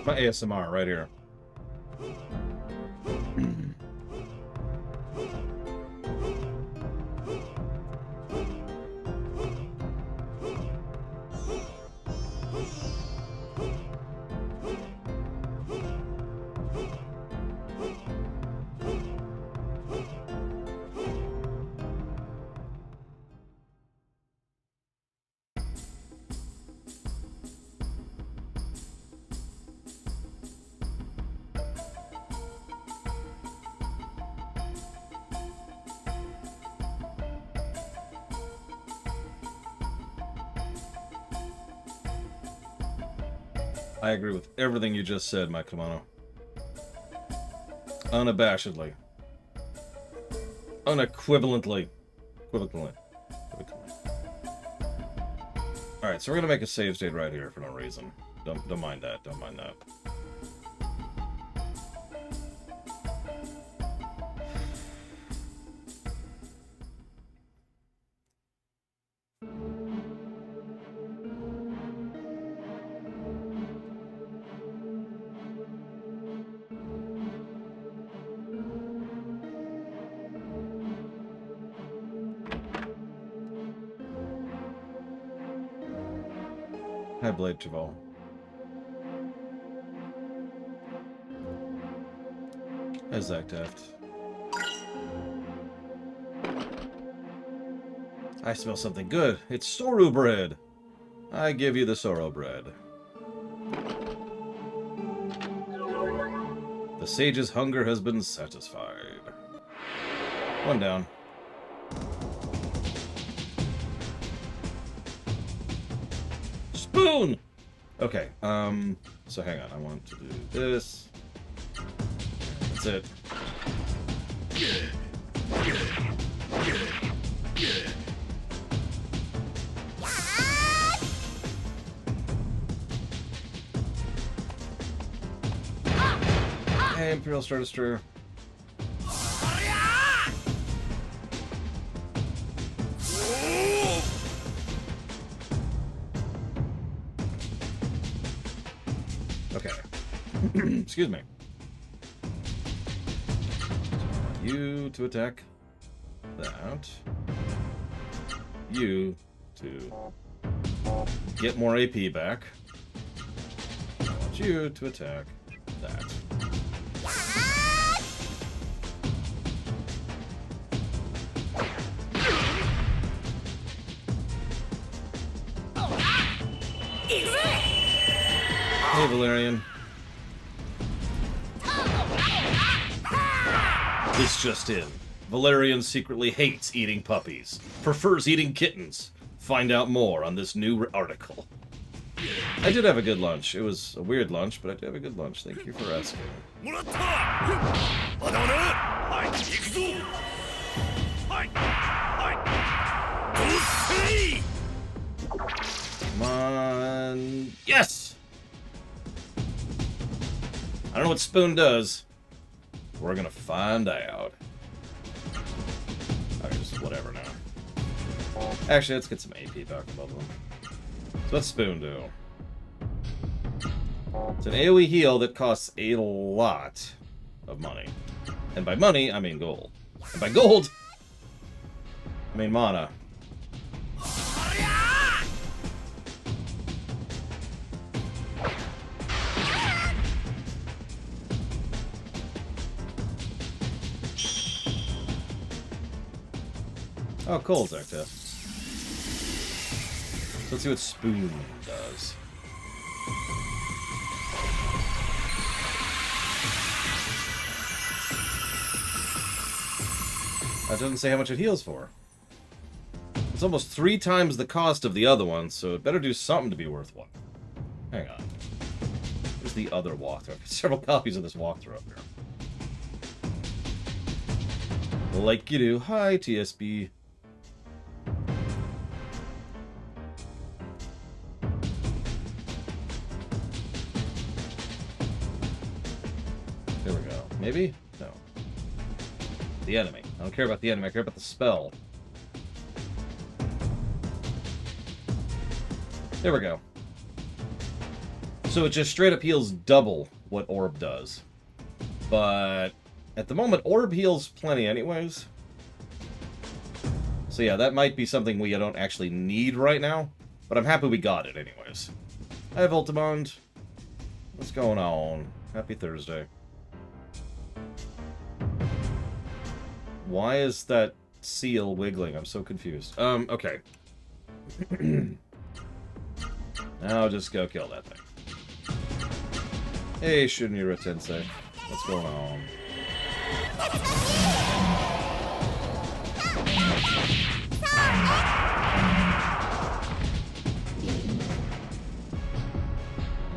my ASMR right here. I agree with everything you just said, my kimono. Unabashedly. Unequivocally. Equivocally. Alright, so we're gonna make a save state right here for no reason. Don't mind that. Don't mind that. Hi, Blade Chaval. Hi, Zach Taft. I smell something good. It's sorrow bread. I give you the sorrow bread. The sage's hunger has been satisfied. One down. Spoon! Okay, so hang on. I want to do this. That's it. Hey, Imperial Star Destroyer. Okay. Excuse me. You to attack that. You to get more AP back. I want you to attack that. Hey, Valerian. This just in. Valerian secretly hates eating puppies. Prefers eating kittens. Find out more on this new article. I did have a good lunch. It was a weird lunch, but I did have a good lunch. Thank you for asking. Come on. Yes! I don't know what Spoon does. We're gonna find out. Okay, just whatever now. Actually, let's get some AP back above them. So what's Spoon do? It's an AoE heal that costs a lot of money. And by money, I mean gold. And by gold, I mean mana. Oh, cool, Zekta. So let's see what Spoon does. That doesn't say how much it heals for. It's almost 3 times the cost of the other one, so it better do something to be worthwhile. Hang on. Where's the other walkthrough? Several copies of this walkthrough up here. Like you do. Hi, TSB. There we go. Maybe? No. The enemy. I don't care about the enemy, I care about the spell. There we go. So it just straight up heals double what Orb does. But at the moment, Orb heals plenty anyways. So yeah, that might be something we don't actually need right now. But I'm happy we got it anyways. Hi, Voltimond. What's going on? Happy Thursday. Why is that seal wiggling? I'm so confused. Okay. I'll just go kill that thing. Hey, Shunira Tensei. What's going on?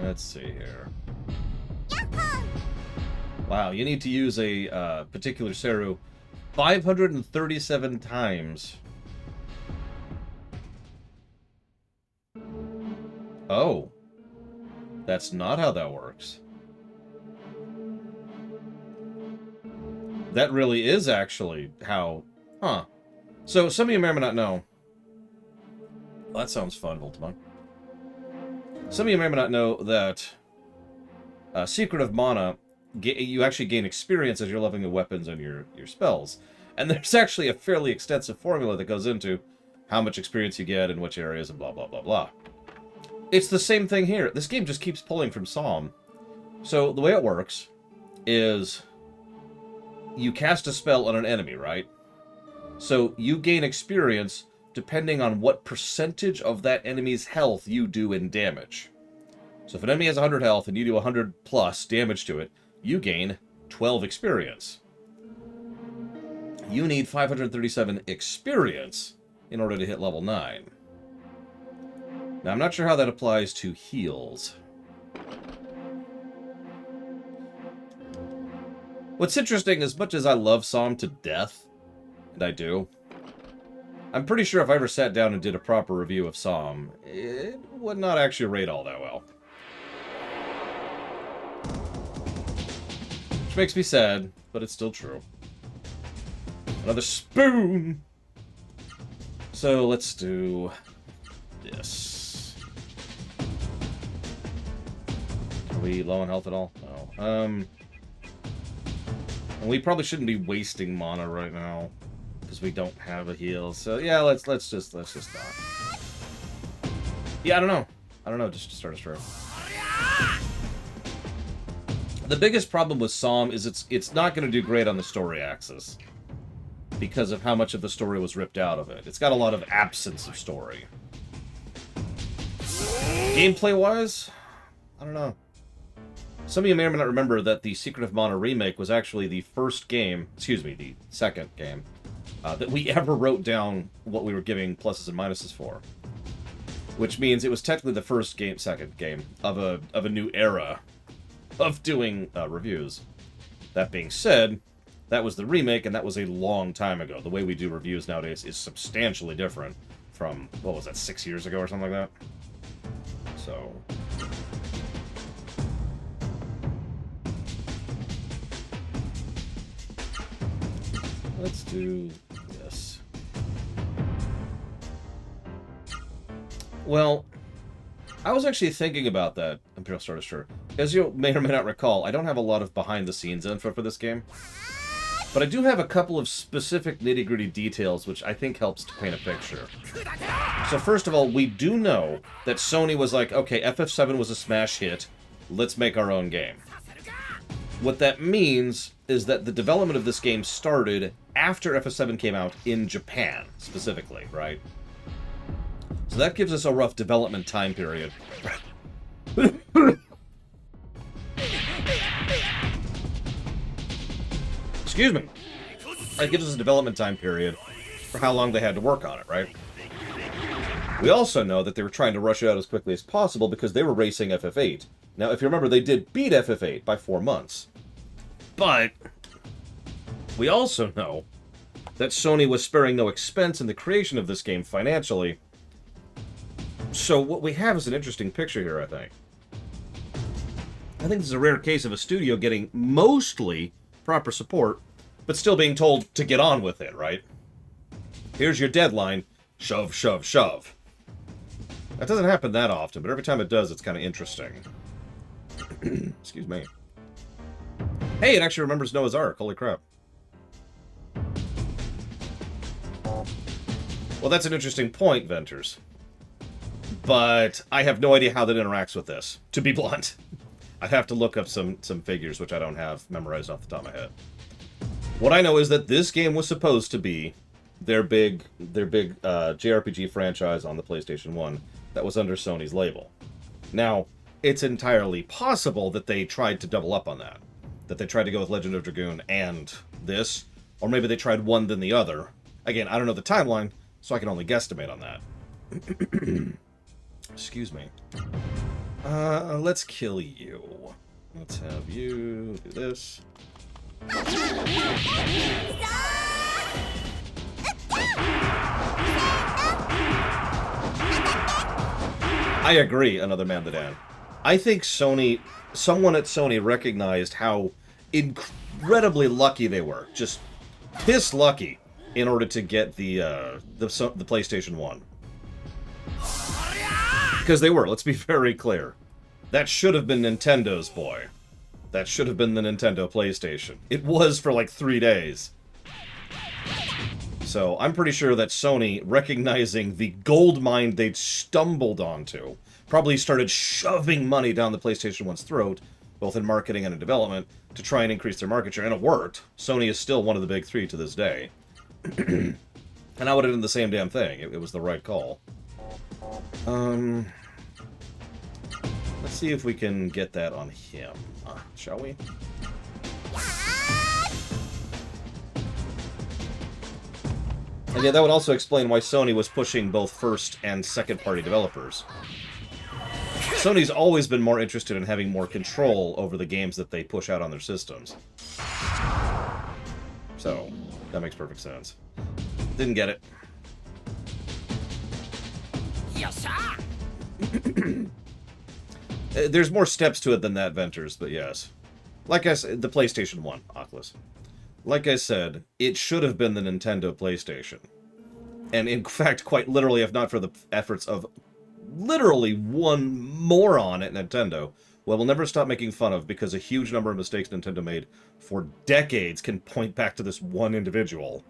Let's see here. Wow, you need to use a particular Seru 537 times. Oh. That's not how that works. That really is actually how... Huh. So, some of you may or may not know... Well, that sounds fun, Voltimon. Some of you may or may not know that... Secret of Mana, you actually gain experience as you're leveling the weapons and your spells. And there's actually a fairly extensive formula that goes into how much experience you get in which areas and blah, blah, blah, blah. It's the same thing here. This game just keeps pulling from Psalm. So, the way it works is... You cast a spell on an enemy, right? So, you gain experience depending on what percentage of that enemy's health you do in damage. So, if an enemy has 100 health and you do 100 plus damage to it, you gain 12 experience. You need 537 experience in order to hit level 9. Now, I'm not sure how that applies to heals. What's interesting, as much as I love Psalm to death, and I do, I'm pretty sure if I ever sat down and did a proper review of Psalm, it would not actually rate all that well. Which makes me sad, but it's still true. Another spoon! So, let's do this. Are we low on health at all? No. And we probably shouldn't be wasting mana right now because we don't have a heal. So yeah, let's just not. Yeah, I don't know. Just to start us through. The biggest problem with Psalm is it's not going to do great on the story axis because of how much of the story was ripped out of it. It's got a lot of absence of story. Gameplay-wise, I don't know. Some of you may or may not remember that the Secret of Mana remake was actually the first game, the second game, that we ever wrote down what we were giving pluses and minuses for. Which means it was technically the second game, of a new era of doing reviews. That being said, that was the remake, and that was a long time ago. The way we do reviews nowadays is substantially different from, what was that, 6 years ago or something like that? So... let's do this. Well, I was actually thinking about that, Imperial Star Destroyer. As you may or may not recall, I don't have a lot of behind-the-scenes info for this game. But I do have a couple of specific nitty-gritty details which I think helps to paint a picture. So first of all, we do know that Sony was like, okay, FF7 was a smash hit, let's make our own game. What that means is that the development of this game started after FF7 came out in Japan, specifically, right? So that gives us a rough development time period. Excuse me. That gives us a development time period for how long they had to work on it, right? We also know that they were trying to rush it out as quickly as possible because they were racing FF8. Now, if you remember, they did beat FF8 by 4 months. But we also know that Sony was sparing no expense in the creation of this game financially. So what we have is an interesting picture here, I think. I think this is a rare case of a studio getting mostly proper support, but still being told to get on with it, right? Here's your deadline. Shove, shove, shove. That doesn't happen that often, but every time it does, it's kind of interesting. Excuse me. Hey, it actually remembers Noah's Ark. Holy crap. Well, that's an interesting point, Venters. But I have no idea how that interacts with this, to be blunt. I'd have to look up some figures, which I don't have memorized off the top of my head. What I know is that this game was supposed to be their big JRPG franchise on the PlayStation 1 that was under Sony's label. Now, it's entirely possible that they tried to double up on that. That they tried to go with Legend of Dragoon and this, or maybe they tried one then the other. Again, I don't know the timeline, so I can only guesstimate on that. Excuse me. Let's kill you. Let's have you do this. I agree, another Mandadan. I think someone at Sony recognized how incredibly lucky they were. Just piss lucky in order to get the PlayStation 1. Because they were, let's be very clear. That should have been Nintendo's, boy. That should have been the Nintendo PlayStation. It was for like 3 days. So I'm pretty sure that Sony, recognizing the gold mine they'd stumbled onto, probably started shoving money down the PlayStation 1's throat, both in marketing and in development, to try and increase their market share. And it worked. Sony is still one of the big three to this day. And I would have done the same damn thing. It was the right call. Let's see if we can get that on him. Shall we? And yeah, that would also explain why Sony was pushing both first and second-party developers. Sony's always been more interested in having more control over the games that they push out on their systems. So, that makes perfect sense. Didn't get it. Yes, sir! There's more steps to it than that, Venters, but yes. Like I said, the PlayStation 1, Oculus. Like I said, it should have been the Nintendo PlayStation. And in fact, quite literally, if not for the efforts of literally one moron at Nintendo, well, we'll never stop making fun of, because a huge number of mistakes Nintendo made for decades can point back to this one individual.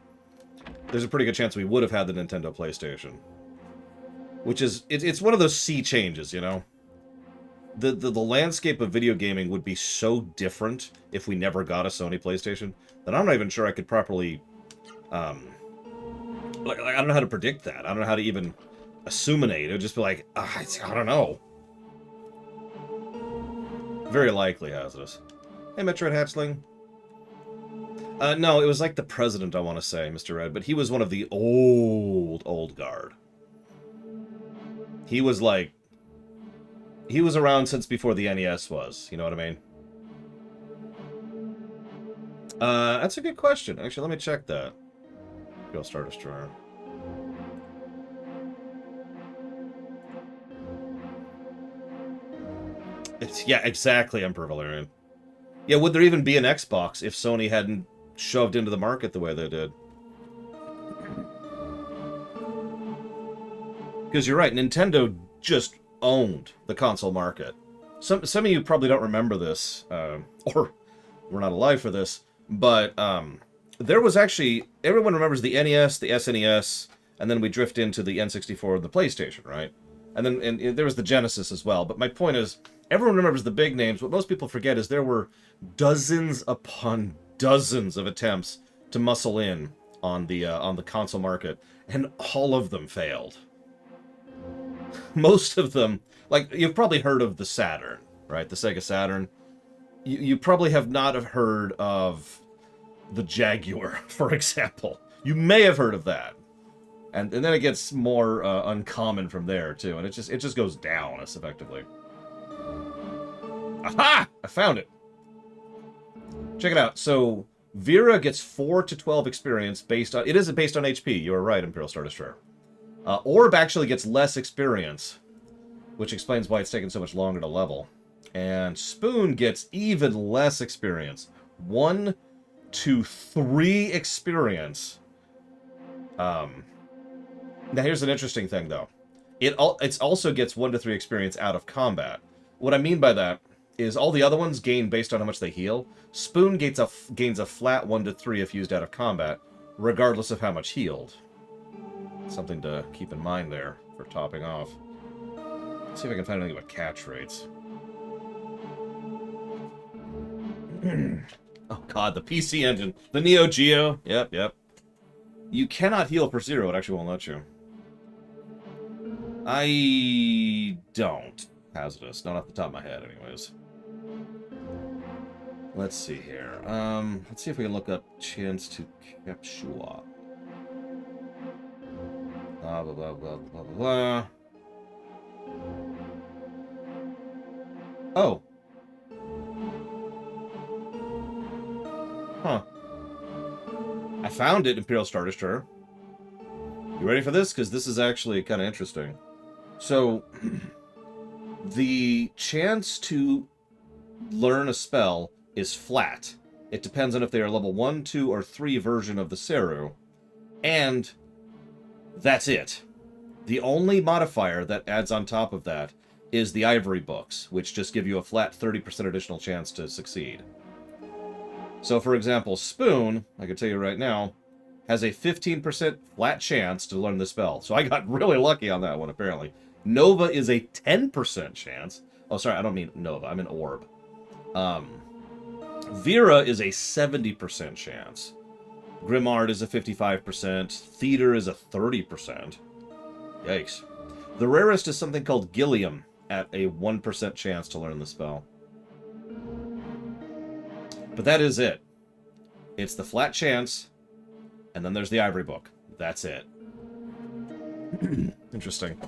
There's a pretty good chance we would have had the Nintendo PlayStation. Which is, it's one of those sea changes, you know? The landscape of video gaming would be so different if we never got a Sony PlayStation that I'm not even sure I could properly, I don't know how to predict that. I don't know how to even assuminate. It would just be like, I don't know. Very likely hazardous. Hey, Metroid Hatchling. No, it was like the president, I want to say, Mr. Red, but he was one of the old guard. He was like, he was around since before the NES was, you know what I mean? That's a good question. Actually, let me check that. Go Star Destroyer. Yeah, exactly, Emperor Valerian. Yeah, would there even be an Xbox if Sony hadn't shoved into the market the way they did? Because you're right, Nintendo just owned the console market. Some of you probably don't remember this, or we're not alive for this, but there was actually, everyone remembers the NES, the SNES, and then we drift into the N64 and the PlayStation, right? And then and there was the Genesis as well. But my point is, everyone remembers the big names. What most people forget is there were dozens upon dozens of attempts to muscle in on the console market, and all of them failed. Most of them, like, you've probably heard of the Saturn, right? The Sega Saturn. You probably have not have heard of the Jaguar, for example. You may have heard of that. And then it gets more uncommon from there, too. And it just goes down, as effectively. Aha! I found it! Check it out. So, Vera gets 4 to 12 experience based on... It isn't based on HP. You were right, Imperial Star Destroyer. Orb actually gets less experience, which explains why it's taken so much longer to level. And Spoon gets even less experience. 1 to 3 experience. Now here's an interesting thing, though. It also gets 1 to 3 experience out of combat. What I mean by that is all the other ones gain based on how much they heal. Spoon gains a flat 1 to 3 if used out of combat, regardless of how much healed. Something to keep in mind there for topping off. Let's see if I can find anything about catch rates. Oh god, the PC engine. The Neo Geo. Yep. You cannot heal per 0. It actually won't let you. I don't. Hazardous. Not off the top of my head, anyways. Let's see here. Let's see if we can look up chance to capture. Blah, blah, blah, blah, blah, blah. Oh. Huh. I found it, Imperial Star Destroyer. You ready for this? Because this is actually kind of interesting. So, the chance to learn a spell is flat. It depends on if they are level 1, 2, or 3 version of the Seru. And that's it. The only modifier that adds on top of that is the Ivory Books, which just give you a flat 30% additional chance to succeed. So, for example, Spoon, I can tell you right now, has a 15% flat chance to learn the spell. So I got really lucky on that one, apparently. Nova is a 10% chance. Oh, sorry, I don't mean Nova. I mean Orb. Vera is a 70% chance. Grimard is a 55%. Theater is a 30%. Yikes. The rarest is something called Gilliam at a 1% chance to learn the spell. But that is it. It's the flat chance, and then there's the Ivory Book. That's it. Interesting.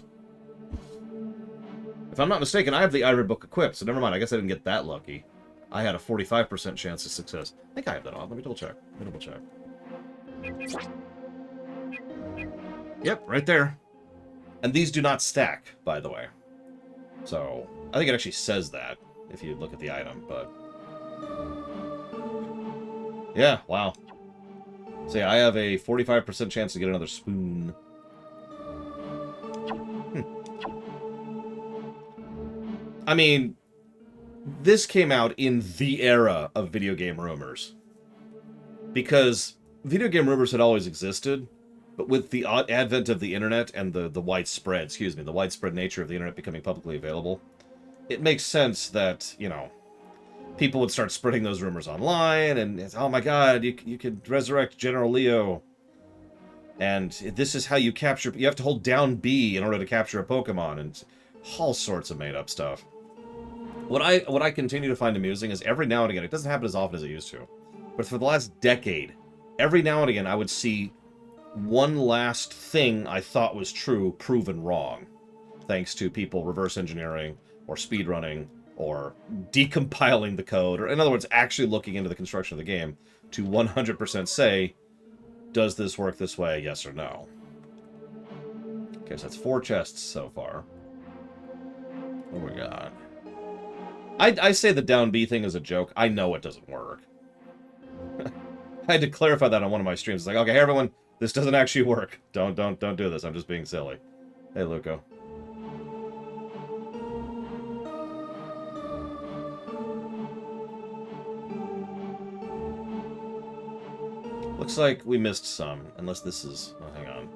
If I'm not mistaken, I have the Ivory Book equipped, so never mind. I guess I didn't get that lucky. I had a 45% chance of success. I think I have that on. Let me double check. Yep, right there. And these do not stack, by the way. So, I think it actually says that, if you look at the item, but... yeah, wow. So yeah, I have a 45% chance to get another spoon. I mean, this came out in the era of video game rumors. Because video game rumors had always existed, but with the advent of the internet and the widespread nature of the internet becoming publicly available, it makes sense that, you know, people would start spreading those rumors online, and it's, oh my god, you could resurrect General Leo. And this is how you capture... you have to hold down B in order to capture a Pokemon, and all sorts of made-up stuff. What I continue to find amusing is every now and again, it doesn't happen as often as it used to, but for the last decade, every now and again I would see one last thing I thought was true proven wrong, thanks to people reverse engineering, or speedrunning, or decompiling the code, or in other words, actually looking into the construction of the game to 100% say, does this work this way, yes or no? Okay, so that's 4 chests so far. What do we got? I say the down B thing is a joke. I know it doesn't work. I had to clarify that on one of my streams. It's like, okay, hey everyone, this doesn't actually work. Don't do this. I'm just being silly. Hey, Luco. Looks like we missed some, unless this is... oh, hang on.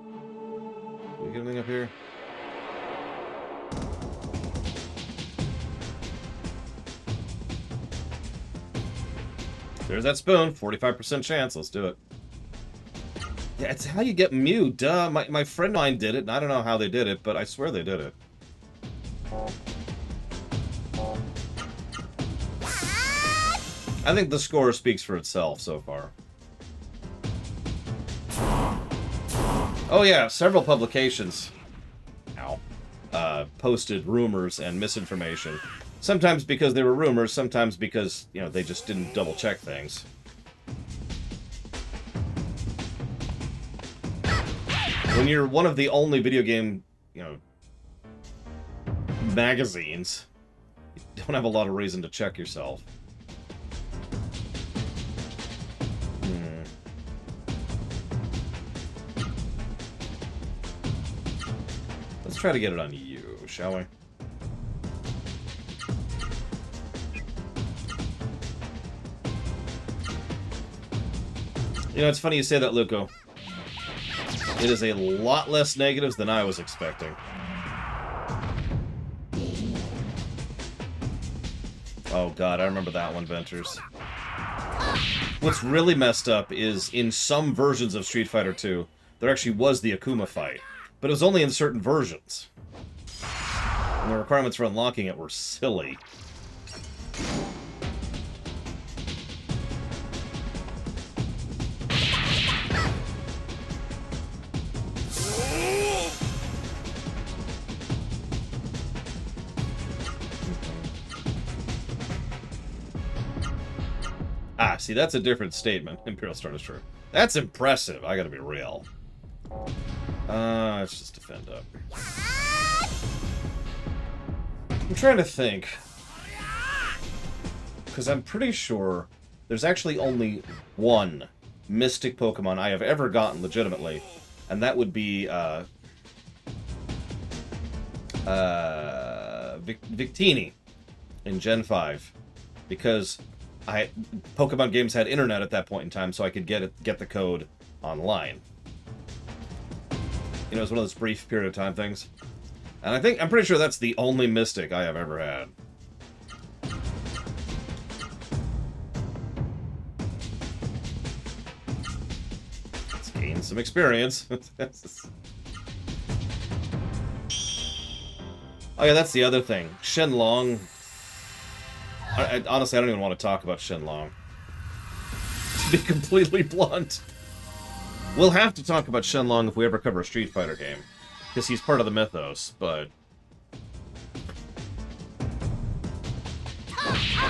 Did we get anything up here? There's that spoon. 45% chance. Let's do it. Yeah, it's how you get Mew. Duh. My friend of mine did it, and I don't know how they did it, but I swear they did it. I think the score speaks for itself so far. Oh yeah, several publications posted rumors and misinformation. Sometimes because they were rumors, sometimes because, you know, they just didn't double-check things. When you're one of the only video game, you know, magazines, you don't have a lot of reason to check yourself. Let's try to get it on you, shall we? You know, it's funny you say that, Luco. It is a lot less negatives than I was expecting. Oh god, I remember that one, Ventures. What's really messed up is, in some versions of Street Fighter 2, there actually was the Akuma fight. But it was only in certain versions. And the requirements for unlocking it were silly. Ah, see, that's a different statement. Imperial Star Destroyer. That's impressive, I gotta be real. Let's just defend up. I'm trying to think. Because I'm pretty sure there's actually only one Mystic Pokemon I have ever gotten legitimately. And that would be, Victini in Gen 5. Because Pokemon games had internet at that point in time, so I could get the code online. You know, it was one of those brief period of time things. And I'm pretty sure that's the only Mystic I have ever had. Let's gain some experience. Oh yeah, that's the other thing. Shenlong. Honestly, I don't even want to talk about Shenlong. To be completely blunt. We'll have to talk about Shenlong if we ever cover a Street Fighter game. Because he's part of the mythos, but...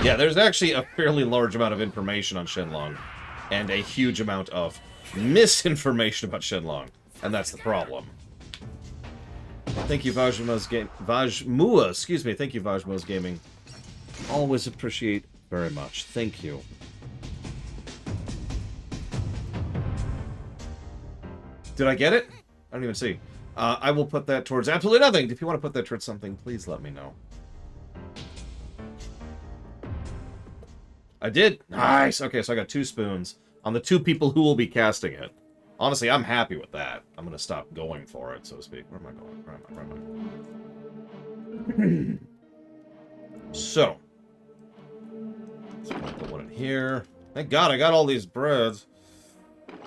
yeah, there's actually a fairly large amount of information on Shenlong. And a huge amount of misinformation about Shenlong. And that's the problem. Thank you, Vajmua, excuse me. Thank you, Vajmua's Gaming. Always appreciate very much. Thank you. Did I get it? I don't even see. I will put that towards absolutely nothing. If you want to put that towards something, please let me know. I did. Nice. Okay, so I got 2 spoons on the 2 people who will be casting it. Honestly, I'm happy with that. I'm going to stop going for it, so to speak. Where am I going? Where am I going? So. Let's put one in here. Thank God I got all these breads.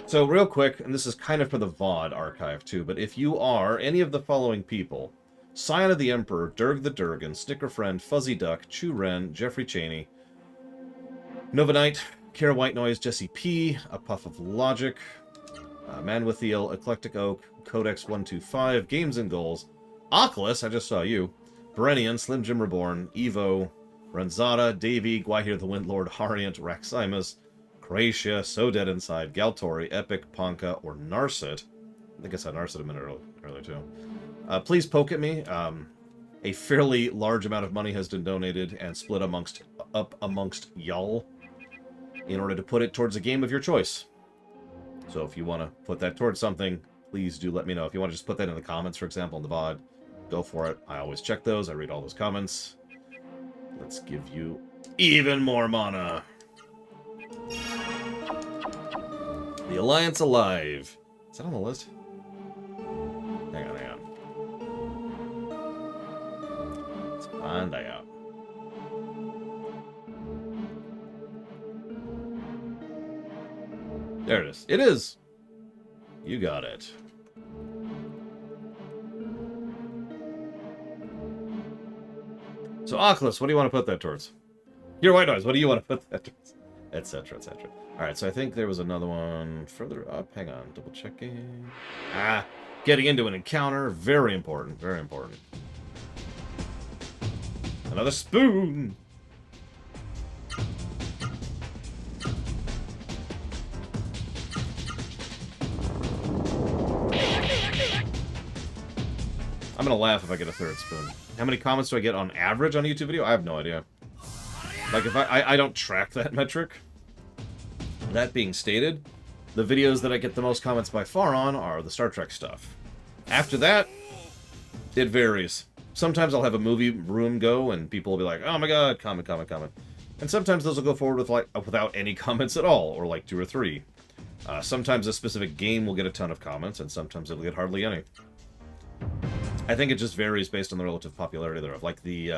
So, real quick, and this is kind of for the VOD archive, too, but if you are any of the following people, Scion of the Emperor, Durg the Durgan, Snicker Friend, Fuzzy Duck, Chu Ren, Jeffrey Cheney, Nova Knight, Kara White Noise, Jesse P, A Puff of Logic, Man with the Ill, Eclectic Oak, Codex 125, Games and Goals, Oculus, I just saw you, Berenian, Slim Jim Reborn, Evo, Renzada, Davey, Gwahir the Windlord, Hariant, Raximus, Croatia, So Dead Inside, Galtori, Epic, Ponka, or Narset. I think I saw Narset a minute earlier too. Please poke at me. A fairly large amount of money has been donated and split up amongst y'all in order to put it towards a game of your choice. So if you want to put that towards something, please do let me know. If you want to just put that in the comments, for example, in the VOD, go for it. I always check those. I read all those comments. Let's give you even more mana. The Alliance Alive. Is that on the list? Hang on. Let's find out. There it is. It is! You got it. So, Oculus, what do you want to put that towards? Your White Noise, what do you want to put that towards? Etc, etc. Alright, so I think there was another one further up. Hang on, double checking. Getting into an encounter. Very important, very important. Another spoon! I'm gonna laugh if I get a 3rd spoon. How many comments do I get on average on a YouTube video? I have no idea. Like, if I don't track that metric. That being stated, the videos that I get the most comments by far on are the Star Trek stuff. After that, it varies. Sometimes I'll have a movie room go, and people will be like, oh my god, comment. And sometimes those will go forward with, like, without any comments at all, or like 2 or 3. Sometimes a specific game will get a ton of comments, and sometimes it'll get hardly any. I think it just varies based on the relative popularity thereof. Like the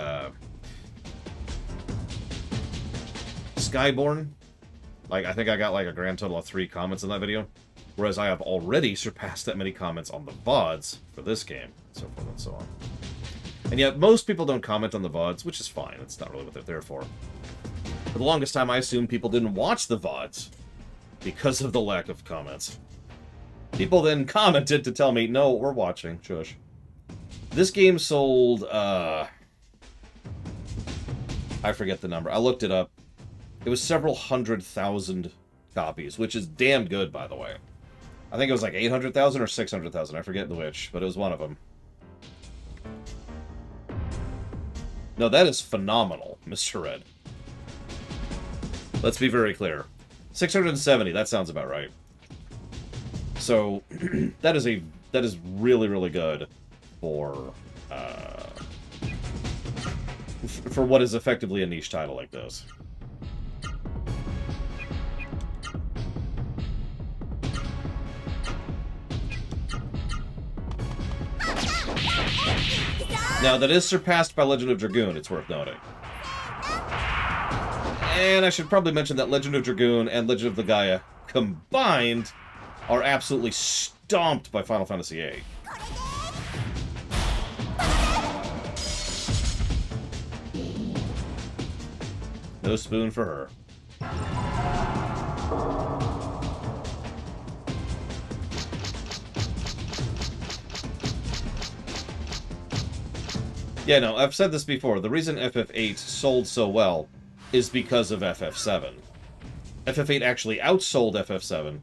Skyborn, like I think I got like a grand total of 3 comments in that video, whereas I have already surpassed that many comments on the VODs for this game, and so forth and so on. And yet, most people don't comment on the VODs, which is fine. It's not really what they're there for. For the longest time, I assumed people didn't watch the VODs because of the lack of comments. People then commented to tell me, no, we're watching. Shush. This game sold, I forget the number. I looked it up. It was several 100,000 copies, which is damn good, by the way. I think it was like 800,000 or 600,000. I forget which, but it was one of them. No, that is phenomenal, Mr. Red. Let's be very clear. 670, that sounds about right. So, that is really, really good for what is effectively a niche title like this. Now, that is surpassed by Legend of Dragoon, it's worth noting. And I should probably mention that Legend of Dragoon and Legend of Legaia combined are absolutely stomped by Final Fantasy VIII. No spoon for her. Yeah, no, I've said this before. The reason FF8 sold so well is because of FF7. FF8 actually outsold FF7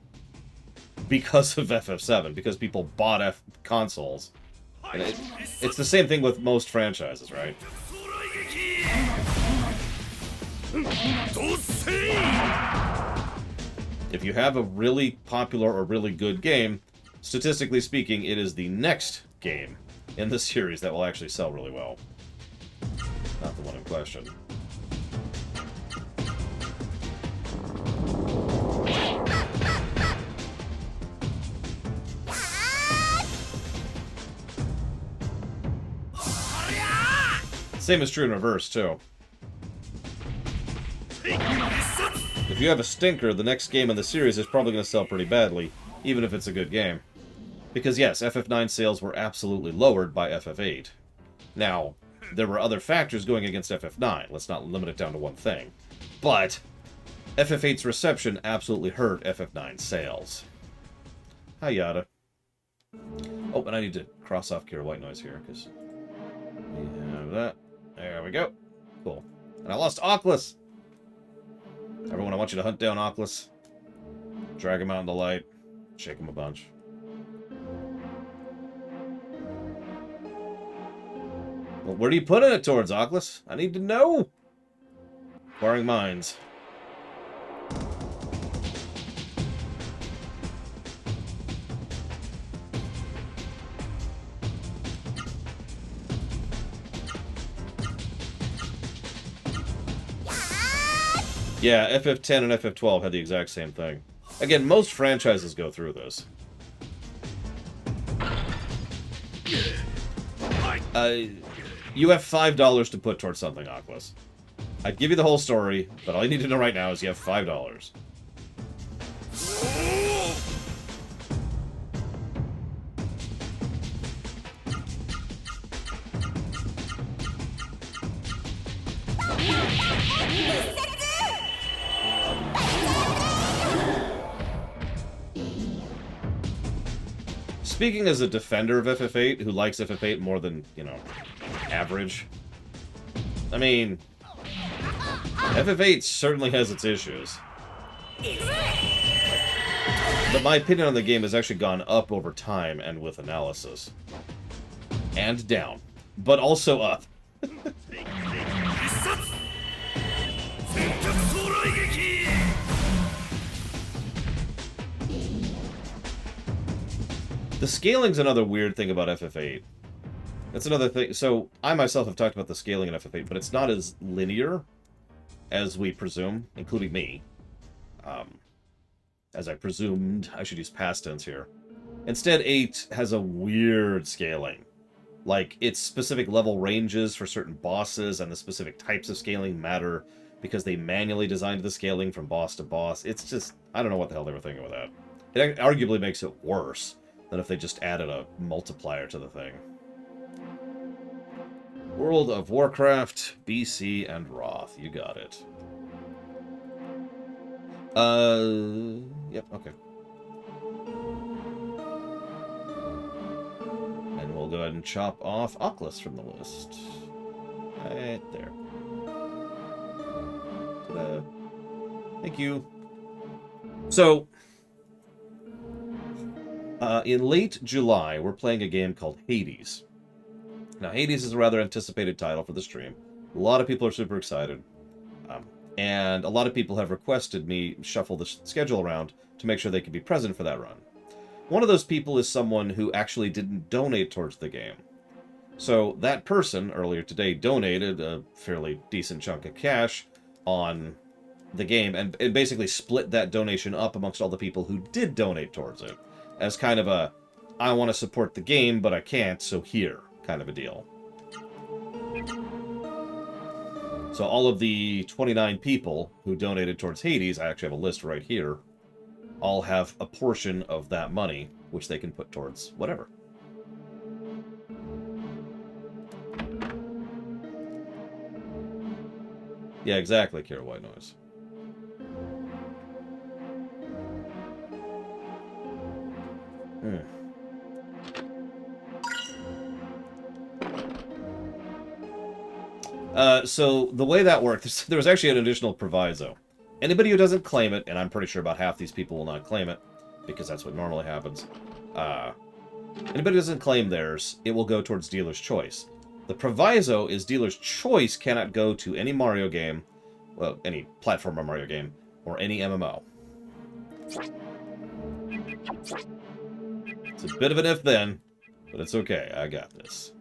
because of FF7, because people bought consoles. And it's the same thing with most franchises, right? If you have a really popular or really good game, statistically speaking, it is the next game in the series that will actually sell really well. Not the one in question. Same is true in reverse, too. If you have a stinker, the next game in the series is probably going to sell pretty badly, even if it's a good game. Because yes, FF9 sales were absolutely lowered by FF8. Now, there were other factors going against FF9. Let's not limit it down to one thing. But FF8's reception absolutely hurt FF9's sales. Hi, Yada. Oh, and I need to cross off Kira White Noise here, because we have that. There we go. Cool. And I lost Oclus! Everyone, I want you to hunt down Oclus. Drag him out in the light. Shake him a bunch. Well, where are you putting it towards, Oclus? I need to know! Acquiring minds. Yeah, FF10 and FF12 had the exact same thing. Again, most franchises go through this. You have $5 to put towards something, Oclus. I'd give you the whole story, but all you need to know right now is you have $5. Speaking as a defender of FF8, who likes FF8 more than, you know, average, I mean, FF8 certainly has its issues. But my opinion on the game has actually gone up over time and with analysis. And down. But also up. The scaling's another weird thing about FF8. That's another thing. So, I myself have talked about the scaling in FF8, but it's not as linear as we presume, including me. as I presumed. I should use past tense here. Instead, 8 has a weird scaling. Like, its specific level ranges for certain bosses and the specific types of scaling matter because they manually designed the scaling from boss to boss. It's just, I don't know what the hell they were thinking with that. It arguably makes it worse than if they just added a multiplier to the thing. World of Warcraft, BC, and Roth. You got it. Yep, okay. And we'll go ahead and chop off Oculus from the list. Right there. Ta-da. Thank you. So, in late July, we're playing a game called Hades. Now, Hades is a rather anticipated title for the stream. A lot of people are super excited. And a lot of people have requested me shuffle the schedule around to make sure they can be present for that run. One of those people is someone who actually didn't donate towards the game. So that person, earlier today, donated a fairly decent chunk of cash on the game and basically split that donation up amongst all the people who did donate towards it as kind of a, I want to support the game, but I can't, so here, kind of a deal. So all of the 29 people who donated towards Hades, I actually have a list right here, all have a portion of that money, which they can put towards whatever. Yeah, exactly, Kira White Noise. So the way that worked, there was actually an additional proviso. Anybody who doesn't claim it, and I'm pretty sure about half these people will not claim it, because that's what normally happens. Anybody who doesn't claim theirs, it will go towards dealer's choice. The proviso is dealer's choice cannot go to any Mario game, well, any platformer Mario game, or any MMO. It's a bit of an if-then, but it's okay. I got this.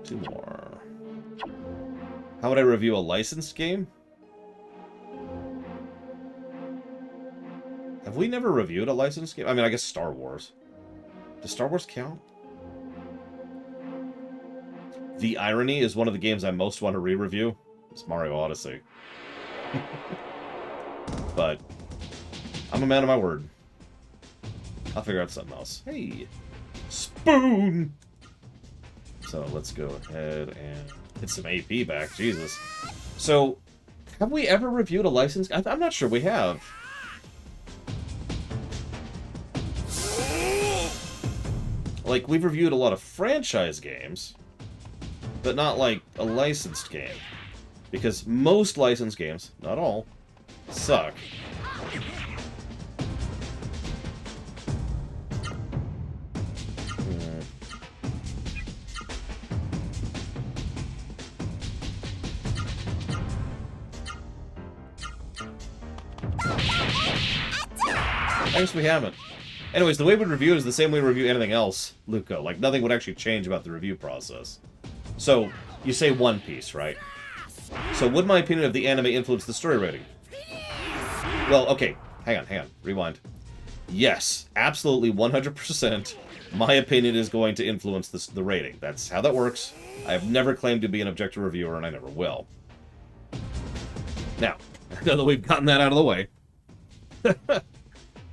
2 more. How would I review a licensed game? Have we never reviewed a licensed game? I mean, I guess Star Wars. Does Star Wars count? The Irony is one of the games I most want to re-review. It's Mario Odyssey. But I'm a man of my word. I'll figure out something else. Hey! Spoon! So let's go ahead and get some AP back. Jesus. So, have we ever reviewed a license? I'm not sure we have. Like, we've reviewed a lot of franchise games, but not, like, a licensed game. Because most licensed games, not all, suck. I guess we haven't. Anyways, the way we review it is the same way we review anything else, Luca. Like, nothing would actually change about the review process. So, you say One Piece, right? So, would my opinion of the anime influence the story rating? Well, okay. Hang on. Rewind. Yes, absolutely 100%. My opinion is going to influence the rating. That's how that works. I have never claimed to be an objective reviewer, and I never will. Now that we've gotten that out of the way...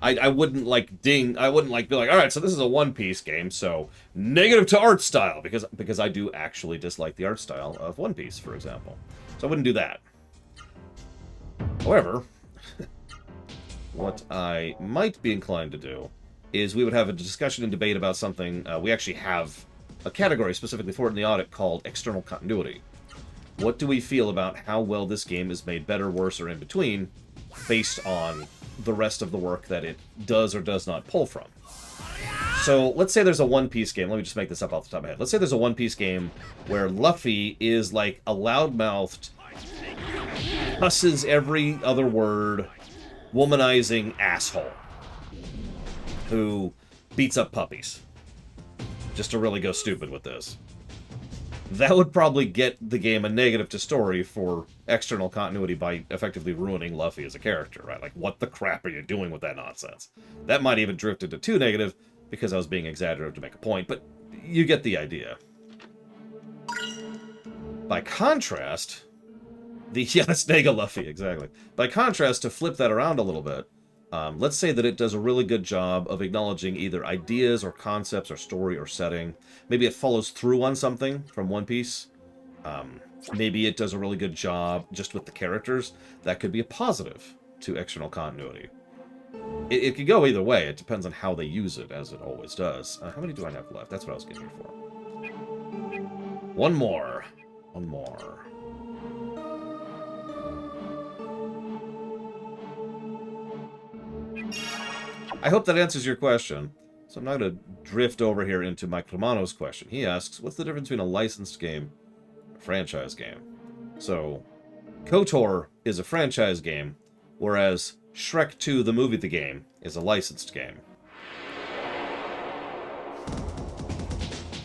I wouldn't, like, be like, alright, so this is a One Piece game, so negative to art style, because I do actually dislike the art style of One Piece, for example. So I wouldn't do that. However, what I might be inclined to do is we would have a discussion and debate about something. We actually have a category specifically for it in the audit called external continuity. What do we feel about how well this game is made better, worse, or in between, based on the rest of the work that it does or does not pull from? So, let's say there's a One Piece game. Let me just make this up off the top of my head. Let's say there's a One Piece game where Luffy is like a loudmouthed, cusses every other word, womanizing asshole who beats up puppies. Just to really go stupid with this. that would probably get the game a negative to story for external continuity by effectively ruining Luffy as a character, right? Like, what the crap are you doing with that nonsense? That might even drift into too negative because I was being exaggerative to make a point, but you get the idea. By contrast, yeah, that's Nega Luffy, exactly. By contrast, to flip that around a little bit, let's say that it does a really good job of acknowledging either ideas or concepts or story or setting. Maybe it follows through on something from One Piece. Maybe it does a really good job just with the characters. That could be a positive to external continuity. It could go either way. It depends on how they use it, as it always does. How many do I have left? That's what I was getting here for. One more. One more. I hope that answers your question. So I'm now going to drift over here into Mike Romano's question. He asks, what's the difference between a licensed game and a franchise game? So, KOTOR is a franchise game, whereas Shrek 2, the movie, the game, is a licensed game.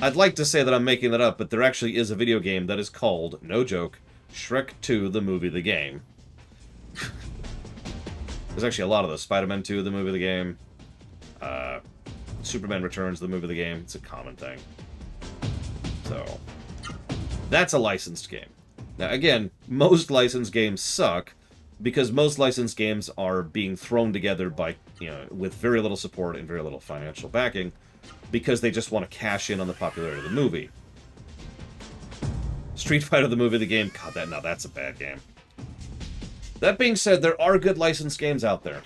I'd like to say that I'm making that up, but there actually is a video game that is called, no joke, Shrek 2, the movie, the game. There's actually a lot of those. Spider-Man 2, the movie, the game. Superman Returns, the movie, the game. It's a common thing. So, that's a licensed game. Now, again, most licensed games suck because most licensed games are being thrown together by, with very little support and very little financial backing because they just want to cash in on the popularity of the movie. Street Fighter, the movie, the game. God, that's a bad game. That being said, there are good licensed games out there.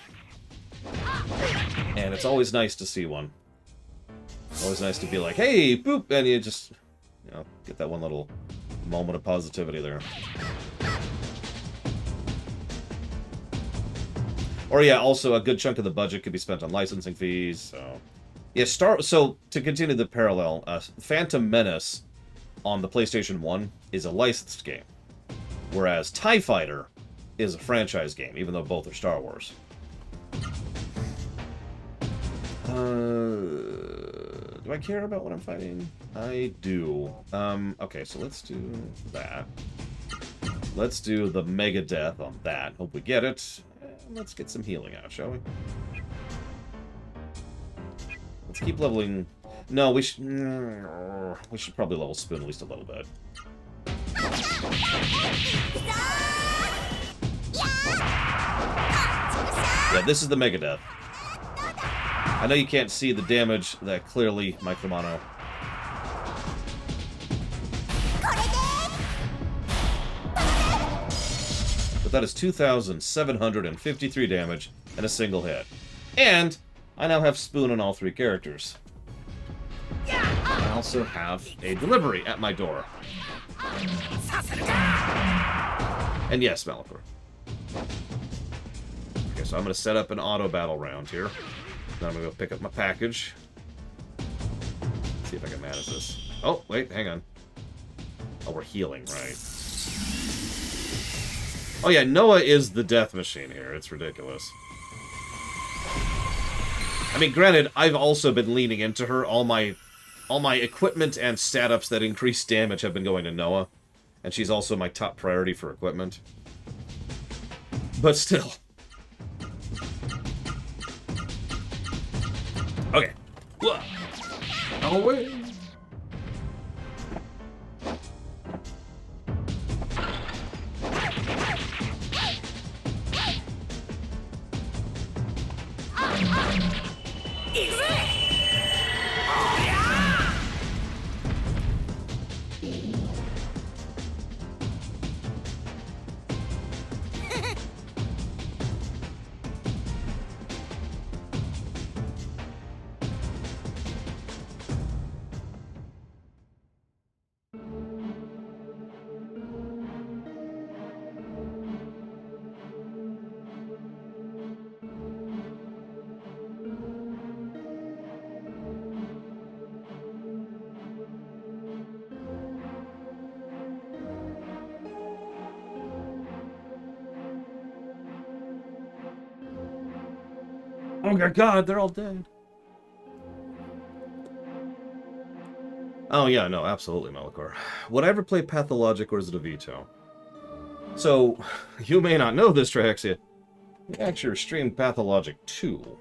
And it's always nice to see one. Always nice to be like, hey, boop, and you just, get that one little moment of positivity there. Or yeah, also a good chunk of the budget could be spent on licensing fees, so... Yeah, so, to continue the parallel, Phantom Menace on the PlayStation 1 is a licensed game. Whereas TIE Fighter is a franchise game, even though both are Star Wars. Do I care about what I'm fighting? I do. Okay, so let's do that. Let's do the Mega Death on that. Hope we get it. Let's get some healing out, shall we? Let's keep leveling... No, we should probably level Spoon at least a little bit. Yeah, this is the Mega Death. I know you can't see the damage that clearly, Mike Romano. But that is 2,753 damage and a single hit. And I now have Spoon on all three characters. I also have a delivery at my door. And yes, Malachor. Okay, so I'm going to set up an auto battle round here. Then I'm going to go pick up my package. See if I can manage this. Oh, wait, hang on. Oh, we're healing, right. Oh yeah, Noah is the death machine here. It's ridiculous. I mean, granted, I've also been leaning into her. All my equipment and stat-ups that increase damage have been going to Noah. And she's also my top priority for equipment. But still. Okay. Away. Oh my god, they're all dead. Oh, yeah, no, absolutely, Melikor. Would I ever play Pathologic, or is it a veto? So, you may not know this, Trahexia. We actually streamed Pathologic 2.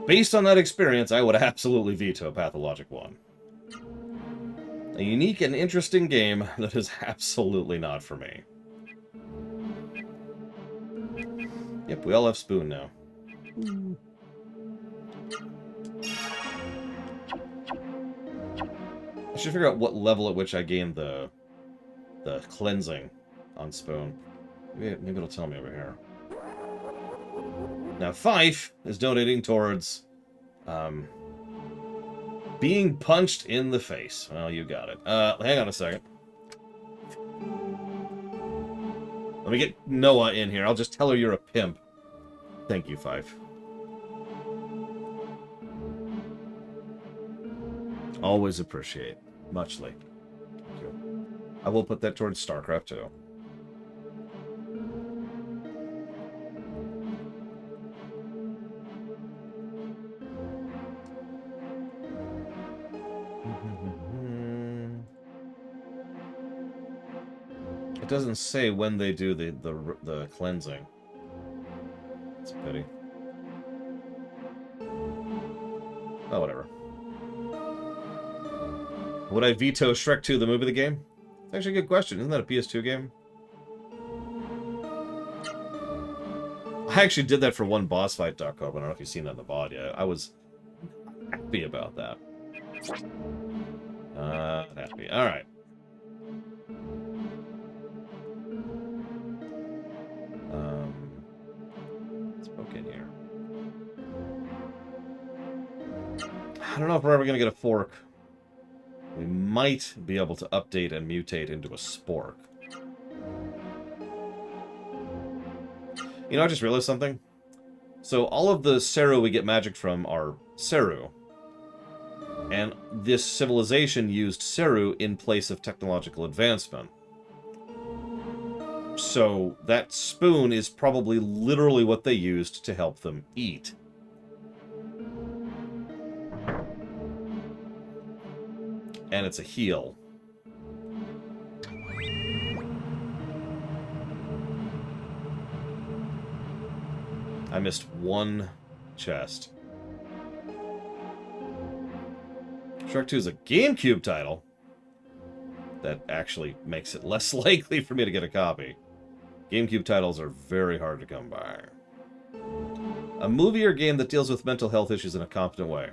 Based on that experience, I would absolutely veto Pathologic 1. A unique and interesting game that is absolutely not for me. Yep, we all have Spoon now. I should figure out what level at which I gained the cleansing on Spoon. Maybe it'll tell me over here. Now, Fife is donating towards being punched in the face. Well, you got it. Hang on a second. Let me get Noah in here. I'll just tell her you're a pimp. Thank you, Fife. Always appreciate. Muchly. Thank you. I will put that towards StarCraft, too. It doesn't say when they do the cleansing. It's a pity. Oh, whatever. Would I veto Shrek 2, the movie, the game? It's actually a good question. Isn't that a PS2 game? I actually did that for one boss fight, Doc Hope. I don't know if you've seen that in the VOD yet. I was happy about that. Happy. Alright. Let's poke in here. I don't know if we're ever going to get a fork. We might be able to update and mutate into a spork. You know, I just realized something. So all of the Seru we get magic from are Seru. And this civilization used Seru in place of technological advancement. So that spoon is probably literally what they used to help them eat. And it's a heal. I missed one chest. Shrek 2 is a GameCube title. That actually makes it less likely for me to get a copy. GameCube titles are very hard to come by. A movie or game that deals with mental health issues in a competent way.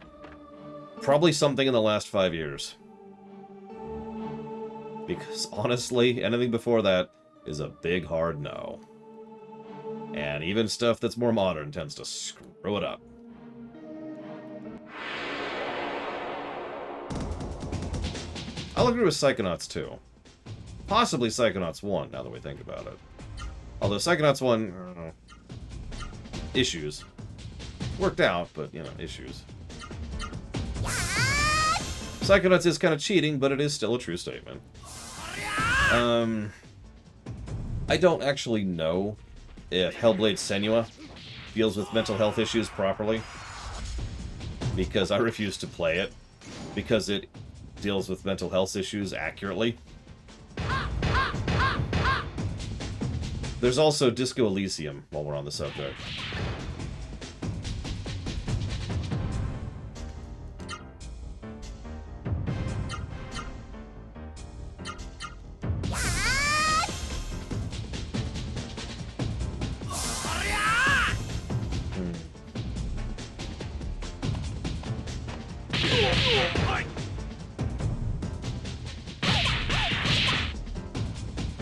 Probably something in the last 5 years. Because, honestly, anything before that is a big, hard no. And even stuff that's more modern tends to screw it up. I'll agree with Psychonauts 2. Possibly Psychonauts 1, now that we think about it. Although Psychonauts 1... I don't know. Issues. Worked out, but, you know, issues. Psychonauts is kind of cheating, but it is still a true statement. I don't actually know if Hellblade Senua deals with mental health issues properly. Because I refuse to play it. Because it deals with mental health issues accurately. There's also Disco Elysium, while we're on the subject.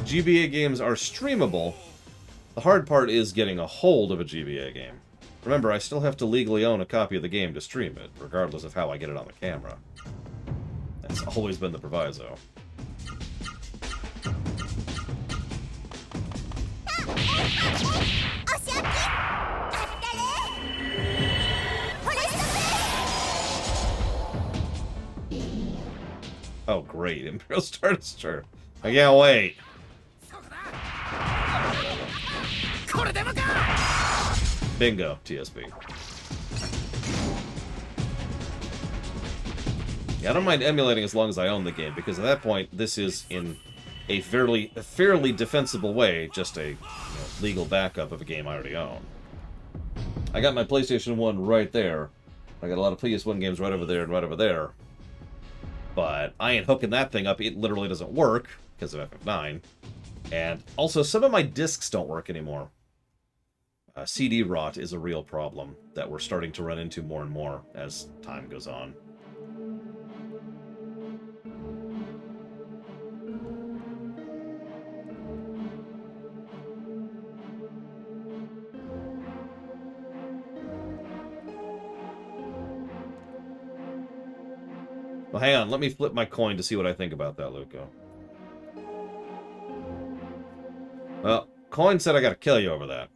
GBA games are streamable. The hard part is getting a hold of a GBA game. Remember, I still have to legally own a copy of the game to stream it, regardless of how I get it on the camera. That's always been the proviso. Oh, great. Imperial Star Destroyer. I can't wait. Bingo, TSB. Yeah, I don't mind emulating as long as I own the game, because at that point, this is in a fairly defensible way, just a legal backup of a game I already own. I got my PlayStation 1 right there. I got a lot of PS1 games right over there and right over there. But I ain't hooking that thing up. It literally doesn't work because of FF9. And also, some of my discs don't work anymore. CD rot is a real problem that we're starting to run into more and more as time goes on. Well, hang on. Let me flip my coin to see what I think about that, Luco. Well, coin said I gotta kill you over that.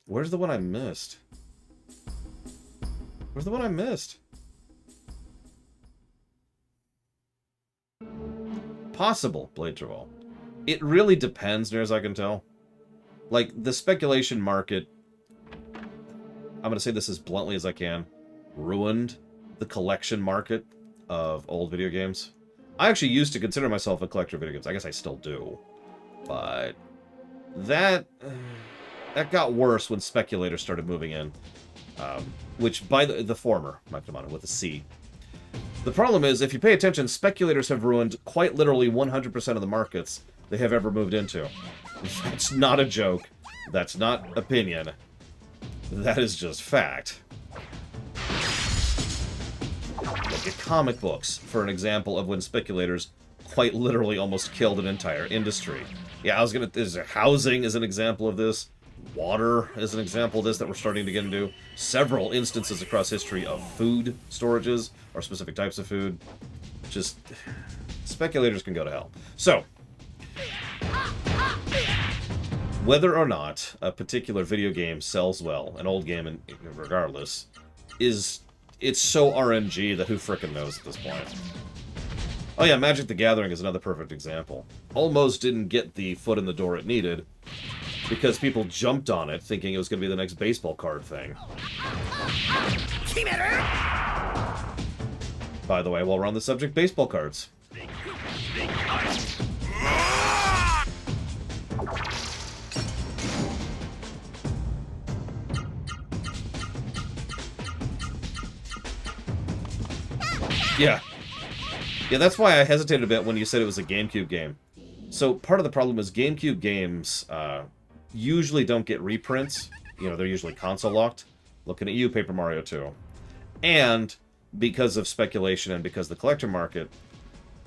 Where's the one I missed? Where's the one I missed? Possible, Blade Travell. It really depends, near as I can tell. Like, the speculation market, I'm going to say this as bluntly as I can, ruined the collection market of old video games. I actually used to consider myself a collector of video games. I guess I still do. But that got worse when speculators started moving in. Which, by the former, with a C. The problem is, if you pay attention, speculators have ruined quite literally 100% of the markets they have ever moved into. That's not a joke. That's not opinion. That is just fact. Look at comic books for an example of when speculators quite literally almost killed an entire industry. Yeah, housing is an example of this. Water is an example of this that we're starting to get into. Several instances across history of food storages, or specific types of food. Just, speculators can go to hell. So, whether or not a particular video game sells well, an old game regardless, it's so RNG that who frickin' knows at this point. Oh yeah, Magic the Gathering is another perfect example. Almost didn't get the foot in the door it needed, because people jumped on it thinking it was going to be the next baseball card thing. By the way, while we're on the subject, baseball cards. Yeah. Yeah, that's why I hesitated a bit when you said it was a GameCube game. So part of the problem is GameCube games usually don't get reprints. You know, they're usually console locked. Looking at you, Paper Mario 2. And because of speculation and because the collector market,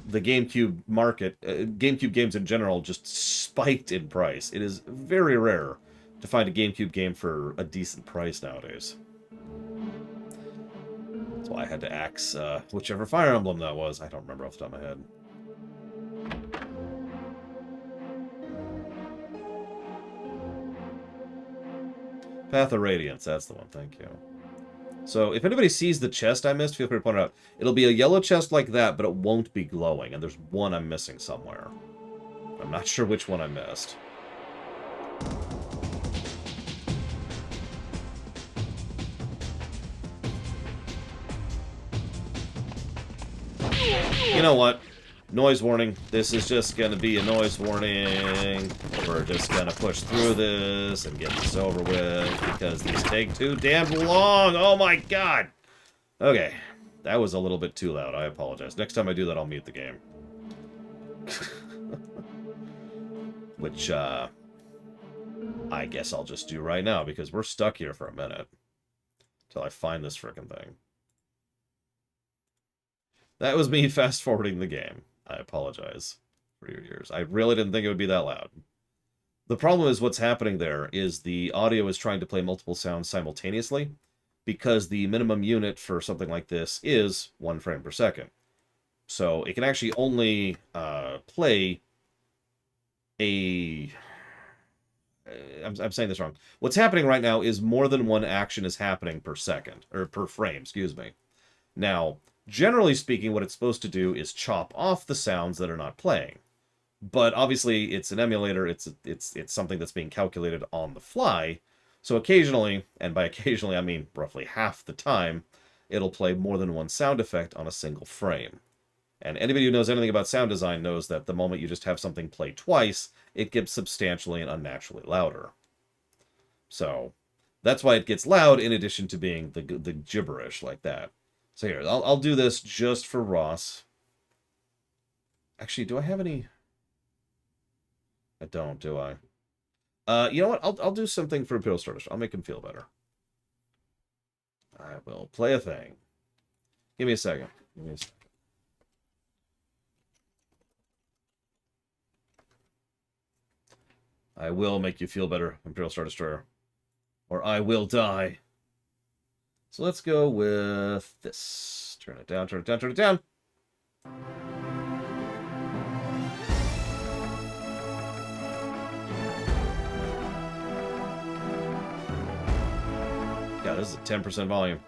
the GameCube market, GameCube games in general just spiked in price. It is very rare to find a GameCube game for a decent price nowadays. That's why I had to axe whichever Fire Emblem that was. I don't remember off the top of my head. Path of Radiance, that's the one, thank you. So, if anybody sees the chest I missed, feel free to point it out. It'll be a yellow chest like that, but it won't be glowing, and there's one I'm missing somewhere. I'm not sure which one I missed. You know what? Noise warning. This is just going to be a noise warning. We're just going to push through this and get this over with because these take too damn long. Oh my god. Okay. That was a little bit too loud. I apologize. Next time I do that, I'll mute the game. Which, I guess I'll just do right now because we're stuck here for a minute. Till I find this frickin' thing. That was me fast-forwarding the game. I apologize for your ears. I really didn't think it would be that loud. The problem is what's happening there is the audio is trying to play multiple sounds simultaneously because the minimum unit for something like this is 1 frame per second. So it can actually only play a... I'm saying this wrong. What's happening right now is more than one action is happening per second, or per frame, excuse me. Now, generally speaking, what it's supposed to do is chop off the sounds that are not playing. But obviously, it's an emulator, it's something that's being calculated on the fly, So occasionally, and by occasionally I mean roughly half the time, it'll play more than one sound effect on a single frame. And anybody who knows anything about sound design knows that the moment you just have something play twice, it gets substantially and unnaturally louder. So that's why it gets loud in addition to being the gibberish like that. So here, I'll do this just for Ross. Actually, do I have any? I don't, do I? You know what? I'll do something for Imperial Stardust. I'll make him feel better. I will play a thing. Give me a second. Give me a second. I will make you feel better, Imperial Star Destroyer. Or I will die. So let's go with this. Turn it down, turn it down, turn it down. Yeah, this is a 10% volume.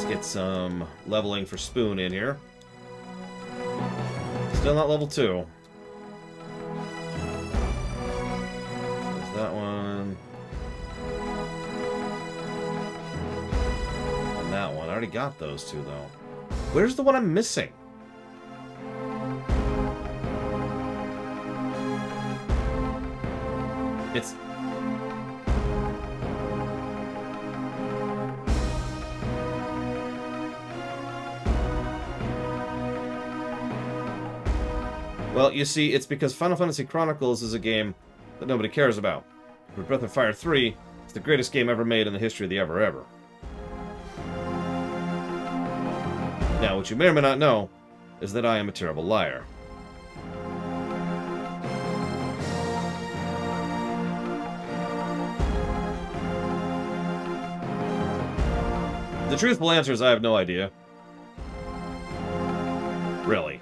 Get some leveling for Spoon in here. Still not level 2. There's that one. And that one. I already got those two, though. Where's the one I'm missing? It's... Well, you see, it's because Final Fantasy Chronicles is a game that nobody cares about. But Breath of Fire 3 is the greatest game ever made in the history of the ever. Now, what you may or may not know is that I am a terrible liar. The truthful answer is I have no idea. Really.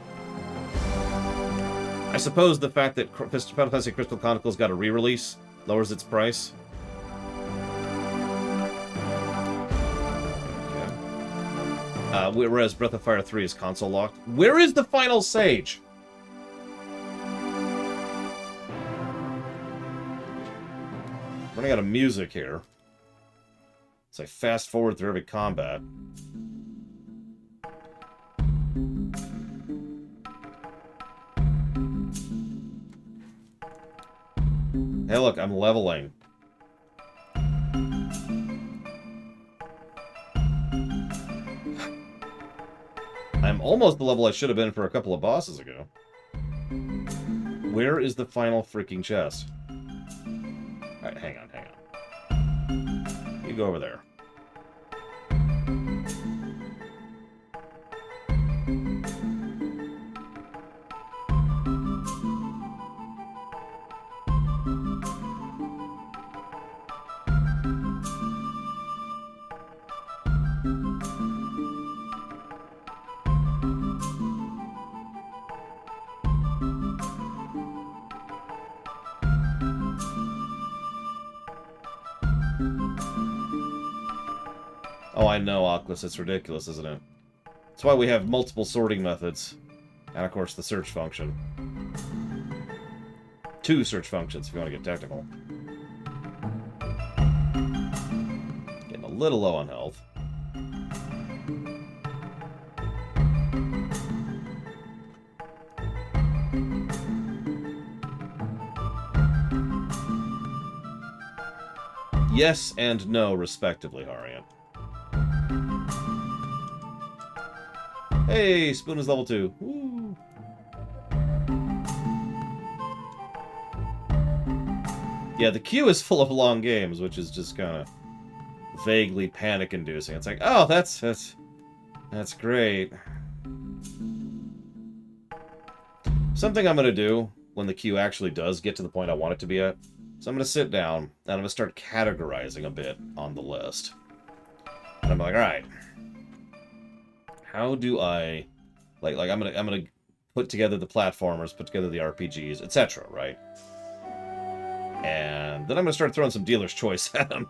I suppose the fact that Final Fantasy Crystal Chronicles got a re-release lowers its price. Okay. Whereas Breath of Fire 3 is console locked. Where is the final sage? Running out of music here. So I fast forward through every combat. Hey, look, I'm leveling. I'm almost the level I should have been for a couple of bosses ago. Where is the final freaking chest? Alright, hang on. You go over there. Oh, I know, Oculus. It's ridiculous, isn't it? That's why we have multiple sorting methods. And, of course, the search function. 2 search functions, if you want to get technical. Getting a little low on health. Yes and no, respectively, Harian. Hey, Spoon is level 2. Woo. Yeah, the queue is full of long games, which is just kind of vaguely panic-inducing. It's like, oh, that's great. Something I'm going to do when the queue actually does get to the point I want it to be at. So I'm going to sit down, and I'm going to start categorizing a bit on the list. And I'm like, alright. How do I... Like I'm gonna put together the platformers, put together the RPGs, etc., right? And then I'm going to start throwing some dealer's choice at them.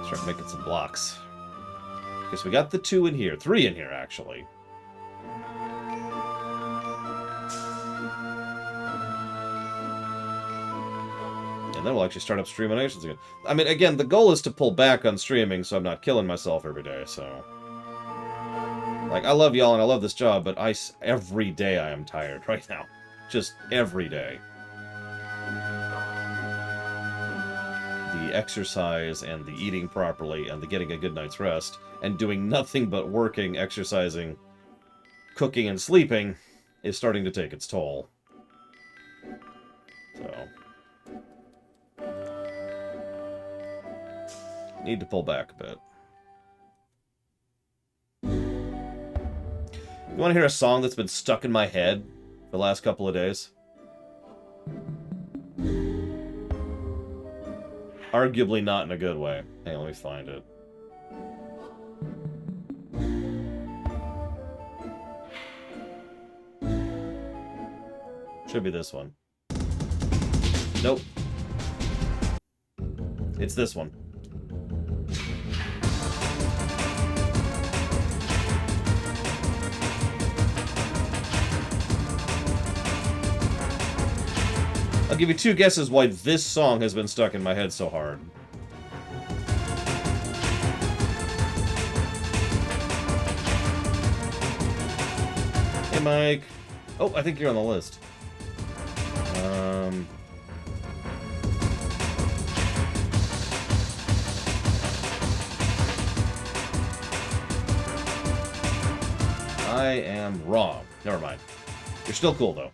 Start making some blocks. Because we got the 2 in here. 3 in here, actually. And then we'll actually start up streaminations again. I mean, again, the goal is to pull back on streaming so I'm not killing myself every day, so... Like, I love y'all and I love this job, but every day I am tired right now. Just every day. The exercise and the eating properly and the getting a good night's rest and doing nothing but working, exercising, cooking, and sleeping is starting to take its toll. So... need to pull back a bit. You want to hear a song that's been stuck in my head for the last couple of days? Arguably not in a good way. Hey, let me find it. Should be this one. Nope. It's this one. I'll give you 2 guesses why this song has been stuck in my head so hard. Hey, Mike. Oh, I think you're on the list. I am wrong. Never mind. You're still cool, though.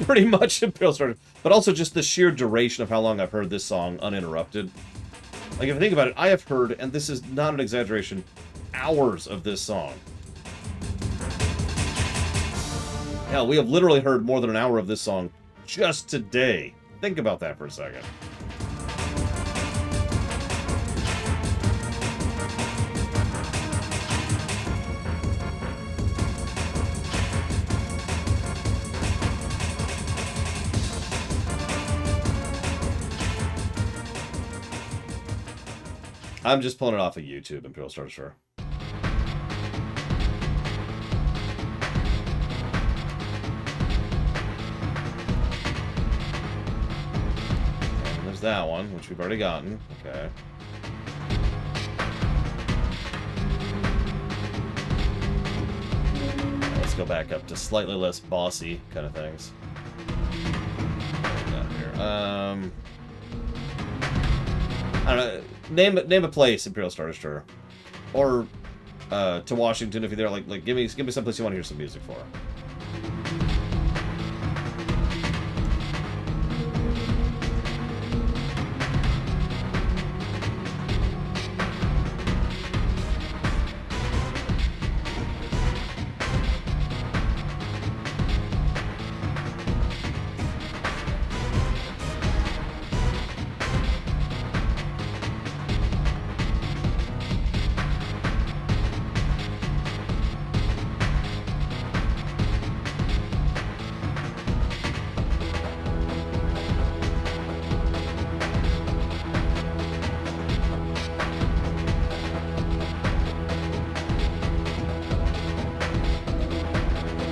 Pretty much Imperial Starter, but also just the sheer duration of how long I've heard this song uninterrupted. Like, if I think about it, I have heard, and this is not an exaggeration, hours of this song. Hell, we have literally heard more than an hour of this song just today. Think about that for a second. I'm just pulling it off of YouTube, Imperial Starter Sure. And there's that one, which we've already gotten. Okay. Let's go back up to slightly less bossy kind of things. I don't know. Name a place, Imperial Starter Sure. Or to Washington if you're there. Like give me some place you want to hear some music for.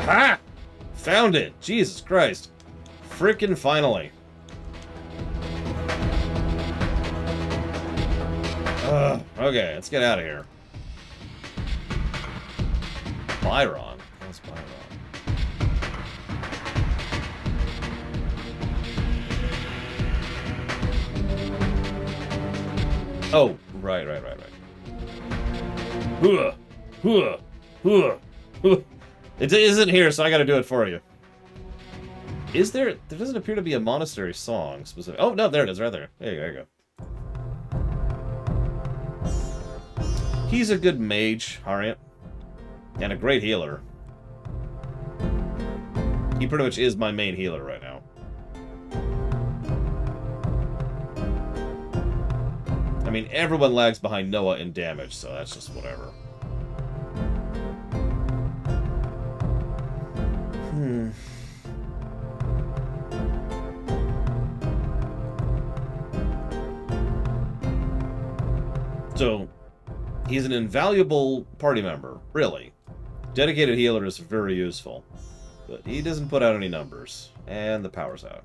Ha! Found it! Jesus Christ. Frickin' finally. Okay, let's get out of here. Byron. How's Byron? Oh, right. Hooah! Hooah! Hooah! Hooah! It isn't here, so I gotta do it for you. Is there... There doesn't appear to be a monastery song specific... Oh, no, there it is, right there. There you go. He's a good mage, Harriet. And a great healer. He pretty much is my main healer right now. I mean, everyone lags behind Noah in damage, so that's just whatever. So, he's an invaluable party member, really. Dedicated healer is very useful. But he doesn't put out any numbers. And the power's out.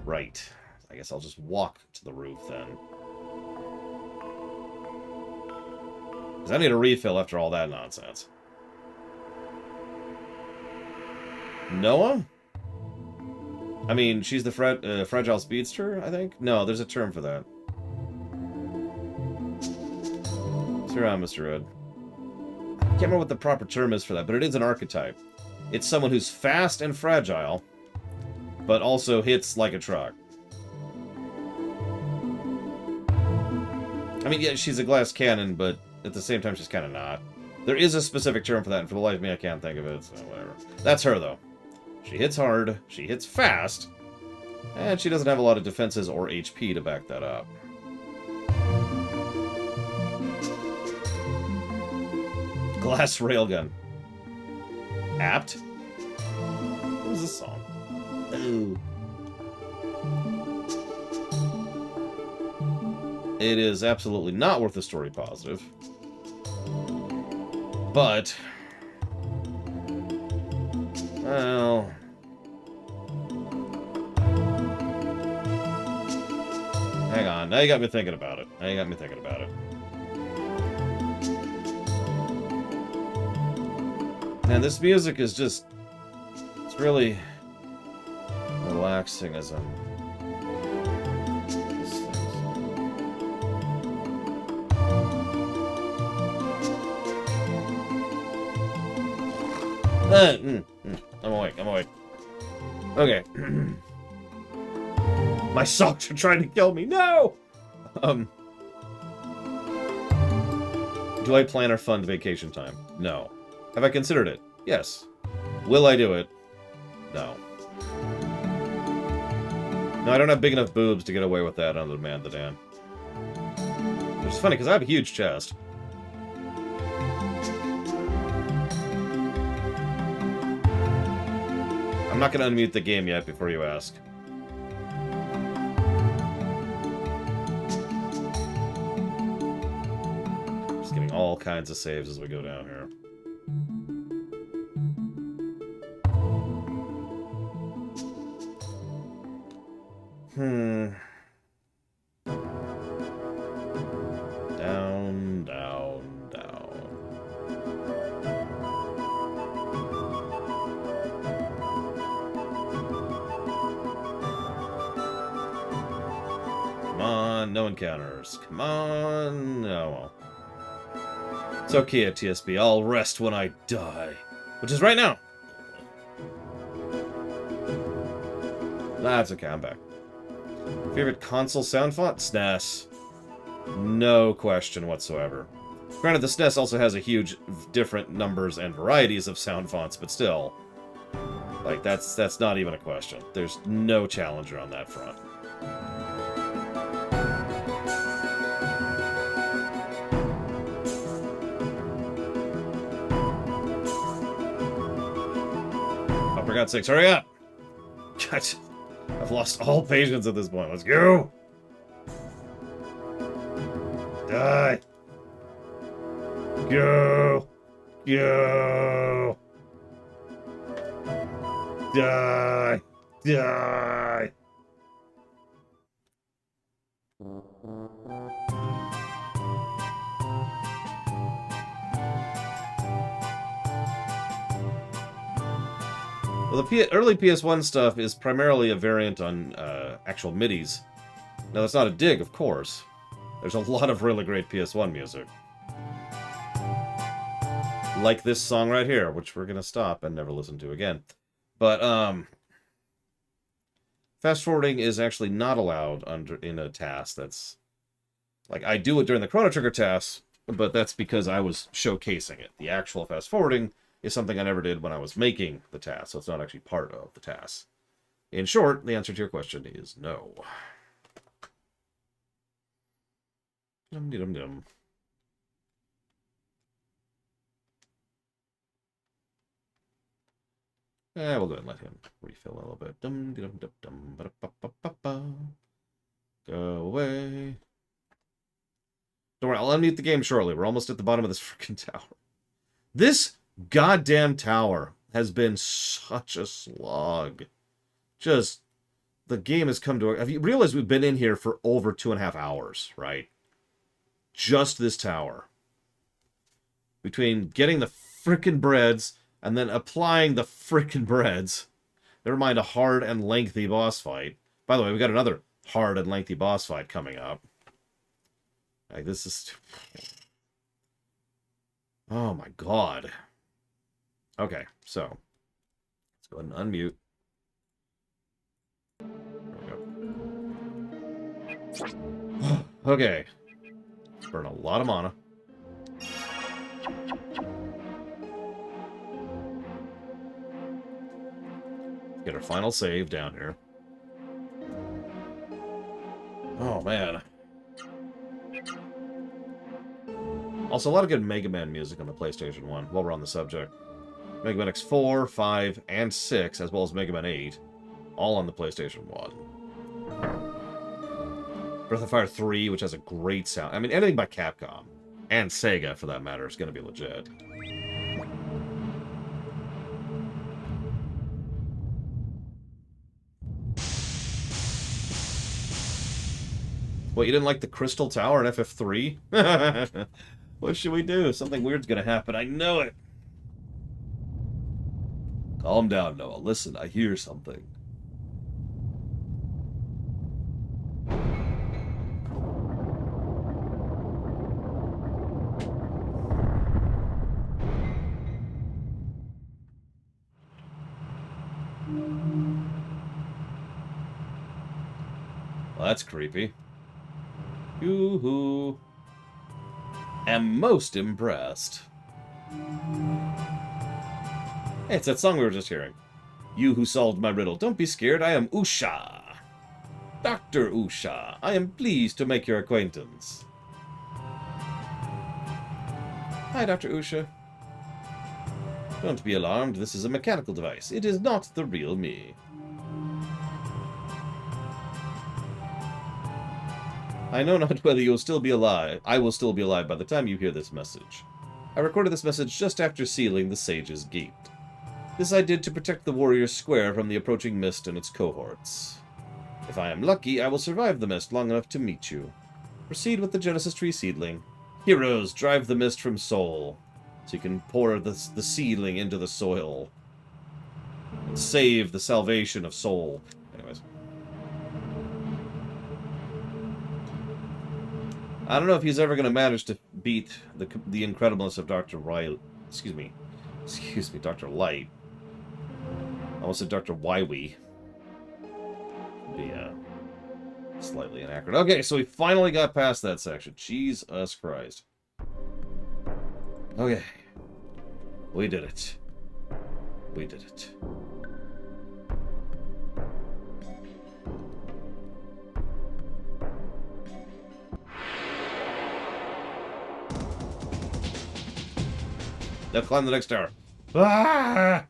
Right. I guess I'll just walk to the roof then. Because I need a refill after all that nonsense. Noah? I mean, she's the fragile speedster, I think? No, there's a term for that. Sit around, Mr. Red. I can't remember what the proper term is for that, but it is an archetype. It's someone who's fast and fragile, but also hits like a truck. I mean, yeah, she's a glass cannon, but at the same time, she's kind of not. There is a specific term for that, and for the life of me, I can't think of it, so whatever. That's her, though. She hits hard, she hits fast, and she doesn't have a lot of defenses or HP to back that up. Glass railgun. Apt? What was this song? Ooh. It is absolutely not worth the story positive. But... well... hang on. Now you got me thinking about it. Man, this music is just... it's really relaxing as I'm... I'm awake. Okay. My socks are trying to kill me. No! Do I plan or fund vacation time? No. Have I considered it? Yes. Will I do it? No. No, I don't have big enough boobs to get away with that on the demand sedan. Which is funny, because I have a huge chest. I'm not going to unmute the game yet before you ask. Just getting all kinds of saves as we go down here. Down, down, down. Come on, no encounters. Come on. No, well. It's okay at TSB. I'll rest when I die. Which is right now. That's okay, I'm back. Favorite console sound font? SNES. No question whatsoever. Granted, the SNES also has a huge different numbers and varieties of sound fonts, but still. Like, that's not even a question. There's no challenger on that front. Oh, for God's sakes, hurry up! God, I've lost all patience at this point. Let's go! Die! Go! Go! Die! Die! Well, the early PS1 stuff is primarily a variant on actual MIDIs. Now, that's not a dig, of course. There's a lot of really great PS1 music. Like this song right here, which we're gonna stop and never listen to again. But, fast forwarding is actually not allowed in a task that's... like, I do it during the Chrono Trigger task, but that's because I was showcasing it. The actual fast forwarding is something I never did when I was making the task, so it's not actually part of the task. In short, the answer to your question is no. Dum-de-dum-dum. We'll go ahead and let him refill a little bit. Dum-de-dum-dum-dum. Ba-da-ba-ba-ba-ba. Go away. Don't I'll unmute the game shortly. We're almost at the bottom of this freaking tower. This goddamn tower has been such a slog. Just, the game has come to... Have you realized we've been in here for over 2.5 hours, right? Just this tower. Between getting the frickin' breads and then applying the frickin' breads. Never mind a hard and lengthy boss fight. By the way, we got another hard and lengthy boss fight coming up. Like, this is... Oh my god. Okay, so... Let's go ahead and unmute. There we go. Okay. Burn a lot of mana. Get our final save down here. Oh, man. Also, a lot of good Mega Man music on the PlayStation 1, while we're on the subject. Mega Man X4, 5, and 6, as well as Mega Man 8, all on the PlayStation 1. Breath of Fire 3, which has a great sound. I mean, anything by Capcom, and Sega, for that matter, is going to be legit. What, you didn't like the Crystal Tower in FF3? What should we do? Something weird's gonna happen. I know it. Calm down, Noah. Listen, I hear something. Well, that's creepy. Yoo-hoo. Am most impressed. Hey, it's that song we were just hearing. You who solved my riddle, don't be scared, I am Usha. Dr. Usha, I am pleased to make your acquaintance. Hi, Dr. Usha. Don't be alarmed, this is a mechanical device. It is not the real me. I know not whether you'll still be alive. I will still be alive by the time you hear this message. I recorded this message just after sealing the Sage's Gate. This I did to protect the Warrior's Square from the approaching mist and its cohorts. If I am lucky, I will survive the mist long enough to meet you. Proceed with the Genesis Tree seedling. Heroes, drive the mist from Soul, so you can pour the seedling into the soil. And save the salvation of Soul. Anyways. I don't know if he's ever going to manage to beat the incredibleness of Dr. Riley. Excuse me, Dr. Light. I almost said Dr. Wywee. Be slightly inaccurate. Okay, so we finally got past that section. Jesus Christ. Okay. We did it. We did it. Now climb the next tower. Ah!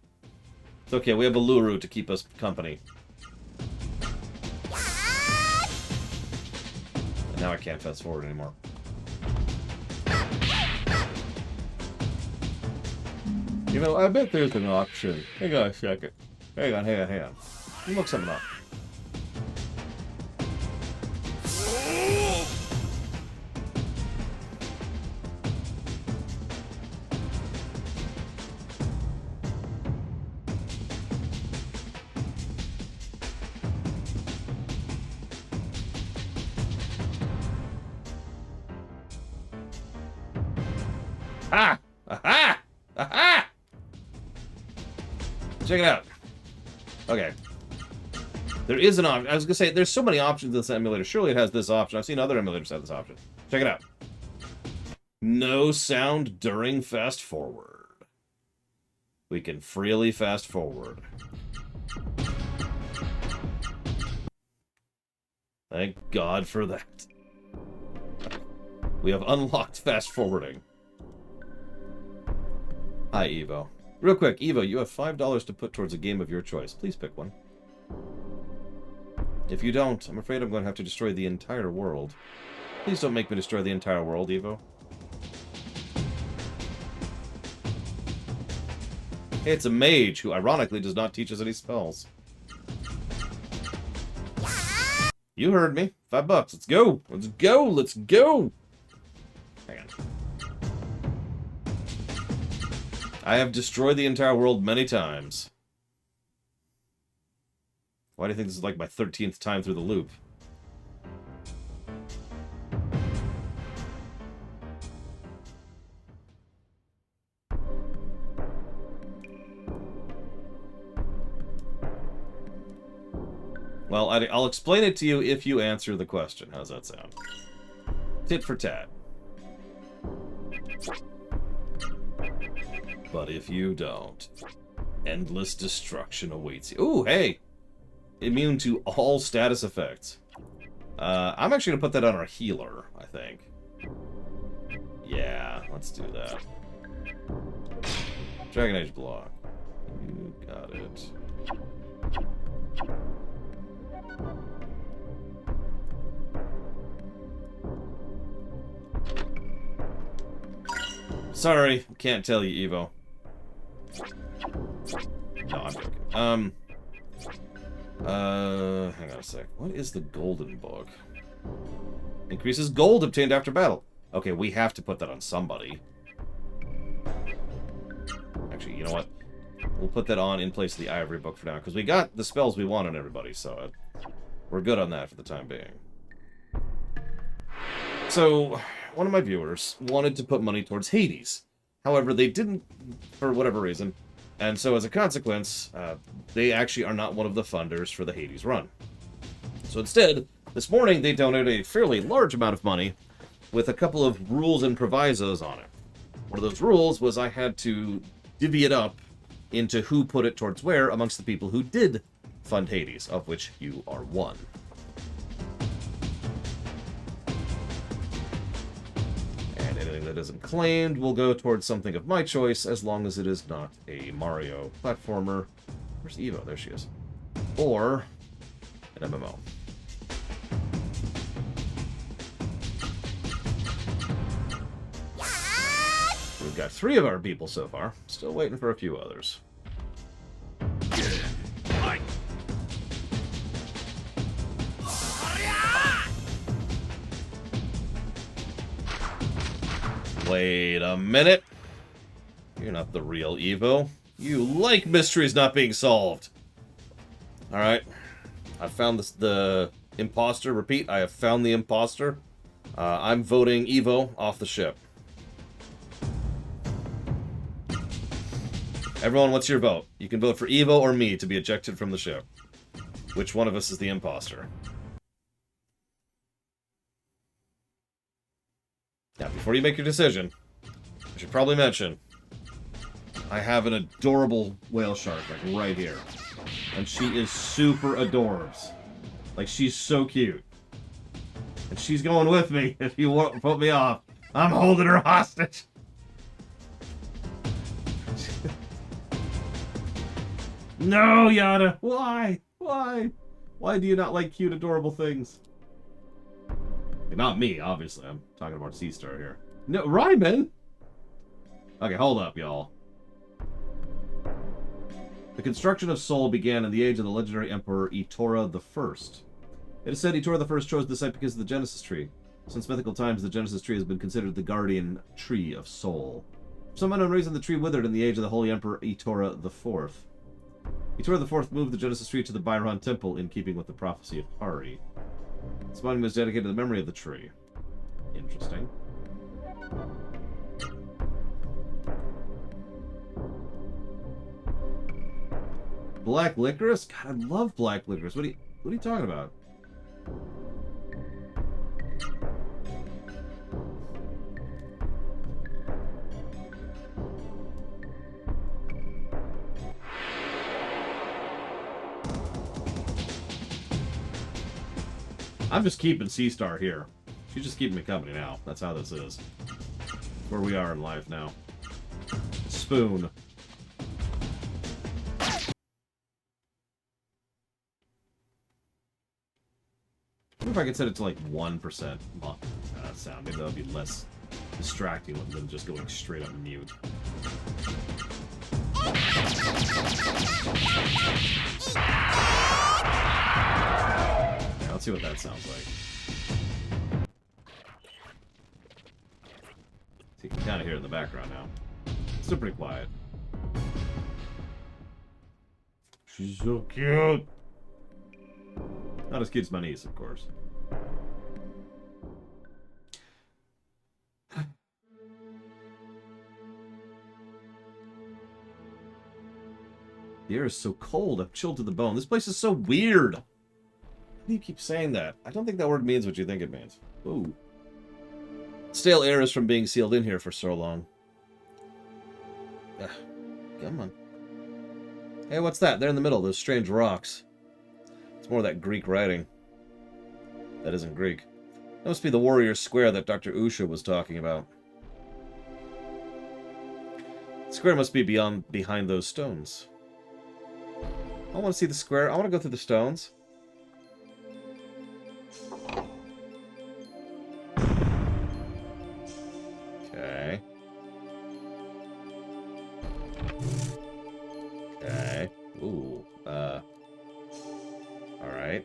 It's okay, we have a Luru to keep us company. And now I can't fast forward anymore. You know, I bet there's an option. Hang on a second. Hang on. Let me look something up. Ah! Aha! Aha! Check it out. Okay. There is an option. I was going to say, there's so many options in this emulator. Surely it has this option. I've seen other emulators have this option. Check it out. No sound during fast forward. We can freely fast forward. Thank God for that. We have unlocked fast forwarding. Hi, Evo. Real quick, Evo, you have $5 to put towards a game of your choice. Please pick one. If you don't, I'm afraid I'm going to have to destroy the entire world. Please don't make me destroy the entire world, Evo. Hey, it's a mage who, ironically, does not teach us any spells. You heard me. $5. Let's go. Let's go. Let's go. Hang on. I have destroyed the entire world many times. Why do you think this is like my 13th time through the loop? Well, I'll explain it to you if you answer the question. How's that sound? Tit for tat. But if you don't, endless destruction awaits you. Ooh, hey! Immune to all status effects. I'm actually going to put that on our healer, I think. Yeah, let's do that. Dragon Age block. You got it. Sorry, can't tell you, Evo. No, I'm joking. Hang on a sec. What is the golden book? Increases gold obtained after battle. Okay, we have to put that on somebody. Actually, you know what? We'll put that on in place of the ivory book for now, because we got the spells we want on everybody, so we're good on that for the time being. So, one of my viewers wanted to put money towards Hades. However, they didn't, for whatever reason. And so, as a consequence, they actually are not one of the funders for the Hades run. So instead, this morning, they donated a fairly large amount of money with a couple of rules and provisos on it. One of those rules was I had to divvy it up into who put it towards where amongst the people who did fund Hades, of which you are one. And anything that isn't claimed will go towards something of my choice, as long as it is not a Mario platformer. Where's Evo? There she is. Or an MMO. We've got 3 of our people so far. Still waiting for a few others. Wait a minute. You're not the real Evo. You like mysteries not being solved. Alright. I found the imposter. Repeat, I have found the imposter. I'm voting Evo off the ship. Everyone, what's your vote? You can vote for Evo or me to be ejected from the ship. Which one of us is the imposter? Now, before you make your decision, I should probably mention, I have an adorable whale shark, like, right here. And she is super adorbs. Like, she's so cute. And she's going with me if you won't put me off. I'm holding her hostage. No, Yada! Why? Why? Why do you not like cute, adorable things? Not me, obviously. I'm talking about Seastar here. No, Ryman! Okay, hold up, y'all. The construction of Sol began in the age of the legendary Emperor Itora I. It is said Itora I chose this site because of the Genesis Tree. Since mythical times, the Genesis Tree has been considered the guardian tree of Sol. For some unknown reason, the tree withered in the age of the Holy Emperor Itora IV. Itora IV moved the Genesis Tree to the Byron Temple in keeping with the prophecy of Hari. This monument is dedicated to the memory of the tree. Interesting. Black licorice? God, I love black licorice. What are you talking about? I'm just keeping Seastar here. She's just keeping me company now. That's how this is. Where we are in life now. Spoon. I wonder if I could set it to like 1%. sound. Maybe that would be less distracting than just going straight up mute. Yeah, let's see what that sounds like. So you can kind of hear it in the background now. Still pretty quiet. She's so cute. Not as cute as my niece, of course. The air is so cold, I'm chilled to the bone. This place is so weird. Why do you keep saying that? I don't think that word means what you think it means. Ooh. Stale air is from being sealed in here for so long. Ugh. Come on. Hey, what's that? There in the middle, those strange rocks. It's more of that Greek writing. That isn't Greek. That must be the warrior square that Dr. Usha was talking about. The square must be behind those stones. I want to see the square. I want to go through the stones. Okay. Okay. Ooh. Alright.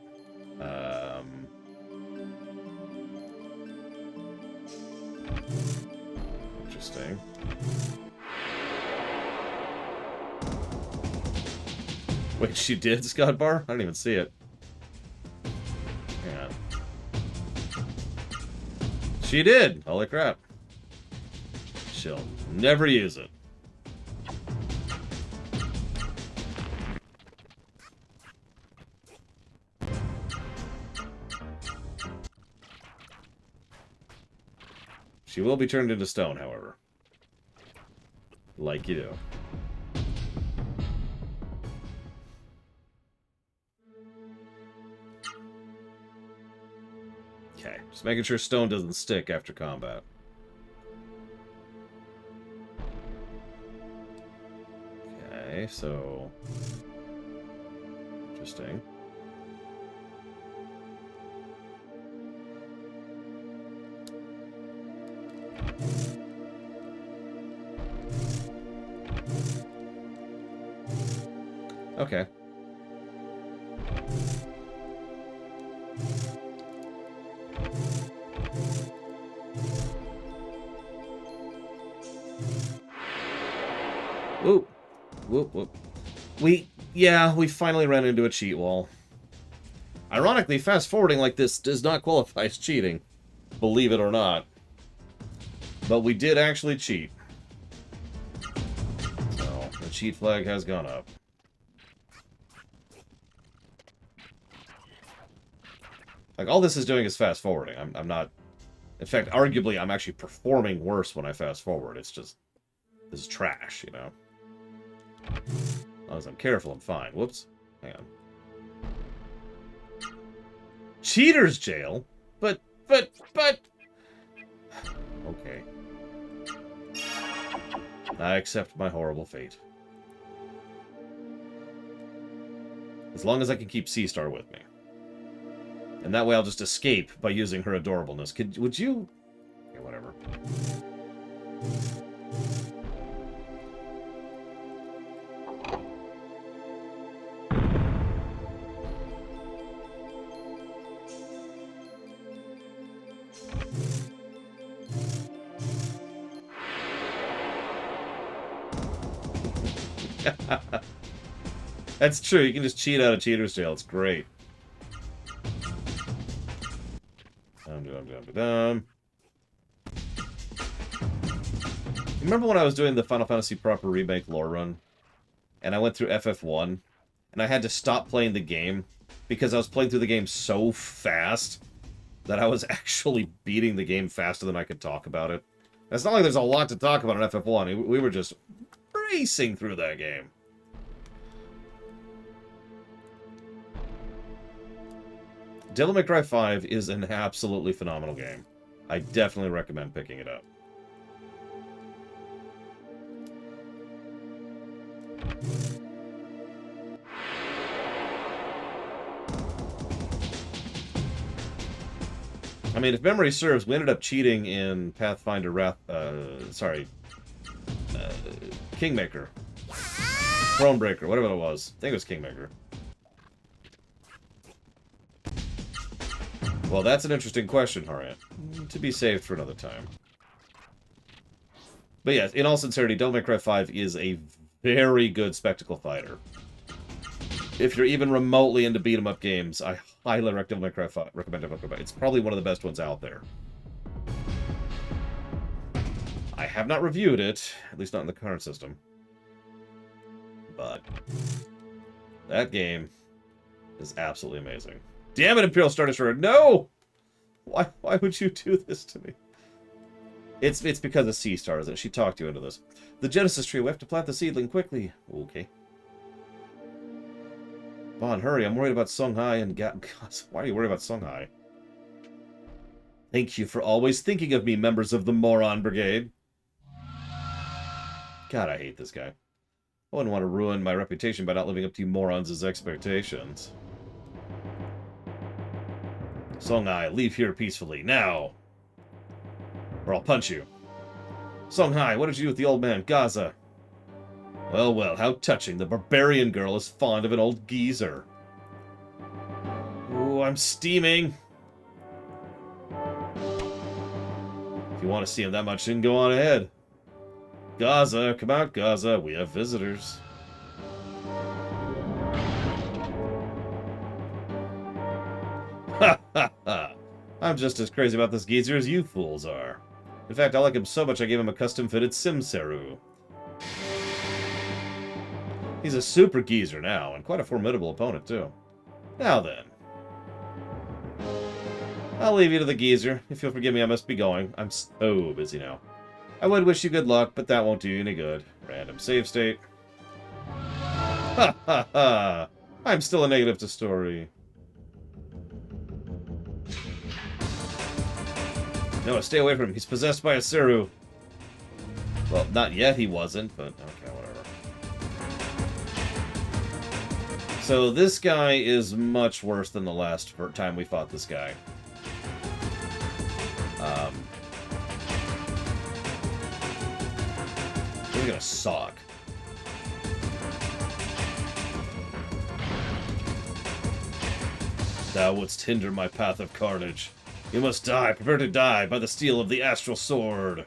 Interesting. Wait, she did, Scott Bar? I don't even see it. Hang on. She did! Holy crap. She'll never use it. She will be turned into stone, however. Like you do. Okay, just making sure stone doesn't stick after combat. Okay, so... Interesting. Okay. Ooh. Whoop, whoop. We finally ran into a cheat wall. Ironically, fast-forwarding like this does not qualify as cheating. Believe it or not. But we did actually cheat. So, the cheat flag has gone up. Like, all this is doing is fast-forwarding. I'm not... In fact, arguably, I'm actually performing worse when I fast-forward. It's just... This is trash, you know? As long as I'm careful, I'm fine. Whoops. Hang on. Cheater's jail? But... Okay. I accept my horrible fate. As long as I can keep Seastar with me. And that way I'll just escape by using her adorableness. Would you... Okay, whatever. That's true, you can just cheat out of Cheater's Jail, it's great. Remember when I was doing the Final Fantasy Proper Remake lore run? And I went through FF1, and I had to stop playing the game because I was playing through the game so fast that I was actually beating the game faster than I could talk about it. It's not like there's a lot to talk about in FF1. We were just racing through that game. Devil May Cry 5 is an absolutely phenomenal game. I definitely recommend picking it up. I mean, if memory serves, we ended up cheating in Pathfinder Kingmaker. Thronebreaker, whatever it was. I think it was Kingmaker. Well, that's an interesting question, Harriet. To be saved for another time. But yes, in all sincerity, Devil May Cry 5 is a very good spectacle fighter. If you're even remotely into beat-em-up games, I highly recommend Devil May Cry 5. It's probably one of the best ones out there. I have not reviewed it, at least not in the current system. But that game is absolutely amazing. Damn it, Imperial Star Destroyer! No! Why would you do this to me? It's because of C-Star, isn't it? She talked you into this. The Genesis tree, we have to plant the seedling quickly. Okay. Bon, hurry, I'm worried about Songhai and why are you worried about Songhai? Thank you for always thinking of me, members of the Moron Brigade. God, I hate this guy. I wouldn't want to ruin my reputation by not living up to you morons' expectations. Songhai, leave here peacefully, now! Or I'll punch you. Songhai, what did you do with the old man, Gaza? Well, well, how touching. The barbarian girl is fond of an old geezer. Ooh, I'm steaming. If you want to see him that much, then go on ahead. Gaza, come out, Gaza. We have visitors. Ha ha ha. I'm just as crazy about this geezer as you fools are. In fact, I like him so much I gave him a custom-fitted Simseru. He's a super geezer now, and quite a formidable opponent, too. Now then. I'll leave you to the geezer. If you'll forgive me, I must be going. I'm so busy now. I would wish you good luck, but that won't do you any good. Random save state. Ha ha ha! I'm still a negative to story. No, stay away from him. He's possessed by a Seru. Well, not yet he wasn't, but okay, whatever. So this guy is much worse than the last time we fought this guy. He's gonna sock. Thou wouldst hinder my path of carnage. You must die. Prepare to die by the steel of the astral sword.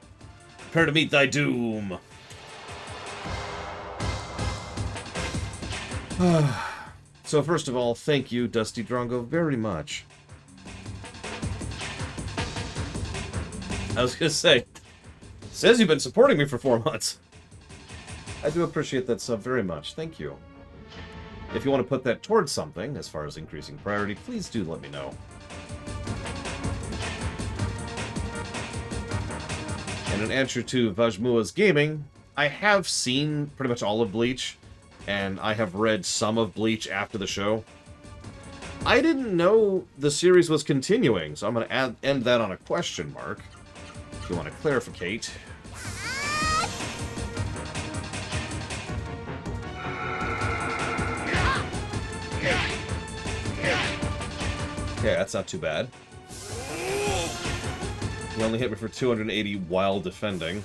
Prepare to meet thy doom. So first of all, thank you, Dusty Drongo, very much. I was gonna say, it says you've been supporting me for 4 months. I do appreciate that sub very much. Thank you. If you want to put that towards something, as far as increasing priority, please do let me know. And in answer to Vajmua's gaming, I have seen pretty much all of Bleach, and I have read some of Bleach after the show. I didn't know the series was continuing, so I'm going to end that on a question mark. If you want to clarificate. Okay, that's not too bad. He only hit me for 280 while defending.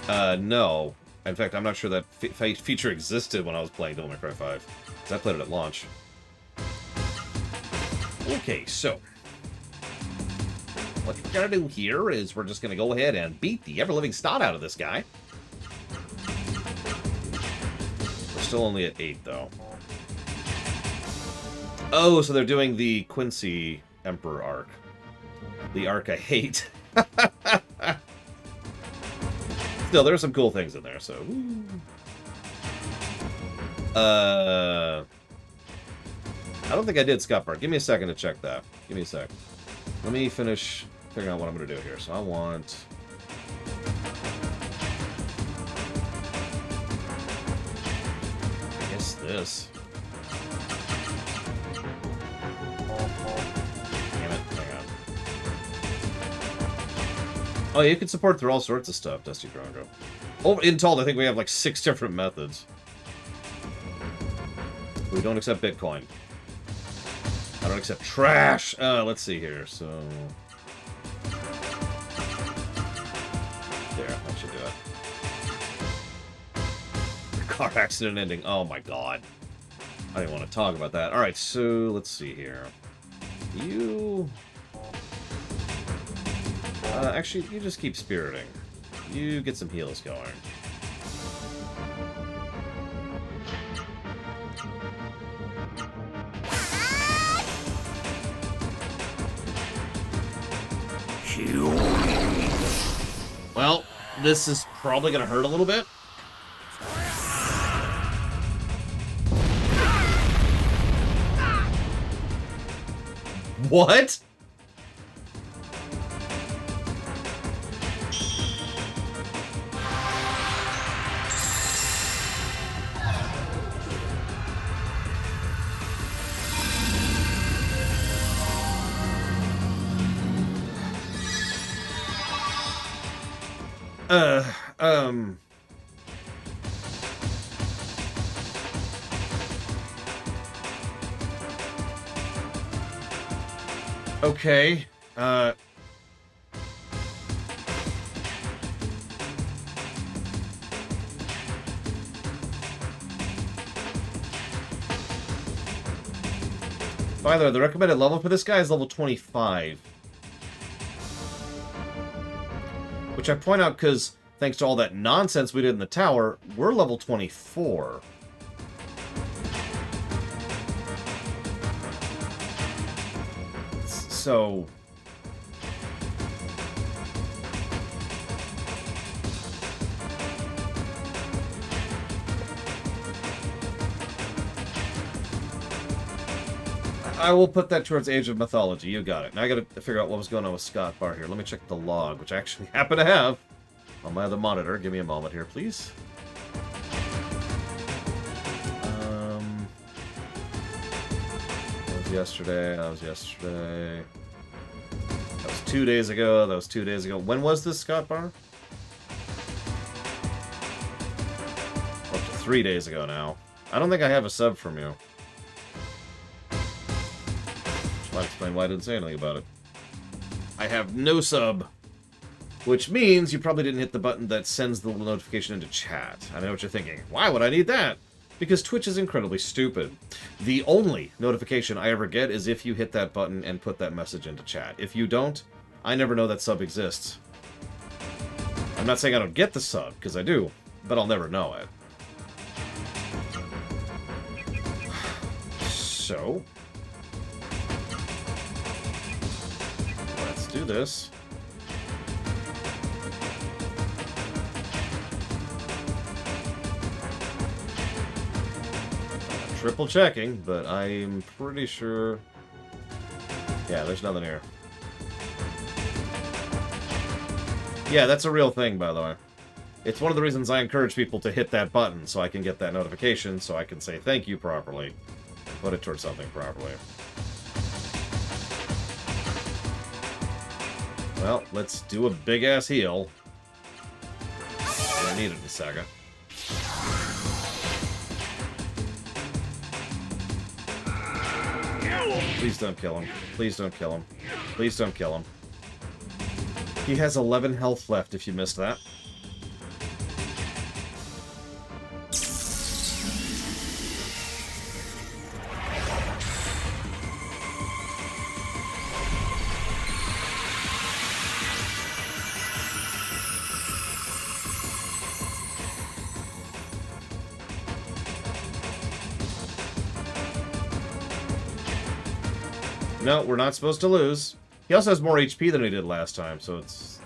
No. In fact, I'm not sure that feature existed when I was playing Devil May Cry 5. Because I played it at launch. Okay, so. What we're gonna do here is we're just gonna go ahead and beat the ever-living snot out of this guy. We're still only at 8, though. Oh, so they're doing the Quincy Emperor arc. The arc I hate. Still, there are some cool things in there, so... I don't think I did Scott Park. Give me a second to check that. Give me a sec. Let me finish figuring out what I'm going to do here. So I want... I guess this. Oh, you can support through all sorts of stuff, Dusty Drongo. Oh, in Tald, I think we have like 6 different methods. We don't accept Bitcoin. I don't accept trash. Let's see here. So there, that should do it. Car accident ending. Oh my god. I didn't want to talk about that. All right, so let's see here. You actually, you just keep spiriting. You get some heals going. Well, this is probably going to hurt a little bit. What? Okay, by the way, the recommended level for this guy is level 25. Which I point out because, thanks to all that nonsense we did in the tower, we're level 24. So I will put that towards Age of Mythology. You got it. Now I gotta figure out what was going on with Scott Bar here. Let me check the log, which I actually happen to have on my other monitor. Give me a moment here, please. That was yesterday. That was yesterday. That was 2 days ago. That was 2 days ago. When was this, Scott Bar? Up to 3 days ago now. I don't think I have a sub from you. Might explain why I didn't say anything about it. I have no sub, which means you probably didn't hit the button that sends the notification into chat. I know what you're thinking. Why would I need that? Because Twitch is incredibly stupid. The only notification I ever get is if you hit that button and put that message into chat. If you don't, I never know that sub exists. I'm not saying I don't get the sub, because I do, but I'll never know it. So do this. Triple checking, but I'm pretty sure. Yeah, there's nothing here. Yeah, that's a real thing, by the way. It's one of the reasons I encourage people to hit that button so I can get that notification, so I can say thank you properly. Put it towards something properly. Well, let's do a big-ass heal. I need it in a second. Please don't kill him. Please don't kill him. Please don't kill him. He has 11 health left if you missed that. No, we're not supposed to lose. He also has more HP than he did last time, so it's...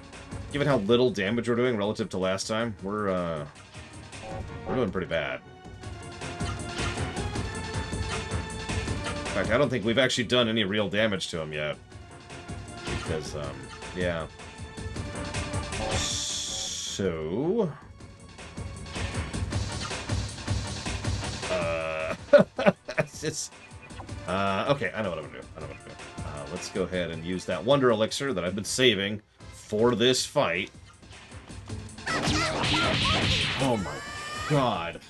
Given how little damage we're doing relative to last time, we're doing pretty bad. In fact, I don't think we've actually done any real damage to him yet. Because, yeah. So... it's just... okay, I know what I'm gonna do. I know what I'm gonna do. Let's go ahead and use that Wonder Elixir that I've been saving for this fight. Oh my god.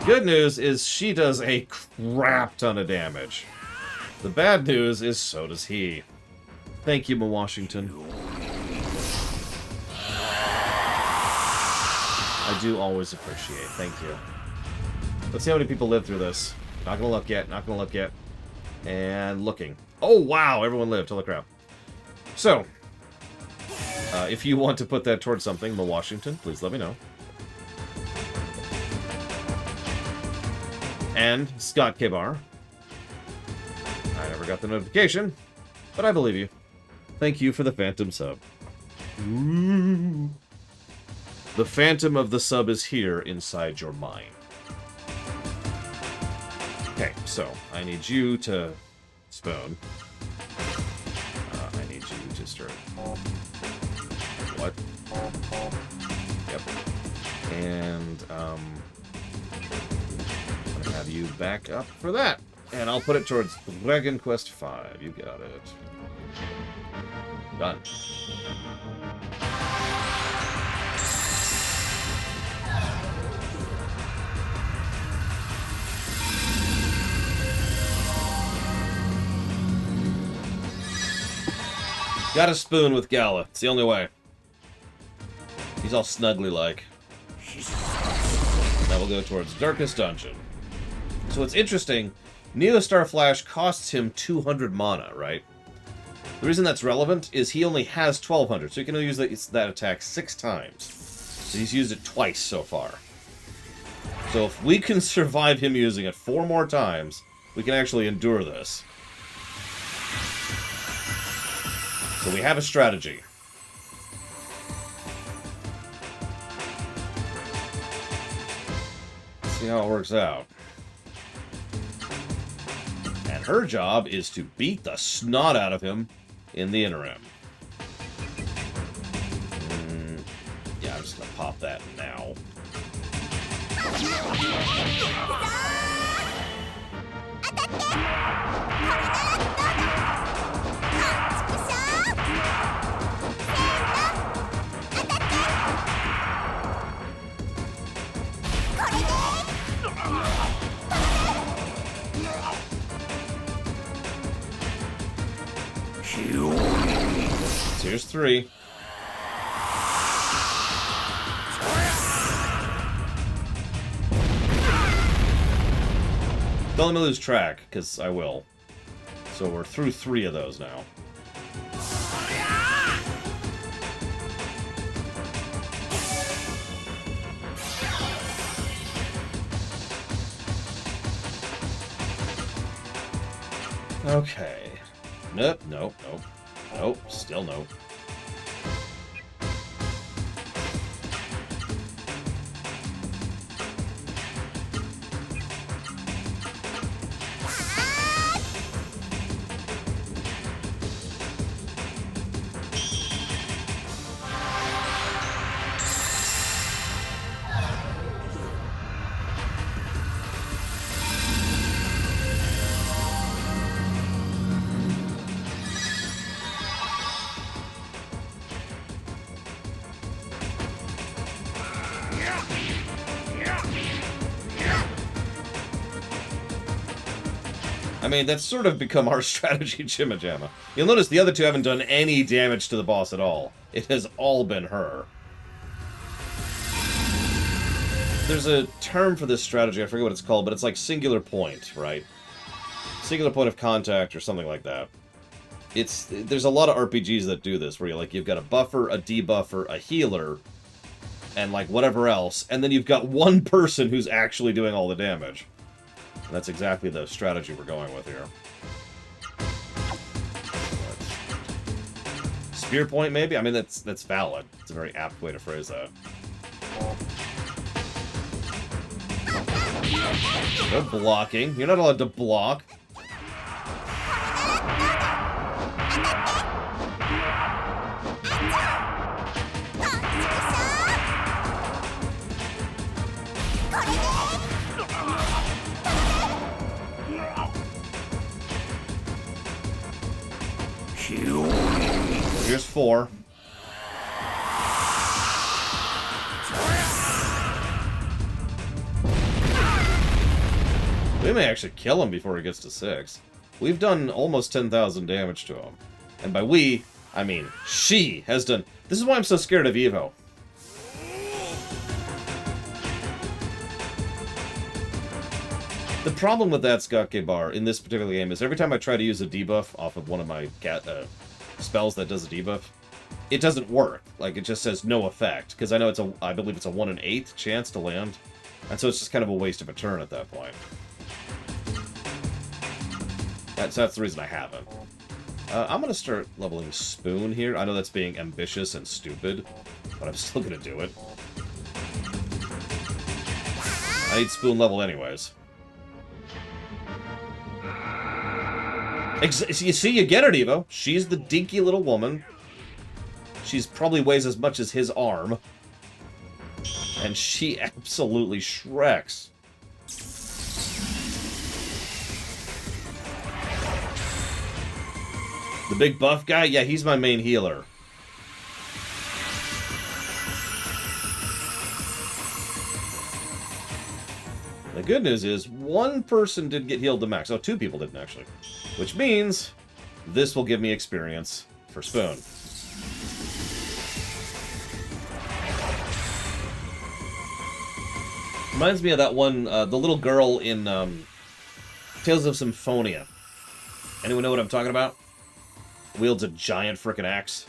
Good news is she does a crap ton of damage. The bad news is so does he. Thank you, Washington. I do always appreciate. Thank you. Let's see how many people live through this. Not gonna look yet. Not gonna look yet. And looking. Oh, wow. Everyone lived. Holy crap. So, if you want to put that towards something, Washington, please let me know. And Scott Kibar. I never got the notification, but I believe you. Thank you for the Phantom sub. Ooh. The Phantom of the sub is here inside your mind. Okay, so I need you to spoon. I need you to stir. What? Yep. And, I'm gonna have you back up for that. And I'll put it towards Dragon Quest V. You got it. Done. Got a spoon with Gala. It's the only way. He's all snuggly-like. Now we'll go towards Darkest Dungeon. So what's interesting, Neostar Flash costs him 200 mana, right? The reason that's relevant is he only has 1200, so he can only use that attack 6 times. So he's used it twice so far. So if we can survive him using it 4 more times, we can actually endure this. So we have a strategy. Let's see how it works out. And her job is to beat the snot out of him in the interim. Yeah, I'm just gonna pop that now. So here's 3. Don't let me lose track, because I will. So we're through 3 of those now. Okay. Nope, nope, nope. Nope, still nope. I mean, that's sort of become our strategy, Jimma Jamma. You'll notice the other 2 haven't done any damage to the boss at all. It has all been her. There's a term for this strategy, I forget what it's called, but it's like singular point, right? Singular point of contact or something like that. There's a lot of RPGs that do this, where you've got a buffer, a debuffer, a healer, and like whatever else, and then you've got one person who's actually doing all the damage. And that's exactly the strategy we're going with here. Spear point, maybe? I mean, that's valid. It's a very apt way to phrase that. No blocking. You're not allowed to block. Here's 4. We may actually kill him before he gets to 6. We've done almost 10,000 damage to him. And by we, I mean she has done... This is why I'm so scared of Evo. The problem with that Scott K. Bar in this particular game is every time I try to use a debuff off of one of my spells that does a debuff, it doesn't work. Like, it just says no effect. Because I know I believe it's a 1 in 8 chance to land. And so it's just kind of a waste of a turn at that point. That's the reason I haven't. I'm going to start leveling Spoon here. I know that's being ambitious and stupid, but I'm still going to do it. I need Spoon level anyways. You see, you get it, Evo. She's the dinky little woman. She's probably weighs as much as his arm. And she absolutely shreks. The big buff guy? Yeah, he's my main healer. The good news is, one person did get healed to max. Oh, 2 people didn't, actually. Which means, this will give me experience for Spoon. Reminds me of that one, the little girl in Tales of Symphonia. Anyone know what I'm talking about? Wields a giant frickin' axe.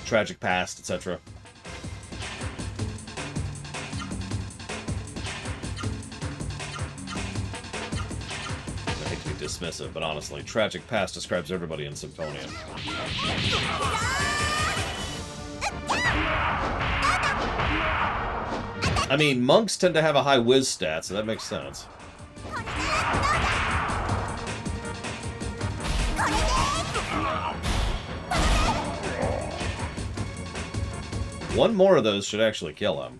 Tragic past, etc. I hate to be dismissive, but honestly, tragic past describes everybody in Symphonia. I mean, monks tend to have a high whiz stat, so that makes sense. One more of those should actually kill him.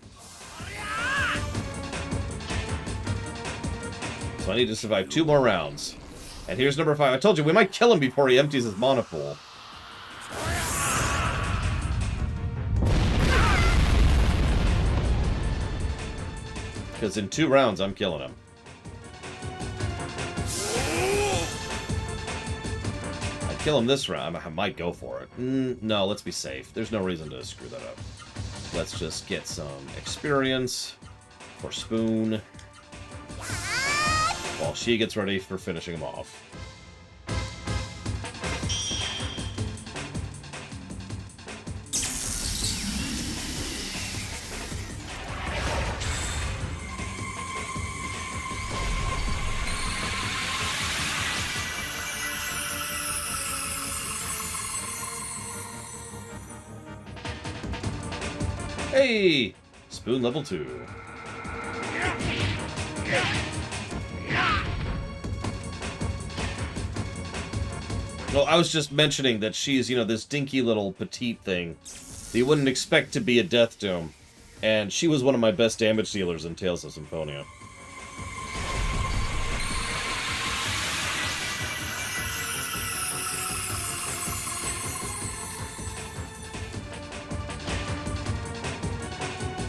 So I need to survive 2 more rounds. And here's number 5. I told you, we might kill him before he empties his mana pool. Because in 2 rounds, I'm killing him. I'd kill him this round. I might go for it. No, let's be safe. There's no reason to screw that up. Let's just get some experience for Spoon while she gets ready for finishing him off. Hey! Spoon level 2. Well, I was just mentioning that she's, you know, this dinky little petite thing that you wouldn't expect to be a Death Doom. And she was one of my best damage dealers in Tales of Symphonia.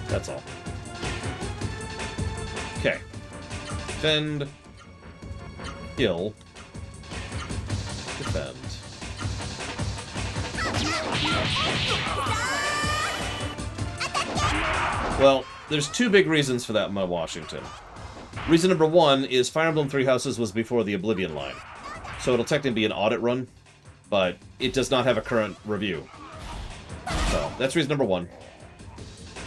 That's all. Okay. Defend. Heal. Defend. Well, there's 2 big reasons for that in my Washington. Reason number 1 is Fire Emblem Three Houses was before the Oblivion line. So it'll technically be an audit run, but it does not have a current review. So, that's reason number 1.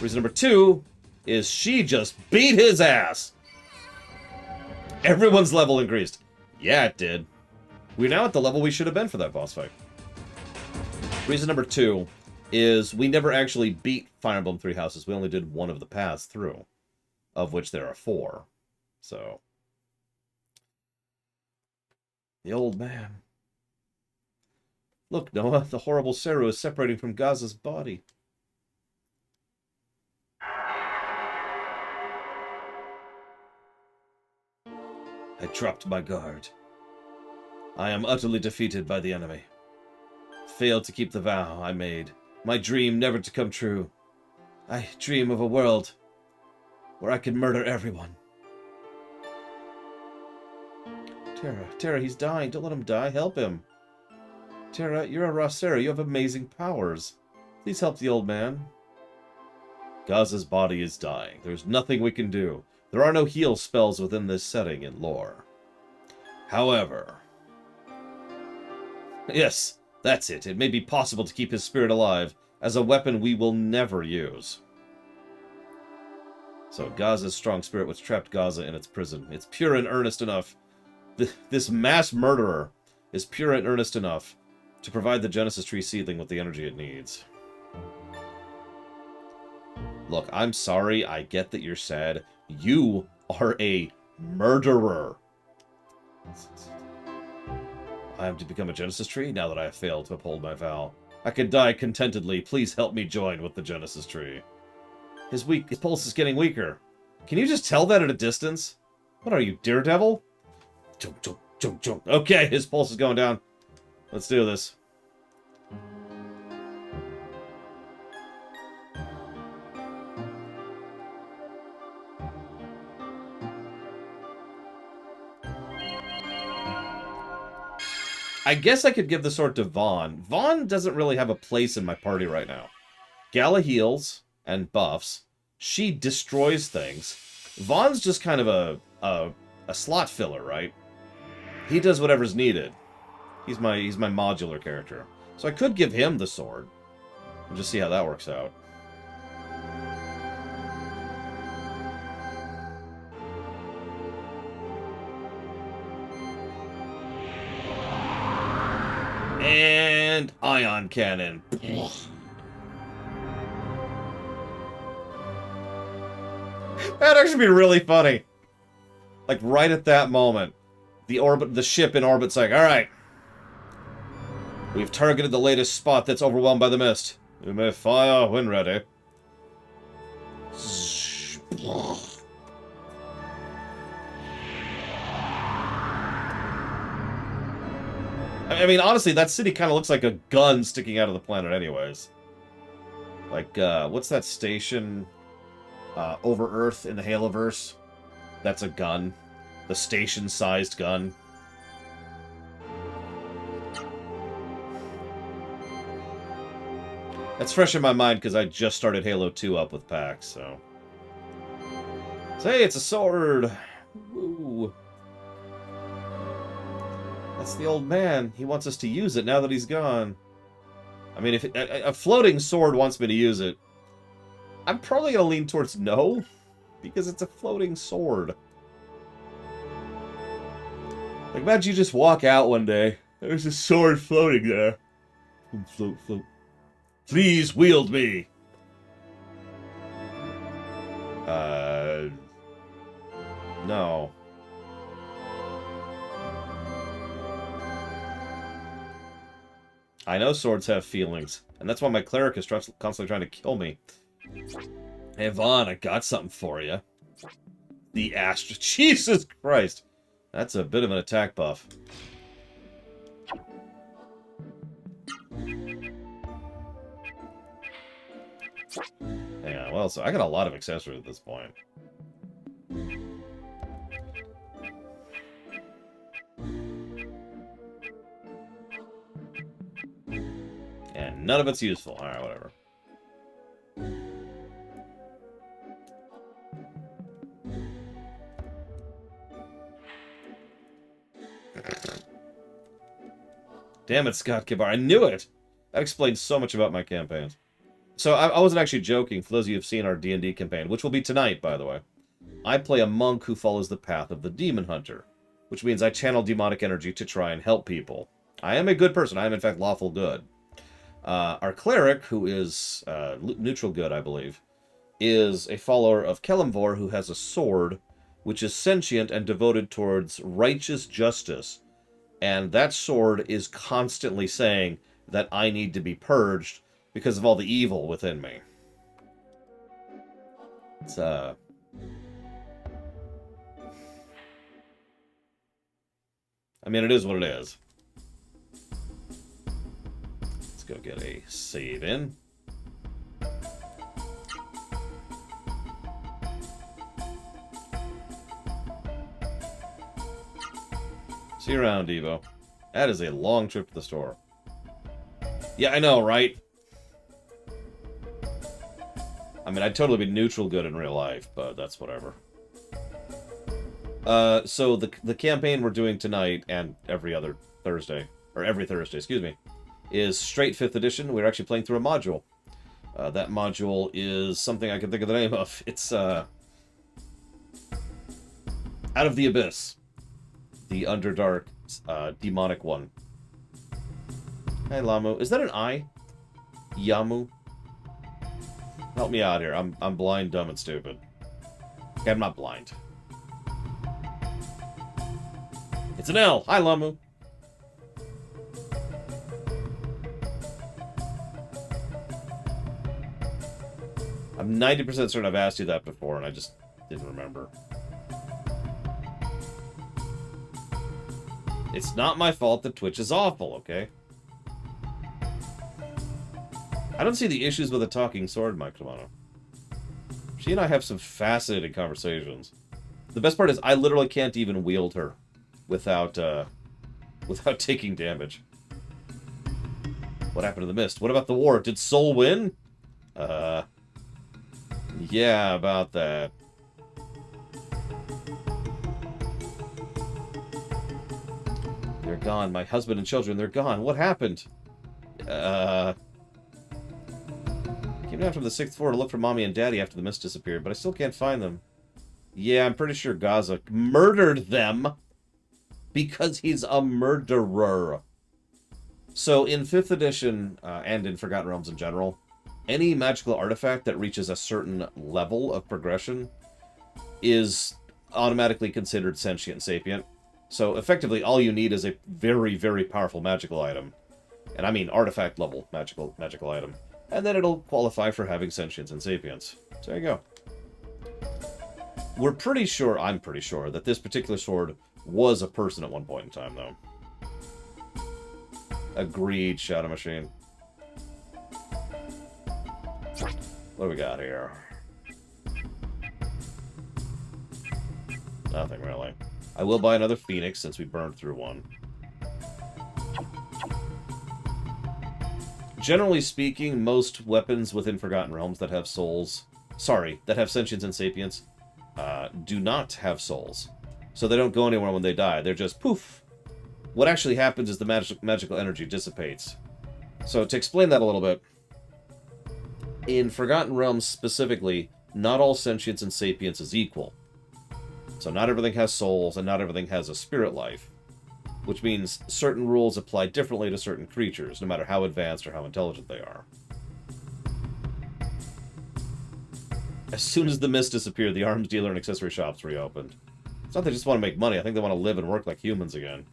Reason number 2 is she just beat his ass. Everyone's level increased. Yeah, it did. We're now at the level we should have been for that boss fight. Reason number 2 is we never actually beat Fire Emblem Three Houses. We only did 1 of the paths through, of which there are 4. So, the old man. Look, Noah, the horrible Seru is separating from Gaza's body. I dropped my guard. I am utterly defeated by the enemy. Failed to keep the vow I made. My dream never to come true. I dream of a world where I can murder everyone. Terra, he's dying. Don't let him die. Help him. Terra, you're a Rossera. You have amazing powers. Please help the old man. Gaza's body is dying. There's nothing we can do. There are no heal spells within this setting in lore. However... Yes, that's it. It may be possible to keep his spirit alive as a weapon we will never use. So Gaza's strong spirit which trapped Gaza in its prison. It's pure and earnest enough. This mass murderer is pure and earnest enough to provide the Genesis Tree seedling with the energy it needs. Look, I'm sorry. I get that you're sad. You are a murderer. I am to become a Genesis Tree now that I have failed to uphold my vow. I can die contentedly. Please help me join with the Genesis Tree. His pulse is getting weaker. Can you just tell that at a distance? What are you, Daredevil? Chunk, chunk, chunk, chunk. Okay, his pulse is going down. Let's do this. I guess I could give the sword to Vaughn. Vaughn doesn't really have a place in my party right now. Gala heals and buffs. She destroys things. Vaughn's just kind of a slot filler, right? He does whatever's needed. He's my modular character. So I could give him the sword. And just see how that works out. And ion cannon. That'd actually be really funny. Like right at that moment, the ship in orbit's like, all right, we've targeted the latest spot that's overwhelmed by the mist. We may fire when ready. I mean, honestly, that city kind of looks like a gun sticking out of the planet anyways. Like, what's that station over Earth in the Haloverse? That's a gun. The station-sized gun. That's fresh in my mind because I just started Halo 2 up with PAX, so... Hey, it's a sword! Woo! That's the old man. He wants us to use it now that he's gone. I mean, if a floating sword wants me to use it, I'm probably going to lean towards no, because it's a floating sword. Like, imagine you just walk out one day, there's a sword floating there. Float, float. Please wield me! No. I know swords have feelings, and that's why my cleric is constantly trying to kill me. Hey, Vaughn, I got something for you. The Astra... Jesus Christ! That's a bit of an attack buff. Hang on, well, so I got a lot of accessories at this point. And none of it's useful. Alright, whatever. Damn it, Scott Kibar. I knew it! That explains so much about my campaigns. So, I wasn't actually joking, for those of you who have seen our D&D campaign, which will be tonight, by the way. I play a monk who follows the path of the demon hunter, which means I channel demonic energy to try and help people. I am a good person. I am, in fact, lawful good. Our cleric, who is neutral good, I believe, is a follower of Kelemvor who has a sword which is sentient and devoted towards righteous justice. And that sword is constantly saying that I need to be purged because of all the evil within me. It's, I mean, it is what it is. Let's go get a save in. See you around, Devo. That is a long trip to the store. Yeah, I know, right? I mean, I'd totally be neutral good in real life, but that's whatever. So the campaign we're doing tonight and every other Thursday, or every Thursday, excuse me, is straight 5th edition. We're actually playing through a module. That module is something I can think of the name of. It's, Out of the Abyss. The Underdark, demonic one. Hey, Lamu. Is that an I? Yamu? Help me out here. I'm blind, dumb, and stupid. Okay, I'm not blind. It's an L. Hi, Lamu. I'm 90% certain I've asked you that before, and I just didn't remember. It's not my fault that Twitch is awful, okay? I don't see the issues with a talking sword, Mike Tomato. She and I have some fascinating conversations. The best part is I literally can't even wield her without taking damage. What happened to the mist? What about the war? Did Soul win? Yeah, about that. They're gone. My husband and children, they're gone. What happened? Came down from the 6th floor to look for Mommy and Daddy after the mist disappeared, but I still can't find them. Yeah, I'm pretty sure Gaza murdered them because he's a murderer. So in 5th edition, and in Forgotten Realms in general, any magical artifact that reaches a certain level of progression is automatically considered sentient and sapient. So effectively, all you need is a very, very powerful magical item. And I mean artifact level magical item. And then it'll qualify for having sentience and sapience. So there you go. I'm pretty sure, that this particular sword was a person at one point in time, though. Agreed, Shadow Machine. What do we got here? Nothing, really. I will buy another Phoenix, since we burned through one. Generally speaking, most weapons within Forgotten Realms that have souls... Sorry, that have sentience and sapience, do not have souls. So they don't go anywhere when they die. They're just poof. What actually happens is the magical energy dissipates. So to explain that a little bit, in Forgotten Realms specifically, not all sentience and sapience is equal. So not everything has souls, and not everything has a spirit life. Which means certain rules apply differently to certain creatures, no matter how advanced or how intelligent they are. As soon as the mist disappeared, the arms dealer and accessory shops reopened. It's not they just want to make money, I think they want to live and work like humans again.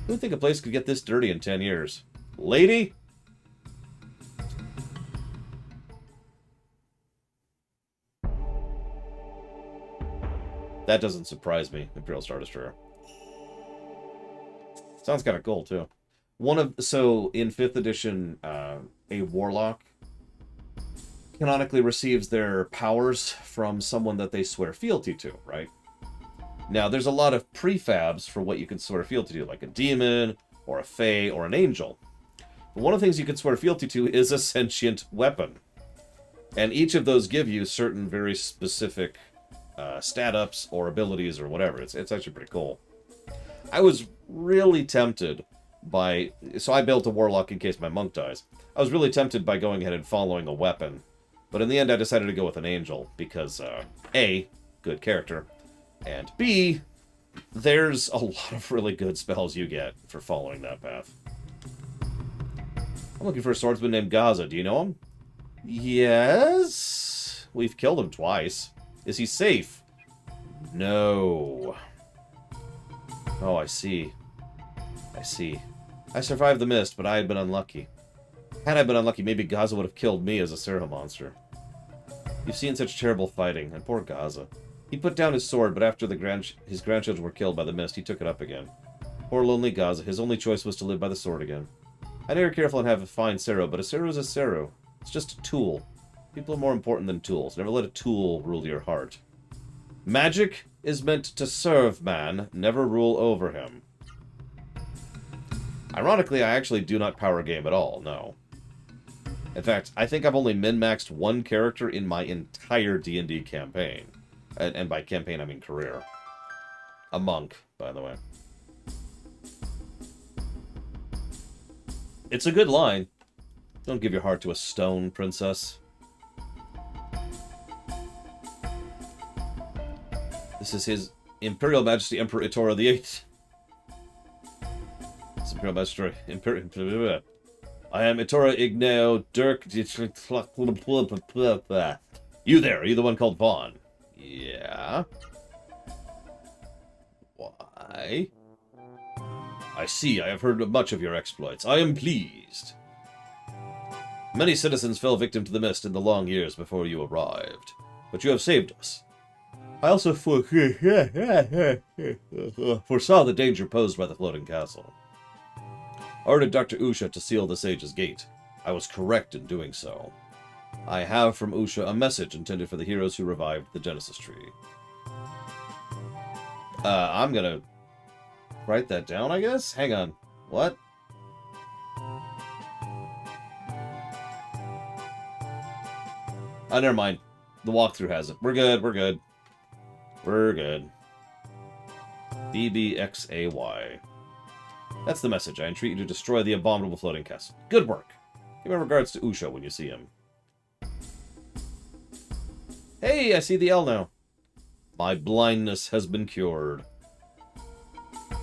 Who would think a place could get this dirty in 10 years? Lady? That doesn't surprise me, Imperial Star Destroyer. Sounds kind of cool, too. So, in 5th edition, a warlock canonically receives their powers from someone that they swear fealty to, right? Now, there's a lot of prefabs for what you can swear fealty to, like a demon, or a fae, or an angel. But one of the things you can swear fealty to is a sentient weapon. And each of those give you certain very specific stat ups or abilities or whatever. It's actually pretty cool. I was really tempted by... So I built a warlock in case my monk dies. I was really tempted by going ahead and following a weapon. But in the end, I decided to go with an angel because, A, good character, and B, there's a lot of really good spells you get for following that path. I'm looking for a swordsman named Gaza. Do you know him? Yes. We've killed him twice. Is he safe? No. Oh, I see. I see. I survived the mist, but I had been unlucky. Had I been unlucky, maybe Gaza would have killed me as a Sarah monster. You've seen such terrible fighting, and poor Gaza. He put down his sword, but after his grandchildren were killed by the mist, he took it up again. Poor lonely Gaza, his only choice was to live by the sword again. I know you're careful and have a fine Sarah, but a Sarah is a Sarah. It's just a tool. People are more important than tools. Never let a tool rule your heart. Magic is meant to serve man, never rule over him. Ironically, I actually do not power game at all, no. In fact, I think I've only min-maxed one character in my entire D&D campaign. And by campaign, I mean career. A monk, by the way. It's a good line. Don't give your heart to a stone, princess. This is His Imperial Majesty Emperor Itora VIII. His Imperial Majesty... I am Itora Igneo Dirk... You there, are you the one called Vaughn? Yeah. Why? I see, I have heard much of your exploits. I am pleased. Many citizens fell victim to the mist in the long years before you arrived. But you have saved us. I also foresaw the danger posed by the floating castle. I ordered Dr. Usha to seal the Sage's gate. I was correct in doing so. I have from Usha a message intended for the heroes who revived the Genesis tree. I'm gonna write that down, I guess? Hang on. What? Oh, never mind. The walkthrough has it. We're good, we're good. We're good. BBXAY. That's the message. I entreat you to destroy the abominable floating castle. Good work. Give my regards to Usha when you see him. Hey, I see the L now. My blindness has been cured.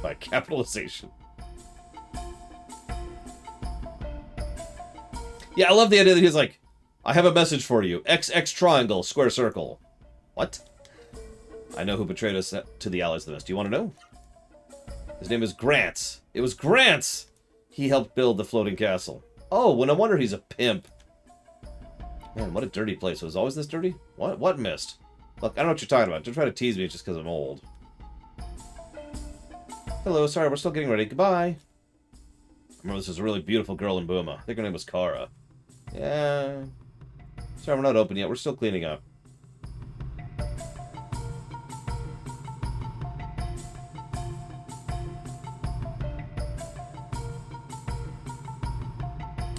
By capitalization. Yeah, I love the idea that he's like, I have a message for you. XX triangle, square circle. What? I know who betrayed us to the Allies the most. Do you want to know? His name is Grants. It was Grants! He helped build the floating castle. Oh, well, no wonder he's a pimp. Man, what a dirty place. Was it always this dirty? What mist? Look, I don't know what you're talking about. Don't try to tease me just because I'm old. Hello, sorry, we're still getting ready. Goodbye. I remember this was a really beautiful girl in Burma. I think her name was Kara. Yeah. Sorry, we're not open yet. We're still cleaning up.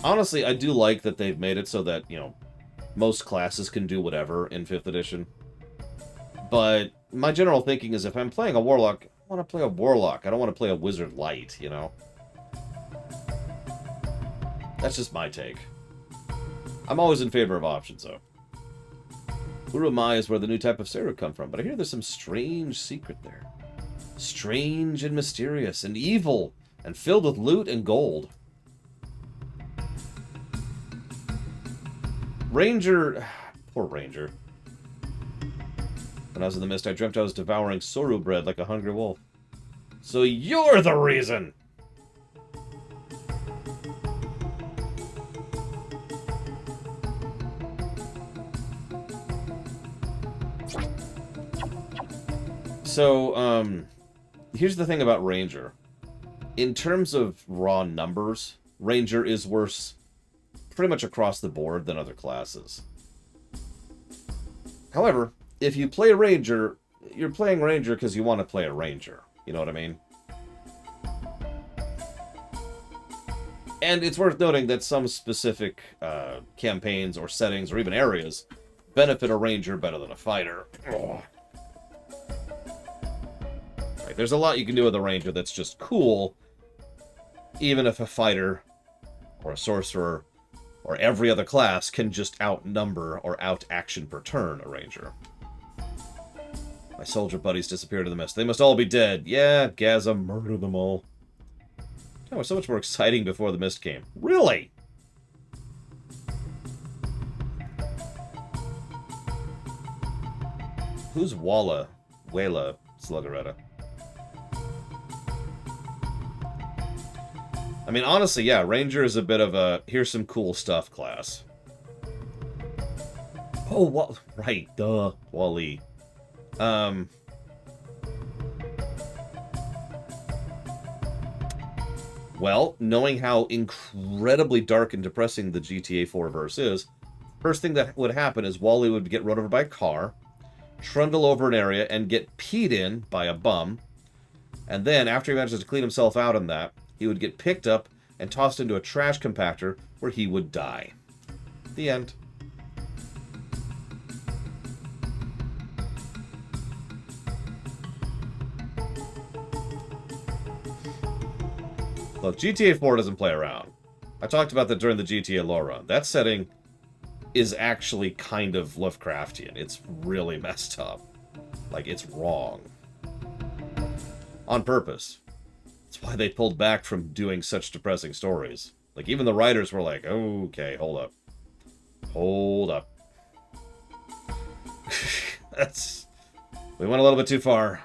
Honestly, I do like that they've made it so that, you know, most classes can do whatever in 5th edition. But my general thinking is if I'm playing a warlock, I want to play a warlock. I don't want to play a wizard light, you know? That's just my take. I'm always in favor of options, though. Urumai is where the new type of Seru come from, but I hear there's some strange secret there. Strange and mysterious and evil and filled with loot and gold. Ranger... Poor Ranger. When I was in the mist, I dreamt I was devouring Soru bread like a hungry wolf. So you're the reason! So, here's the thing about Ranger. In terms of raw numbers, Ranger is worse pretty much across the board than other classes. However, if you play Ranger, you're playing Ranger because you want to play a Ranger. You know what I mean? And it's worth noting that some specific campaigns or settings or even areas benefit a Ranger better than a fighter. Right, there's a lot you can do with a Ranger that's just cool, even if a fighter or a sorcerer or every other class can just outnumber or out-action per turn a Ranger. My soldier buddies disappeared in the mist. They must all be dead. Yeah, Gaza murdered them all. That was so much more exciting before the mist came. Really? Who's Walla Sluggeretta? I mean, honestly, yeah, Ranger is a bit of a here's some cool stuff class. Oh, right, duh, Wally. Well, knowing how incredibly dark and depressing the GTA 4 verse is, first thing that would happen is Wally would get run over by a car, trundle over an area, and get peed in by a bum. And then, after he manages to clean himself out in that, He would get picked up and tossed into a trash compactor where he would die. The end. Look, GTA 4 doesn't play around. I talked about that during the GTA lore run. That setting is actually kind of Lovecraftian. It's really messed up. Like, it's wrong. On purpose. That's why they pulled back from doing such depressing stories. Like, even the writers were like, okay, hold up. Hold up. We went a little bit too far.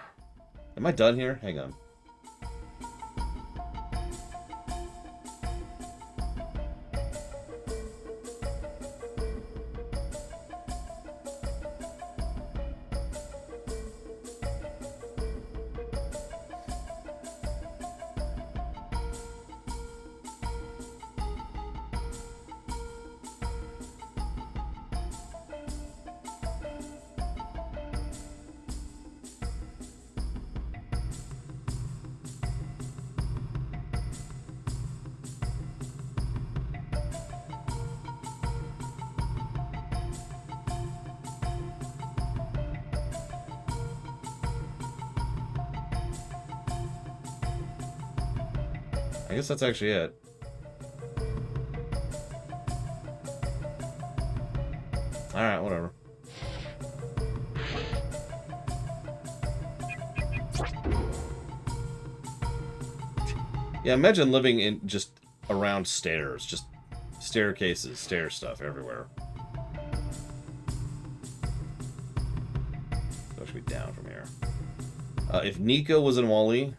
Am I done here? Hang on. I guess that's actually it. Alright, whatever. Yeah, imagine living in just around stairs. Just staircases, stair stuff everywhere. So it should be down from here. If Nico was in Wall-E,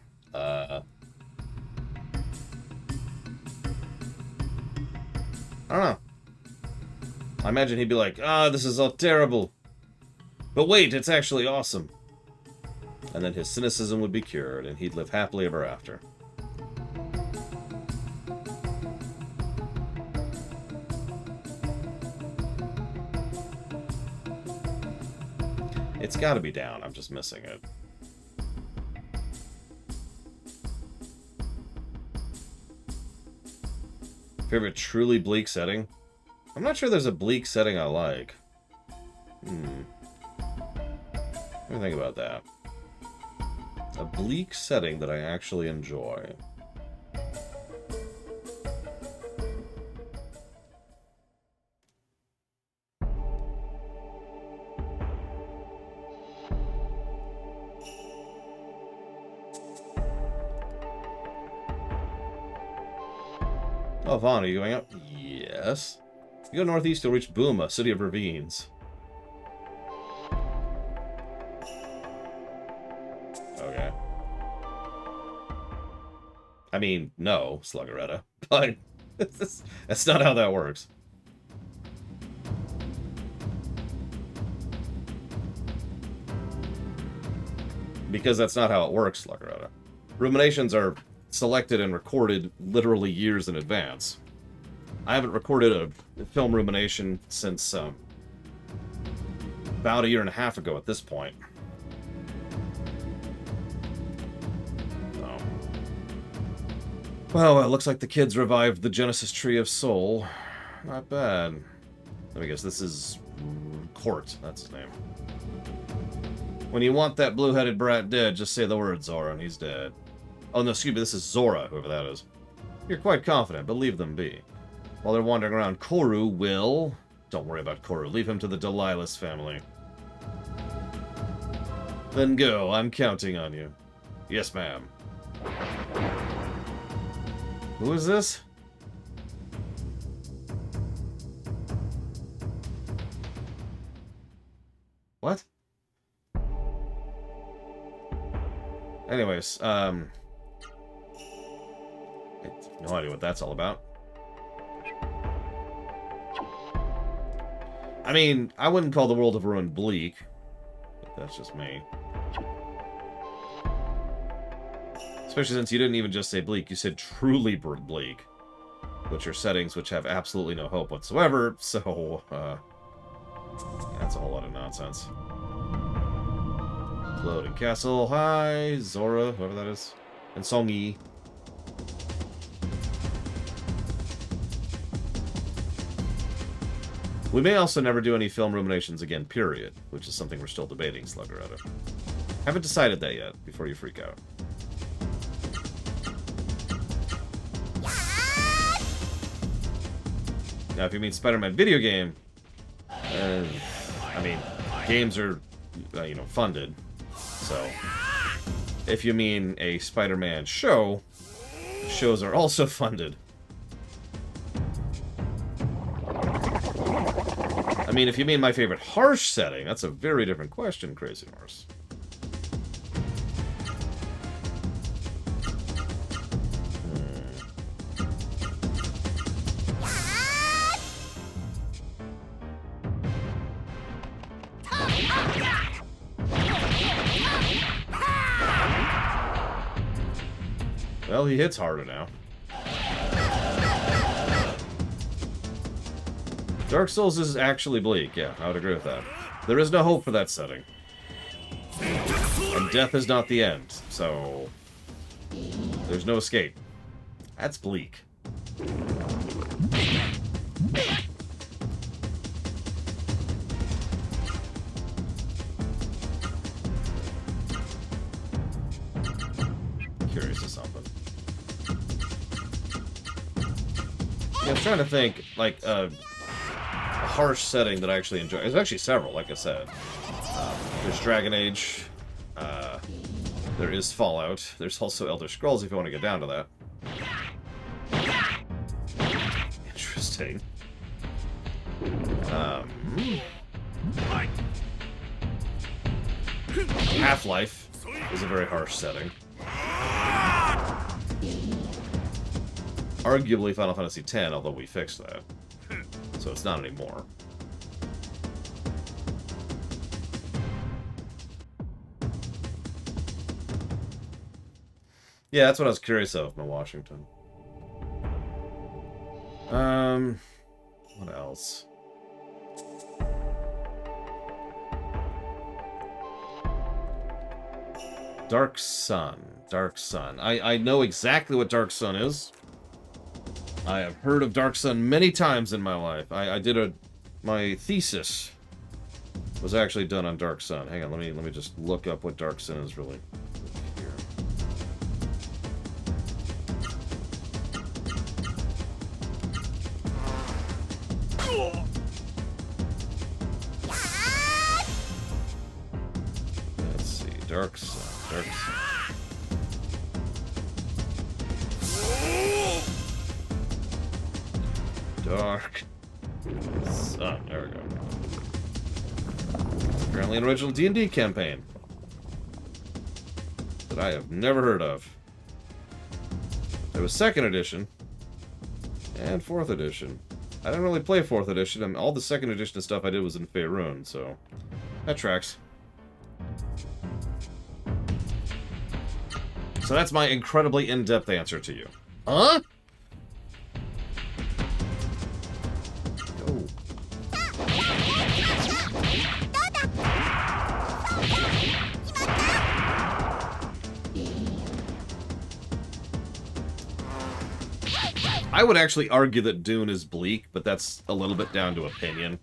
I don't know. I imagine he'd be like, this is all terrible. But wait, it's actually awesome. And then his cynicism would be cured, and he'd live happily ever after. It's gotta be down, I'm just missing it. Favorite truly bleak setting? I'm not sure there's a bleak setting I like. Let me think about that. A bleak setting that I actually enjoy. Oh, Vaughn, are you going up? Yes. You go northeast, you'll reach Booma, city of ravines. Okay. I mean, no, Sluggeretta, but that's not how that works. Because that's not how it works, Sluggeretta. Ruminations are selected and recorded literally years in advance. I haven't recorded a film rumination since about a year and a half ago at this point. So. Well, it looks like the kids revived the Genesis Tree of Soul. Not bad. Let me guess, this is Court, that's his name. When you want that blue-headed brat dead, just say the word, Zora, and he's dead. Oh, no, excuse me, this is Zora, whoever that is. You're quite confident, but leave them be. While they're wandering around, Koru will... Don't worry about Koru. Leave him to the Delilah's family. Then go. I'm counting on you. Yes, ma'am. Who is this? What? Anyways, I have no idea what that's all about. I mean, I wouldn't call the World of Ruin bleak, but that's just me. Especially since you didn't even just say bleak, you said truly bleak, which are settings which have absolutely no hope whatsoever, so, that's a whole lot of nonsense. Floating Castle, hi, Zora, whoever that is, and Songi. We may also never do any film ruminations again, period, which is something we're still debating, Sluggeretta. Haven't decided that yet, before you freak out. Now, if you mean Spider-Man video game, I mean, games are, you know, funded, so... If you mean a Spider-Man show, shows are also funded. I mean, if you mean my favorite harsh setting, that's a very different question, Crazy Horse. Well, he hits harder now. Dark Souls is actually bleak, yeah, I would agree with that. There is no hope for that setting. And death is not the end, so... There's no escape. That's bleak. Curious of something. Yeah, I'm trying to think, like, a harsh setting that I actually enjoy. There's actually several, like I said. There's Dragon Age. There is Fallout. There's also Elder Scrolls, if you want to get down to that. Interesting. Half-Life is a very harsh setting. Arguably Final Fantasy X, although we fixed that. So it's not anymore. Yeah, that's what I was curious of, in Washington. What else? Dark Sun. Dark Sun. I know exactly what Dark Sun is. I have heard of Dark Sun many times in my life. I did my thesis was actually done on Dark Sun. Hang on, let me just look up what Dark Sun is really. Here. Let's see, Dark Sun, Dark Sun. Dark Sun. There we go. It's apparently an original D&D campaign that I have never heard of. There was 2nd edition and 4th edition. I didn't really play 4th edition. I mean, all the 2nd edition stuff I did was in Faerun, so that tracks. So that's my incredibly in-depth answer to you. Huh? I would actually argue that Dune is bleak, but that's a little bit down to opinion.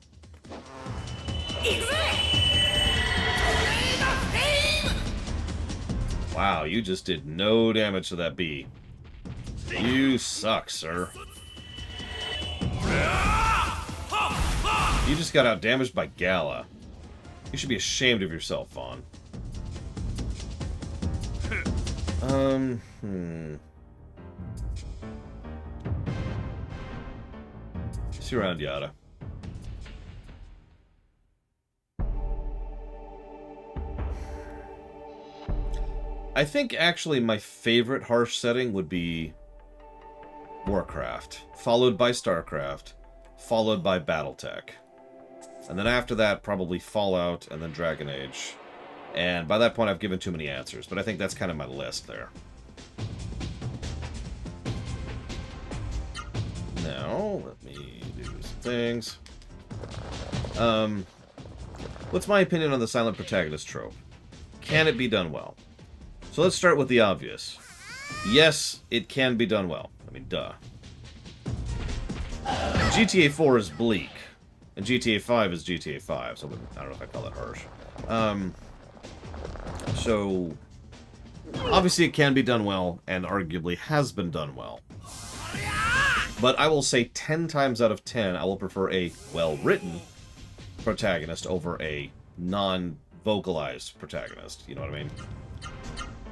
Wow, you just did no damage to that bee. You suck, sir. You just got out damaged by Gala. You should be ashamed of yourself, Vaughn. See you around, Yada. I think actually my favorite harsh setting would be Warcraft, followed by StarCraft, followed by Battletech. And then after that, probably Fallout, and then Dragon Age. And by that point, I've given too many answers, but I think that's kind of my list there. Now, let me do some things. What's my opinion on the silent protagonist trope? Can it be done well? So let's start with the obvious. Yes, it can be done well. I mean, duh. GTA 4 is bleak. And GTA 5 is GTA 5, so I don't know if I call that harsh. So, obviously it can be done well, and arguably has been done well. But I will say 10 times out of 10, I will prefer a well-written protagonist over a non-vocalized protagonist. You know what I mean?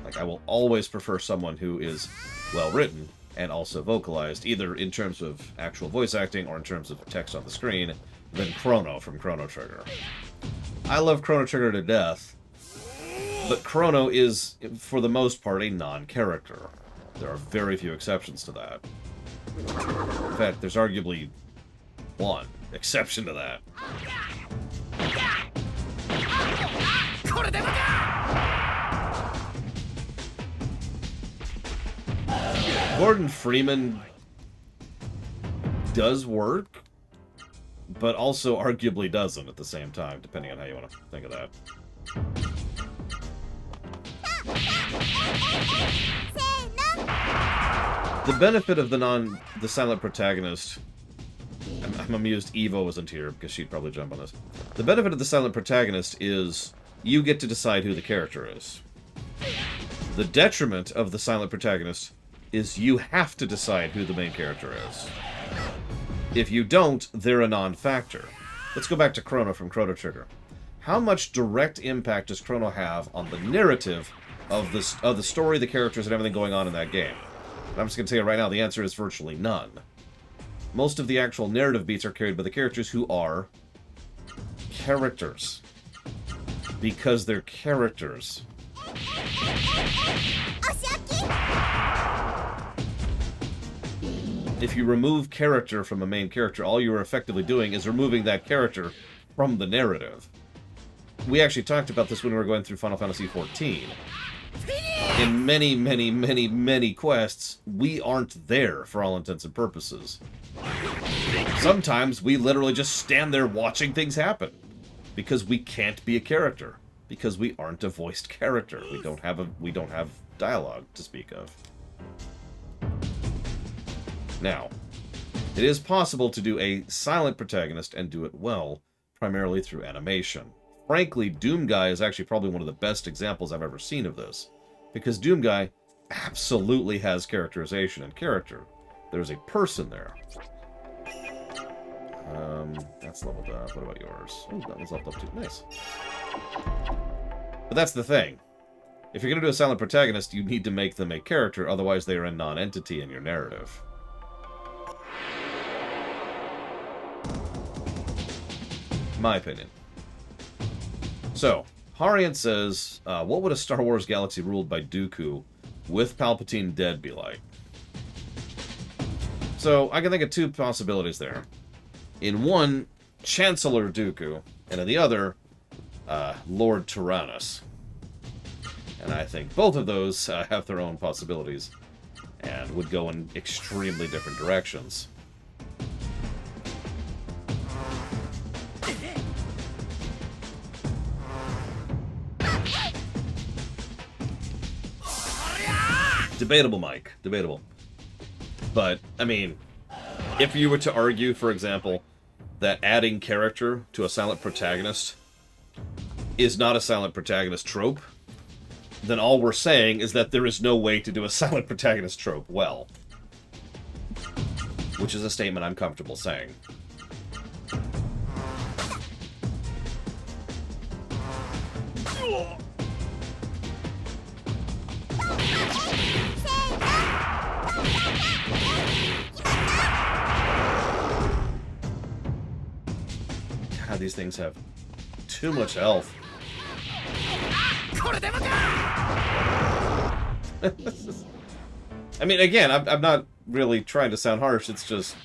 Like, I will always prefer someone who is well-written and also vocalized, either in terms of actual voice acting or in terms of text on the screen, than Chrono from Chrono Trigger. I love Chrono Trigger to death, but Chrono is, for the most part, a non-character. There are very few exceptions to that. In fact, there's arguably one exception to that. Gordon Freeman does work, but also arguably doesn't at the same time, depending on how you want to think of that. The benefit of the silent protagonist, I'm amused Evo wasn't here because she'd probably jump on this. The benefit of the silent protagonist is you get to decide who the character is. The detriment of the silent protagonist is you have to decide who the main character is. If you don't, they're a non-factor. Let's go back to Chrono from Chrono Trigger. How much direct impact does Chrono have on the narrative of the story, the characters, and everything going on in that game? And I'm just going to tell you right now, the answer is virtually none. Most of the actual narrative beats are carried by the characters who are characters. Because they're characters. If you remove character from a main character, all you're effectively doing is removing that character from the narrative. We actually talked about this when we were going through Final Fantasy XIV. In many, many, many, many quests, we aren't there for all intents and purposes. Sometimes we literally just stand there watching things happen. Because we can't be a character. Because we aren't a voiced character. We don't have dialogue to speak of. Now, it is possible to do a silent protagonist and do it well, primarily through animation. Frankly, Doomguy is actually probably one of the best examples I've ever seen of this. Because Doomguy absolutely has characterization and character. There's a person there. That's leveled up. What about yours? Oh, that one's leveled up too. Nice. But that's the thing. If you're going to do a silent protagonist, you need to make them a character, otherwise they are a non-entity in your narrative. My opinion. So, Harian says, what would a Star Wars galaxy ruled by Dooku with Palpatine dead be like? So, I can think of two possibilities there. In one, Chancellor Dooku, and in the other, Lord Tyrannus. And I think both of those have their own possibilities, and would go in extremely different directions. Debatable, Mike. Debatable. But, I mean, if you were to argue, for example, that adding character to a silent protagonist is not a silent protagonist trope, then all we're saying is that there is no way to do a silent protagonist trope well. Which is a statement I'm comfortable saying. God, these things have too much health. I mean, again, I'm not really trying to sound harsh, it's just...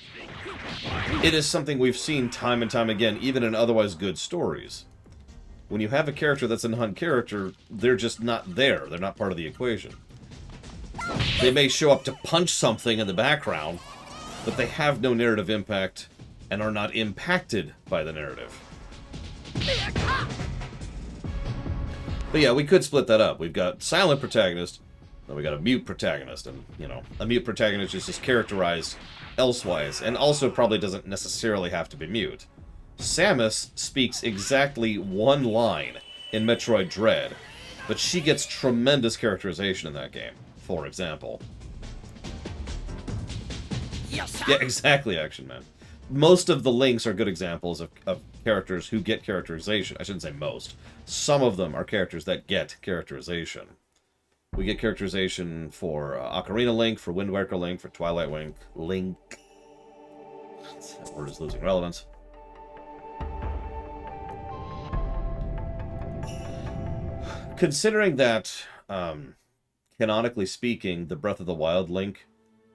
It is something we've seen time and time again, even in otherwise good stories. When you have a character that's a non-character, they're just not there. They're not part of the equation. They may show up to punch something in the background, but they have no narrative impact and are not impacted by the narrative. But yeah, we could split that up. We've got silent protagonist, then we got a mute protagonist, and, you know, a mute protagonist is just characterized elsewise, and also probably doesn't necessarily have to be mute. Samus speaks exactly one line in Metroid Dread, but she gets tremendous characterization in that game, for example. Yeah, exactly, Action Man. Most of the links are good examples of characters who get characterization. I shouldn't say most. Some of them are characters that get characterization. We get characterization for Ocarina Link, for Wind Waker Link, for Twilight Link. That word is losing relevance. Considering that, canonically speaking, the Breath of the Wild Link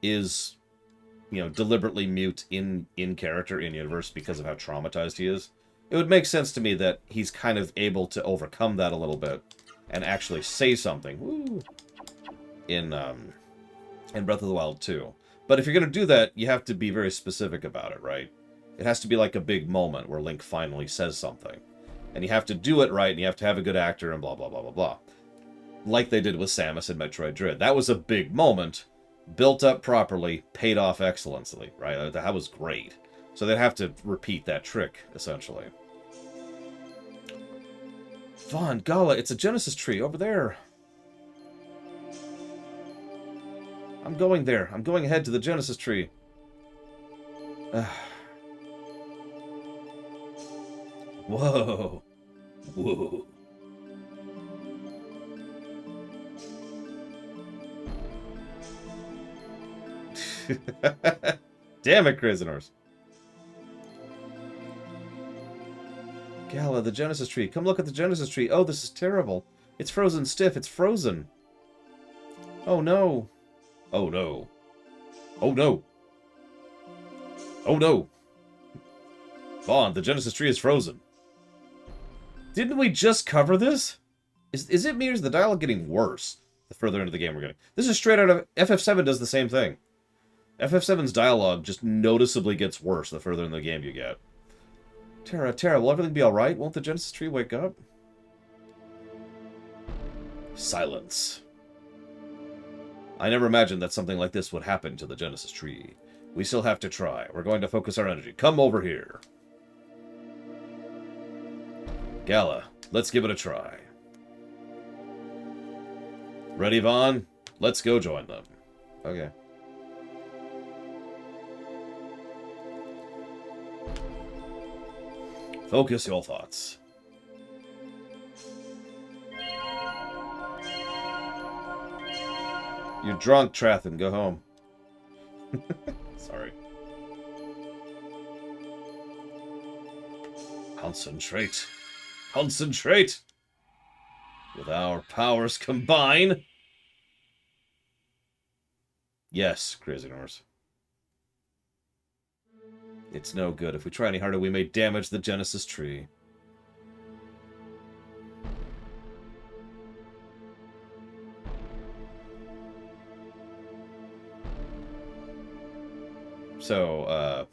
is, deliberately mute in character, in universe, because of how traumatized he is, it would make sense to me that he's kind of able to overcome that a little bit and actually say something in Breath of the Wild 2. But if you're going to do that, you have to be very specific about it, right? It has to be like a big moment where Link finally says something. And you have to do it right, and you have to have a good actor, and blah, blah, blah, blah, blah. Like they did with Samus in Metroid Dread. That was a big moment, built up properly, paid off excellently, right? That was great. So they'd have to repeat that trick, essentially. Vaughn, Gala, it's a Genesis tree over there. I'm going there. I'm going ahead to the Genesis tree. Whoa. Whoa. Damn it, prisoners. Gala, the Genesis tree. Come look at the Genesis tree. Oh, this is terrible. It's frozen stiff. It's frozen. Oh, no. Oh, no. Oh, no. Oh, no. Vaughn, the Genesis tree is frozen. Didn't we just cover this? Is it me or is the dialogue getting worse the further into the game we're getting? This is straight out of... FF7 does the same thing. FF7's dialogue just noticeably gets worse the further in the game you get. Terra, will everything be alright? Won't the Genesis tree wake up? Silence. I never imagined that something like this would happen to the Genesis tree. We still have to try. We're going to focus our energy. Come over here. Gala, let's give it a try. Ready, Vaughn? Let's go join them. Okay. Focus your thoughts. You're drunk, Trathen. Go home. Sorry. Concentrate. Concentrate! With our powers combine. Yes, Crazy Norse. It's no good. If we try any harder, we may damage the Genesis tree. So,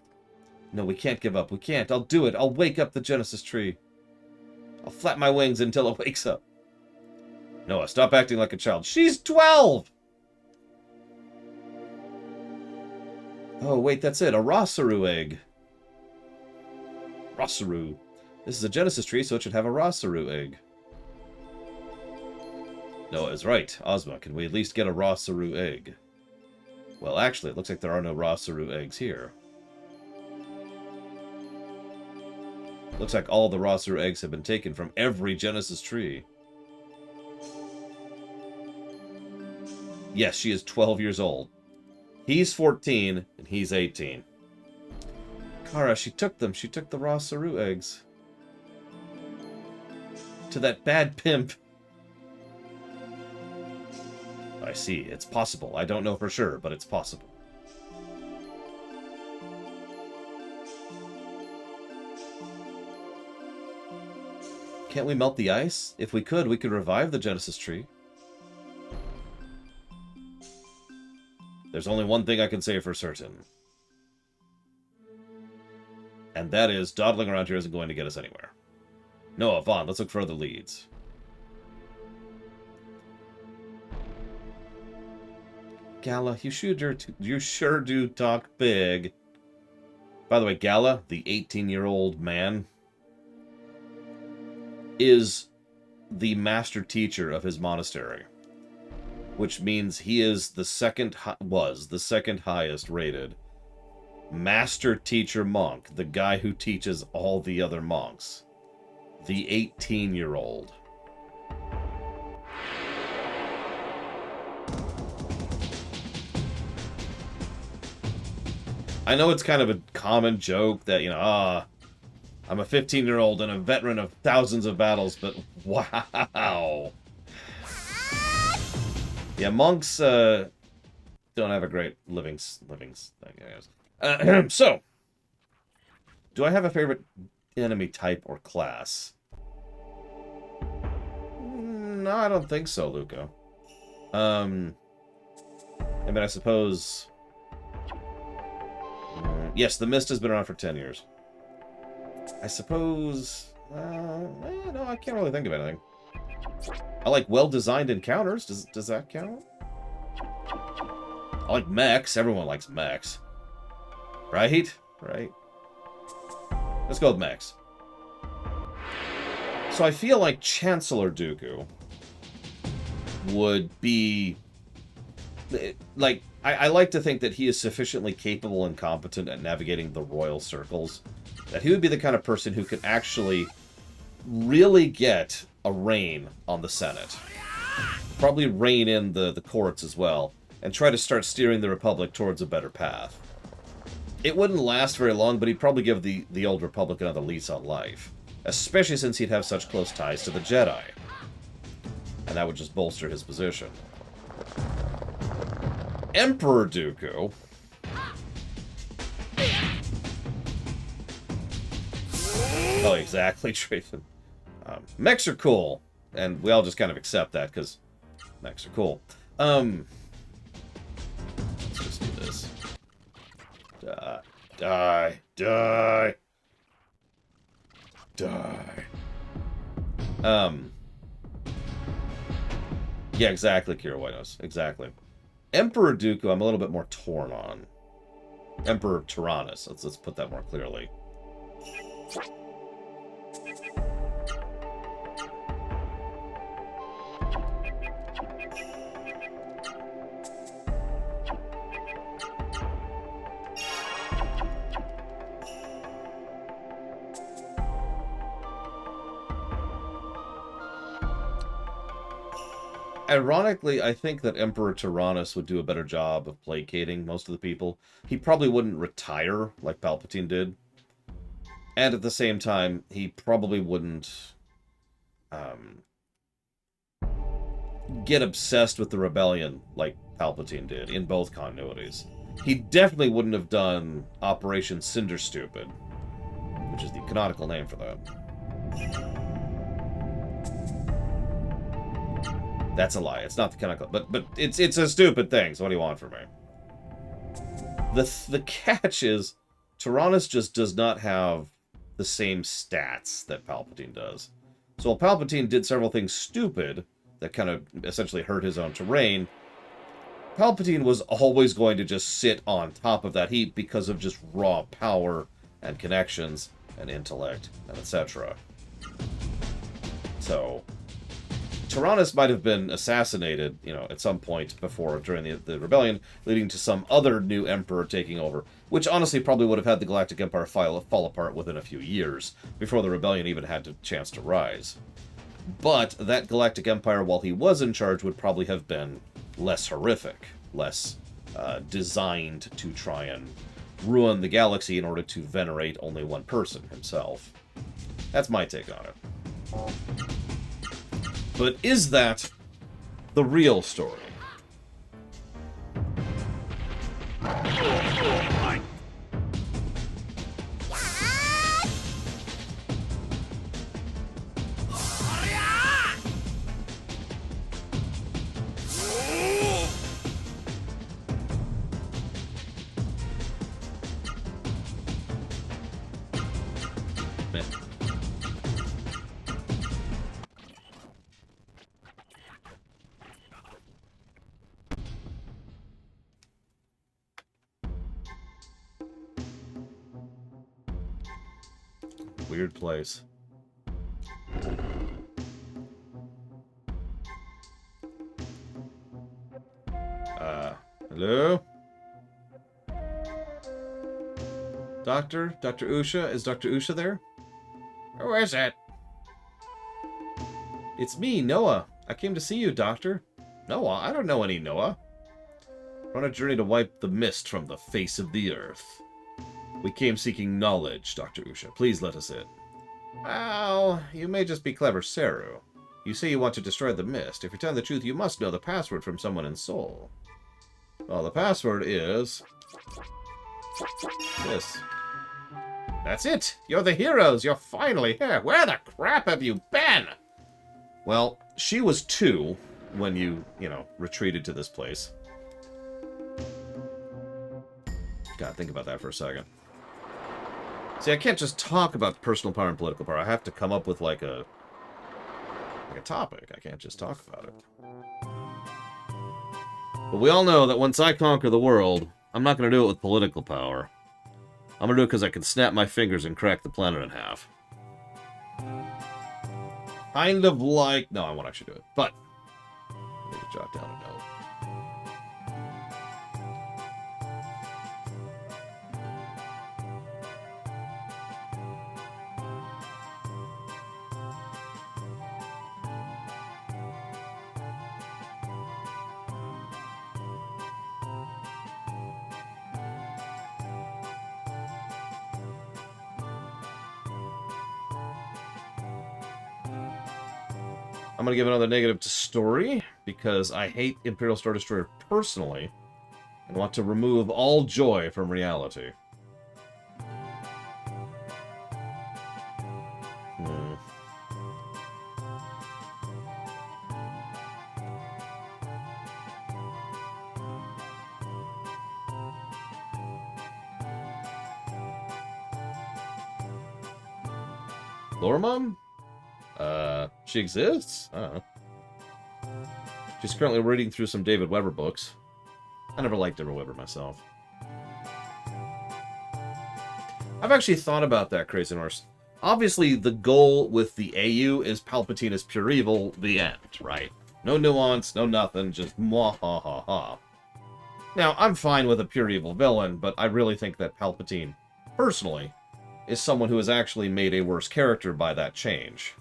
no, we can't give up. We can't. I'll do it. I'll wake up the Genesis tree. I'll flap my wings until it wakes up. Noah, stop acting like a child. She's 12! Oh, wait, that's it. A Rosaru egg. Rosaru. This is a Genesis tree, so it should have a Rosaru egg. Noah is right. Ozma, can we at least get a Rosaru egg? Well, actually, it looks like there are no Rosaru eggs here. Looks like all the Rosaru eggs have been taken from every Genesis tree. Yes, she is 12 years old. He's 14, and he's 18. Kara, she took them. She took the Rosaru eggs. To that bad pimp. I see. It's possible. I don't know for sure, but it's possible. Can't we melt the ice? If we could revive the Genesis tree. There's only one thing I can say for certain. And that is, dawdling around here isn't going to get us anywhere. Noah, Vaughn, let's look for other leads. Gala, you sure do talk big. By the way, Gala, the 18-year-old man, is the master teacher of his monastery, which means he is the second highest rated master teacher monk, the guy who teaches all the other monks. The 18-year-old. I know it's kind of a common joke that, I'm a 15-year-old and a veteran of thousands of battles, but wow. Yeah, monks don't have a great living thing, I guess. So, do I have a favorite enemy type or class? No, I don't think so, Luca. I mean, I suppose... yes, the Mist has been around for 10 years. I suppose... no, I can't really think of anything. I like well-designed encounters. Does that count? I like mechs. Everyone likes mechs. Right? Right. Let's go with mechs. So I feel like Chancellor Dooku would be... like, I like to think that he is sufficiently capable and competent at navigating the royal circles that he would be the kind of person who could actually really get a reign on the Senate. Probably rein in the courts as well, and try to start steering the Republic towards a better path. It wouldn't last very long, but he'd probably give the old Republic another lease on life. Especially since he'd have such close ties to the Jedi. And that would just bolster his position. Emperor Dooku... oh, exactly, Trafen. Mechs are cool, and we all just kind of accept that, because mechs are cool. Let's just do this. Die. Die. Die. Die. Yeah, exactly, Kira Whitehouse. Exactly. Emperor Dooku, I'm a little bit more torn on. Emperor Tyrannus, let's put that more clearly. Ironically, I think that Emperor Tyrannus would do a better job of placating most of the people. He probably wouldn't retire like Palpatine did. And at the same time, he probably wouldn't get obsessed with the rebellion like Palpatine did in both continuities. He definitely wouldn't have done Operation Cinder Stupid, which is the canonical name for that. That's a lie. It's not the canonical, but it's a stupid thing. So what do you want from me? The catch is, Tyrannus just does not have the same stats that Palpatine does. So while Palpatine did several things stupid that kind of essentially hurt his own terrain, Palpatine was always going to just sit on top of that heap because of just raw power and connections and intellect and etc. So Tyrannus might have been assassinated, at some point during the rebellion, leading to some other new emperor taking over, which honestly probably would have had the Galactic Empire fall apart within a few years, before the rebellion even had a chance to rise. But that Galactic Empire, while he was in charge, would probably have been less horrific, less designed to try and ruin the galaxy in order to venerate only one person, himself. That's my take on it. But is that the real story? weird place. Hello? Doctor? Dr. Usha? Is Dr. Usha there? Who is it? It's me, Noah. I came to see you, Doctor. Noah? I don't know any Noah. We're on a journey to wipe the mist from the face of the earth. We came seeking knowledge, Dr. Usha. Please let us in. Well, you may just be clever, Saru. You say you want to destroy the mist. If you're telling the truth, you must know the password from someone in Seoul. Well, the password is... this. That's it! You're the heroes! You're finally here! Where the crap have you been? Well, she was 2 when you retreated to this place. God, think about that for a second. See, I can't just talk about personal power and political power. I have to come up with, like a topic. I can't just talk about it. But we all know that once I conquer the world, I'm not going to do it with political power. I'm going to do it because I can snap my fingers and crack the planet in half. Kind of like... No, I won't actually do it. But, I need to jot down a note. I'm going to give another negative to story, because I hate Imperial Star Destroyer personally, and want to remove all joy from reality. Lormom? She exists? I don't know. She's currently reading through some David Weber books. I never liked David Weber myself. I've actually thought about that, Crazy Norse. Obviously, the goal with the AU is Palpatine is pure evil, the end, right? No nuance, no nothing, just mwah-ha-ha-ha. Now, I'm fine with a pure evil villain, but I really think that Palpatine, personally, is someone who has actually made a worse character by that change.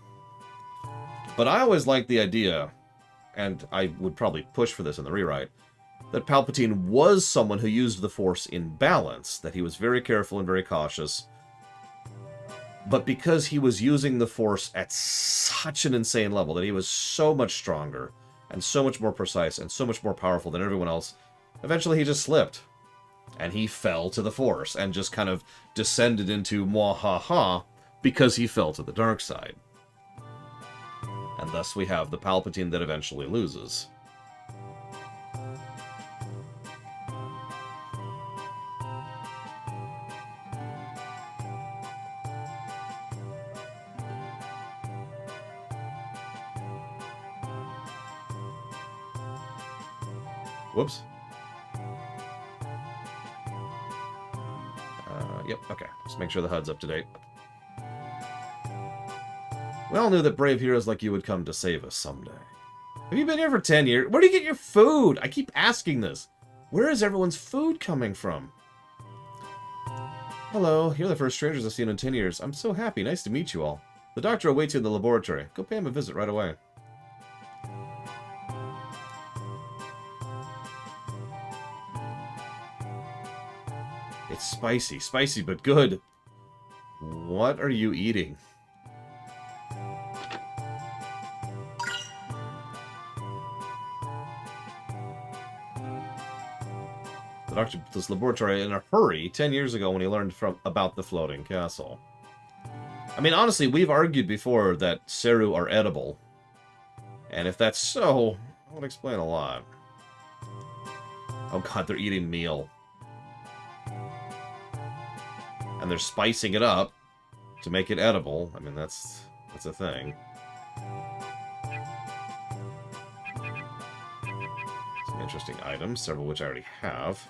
But I always liked the idea, and I would probably push for this in the rewrite, that Palpatine was someone who used the Force in balance, that he was very careful and very cautious. But because he was using the Force at such an insane level, that he was so much stronger, and so much more precise, and so much more powerful than everyone else, eventually he just slipped. And he fell to the Force, and just kind of descended into mwah-ha-ha, because he fell to the dark side. And thus we have the Palpatine that eventually loses. Whoops. Yep, okay. Just make sure the HUD's up to date. We all knew that brave heroes like you would come to save us someday. Have you been here for 10 years? Where do you get your food? I keep asking this. Where is everyone's food coming from? Hello, you're the first strangers I've seen in 10 years. I'm so happy. Nice to meet you all. The doctor awaits you in the laboratory. Go pay him a visit right away. It's spicy. Spicy, but good. What are you eating? The doctor built this laboratory in a hurry 10 years ago when he learned about the floating castle. I mean, honestly, we've argued before that Saru are edible. And if that's so, that would explain a lot. Oh god, they're eating meal. And they're spicing it up to make it edible. I mean, that's a thing. Some interesting items, several of which I already have.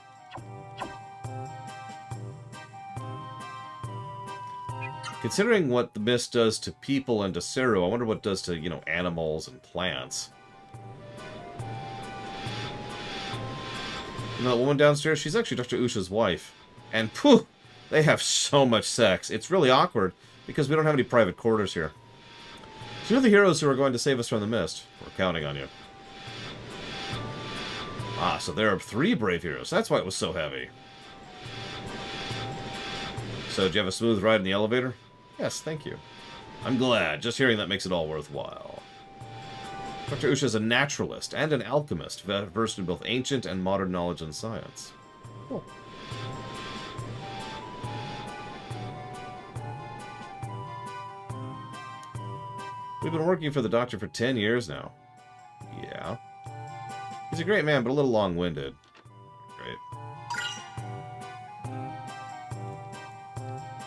Considering what the mist does to people and to Seru, I wonder what it does to, you know, animals and plants. You know, that woman downstairs, she's actually Dr. Usha's wife. And, phew, they have so much sex. It's really awkward, because we don't have any private quarters here. So you're the heroes who are going to save us from the mist. We're counting on you. Ah, so there are 3 brave heroes. That's why it was so heavy. So, did you have a smooth ride in the elevator? Yes, thank you. I'm glad. Just hearing that makes it all worthwhile. Dr. Usha is a naturalist and an alchemist, versed in both ancient and modern knowledge and science. Cool. We've been working for the doctor for 10 years now. Yeah. He's a great man, but a little long-winded. Great.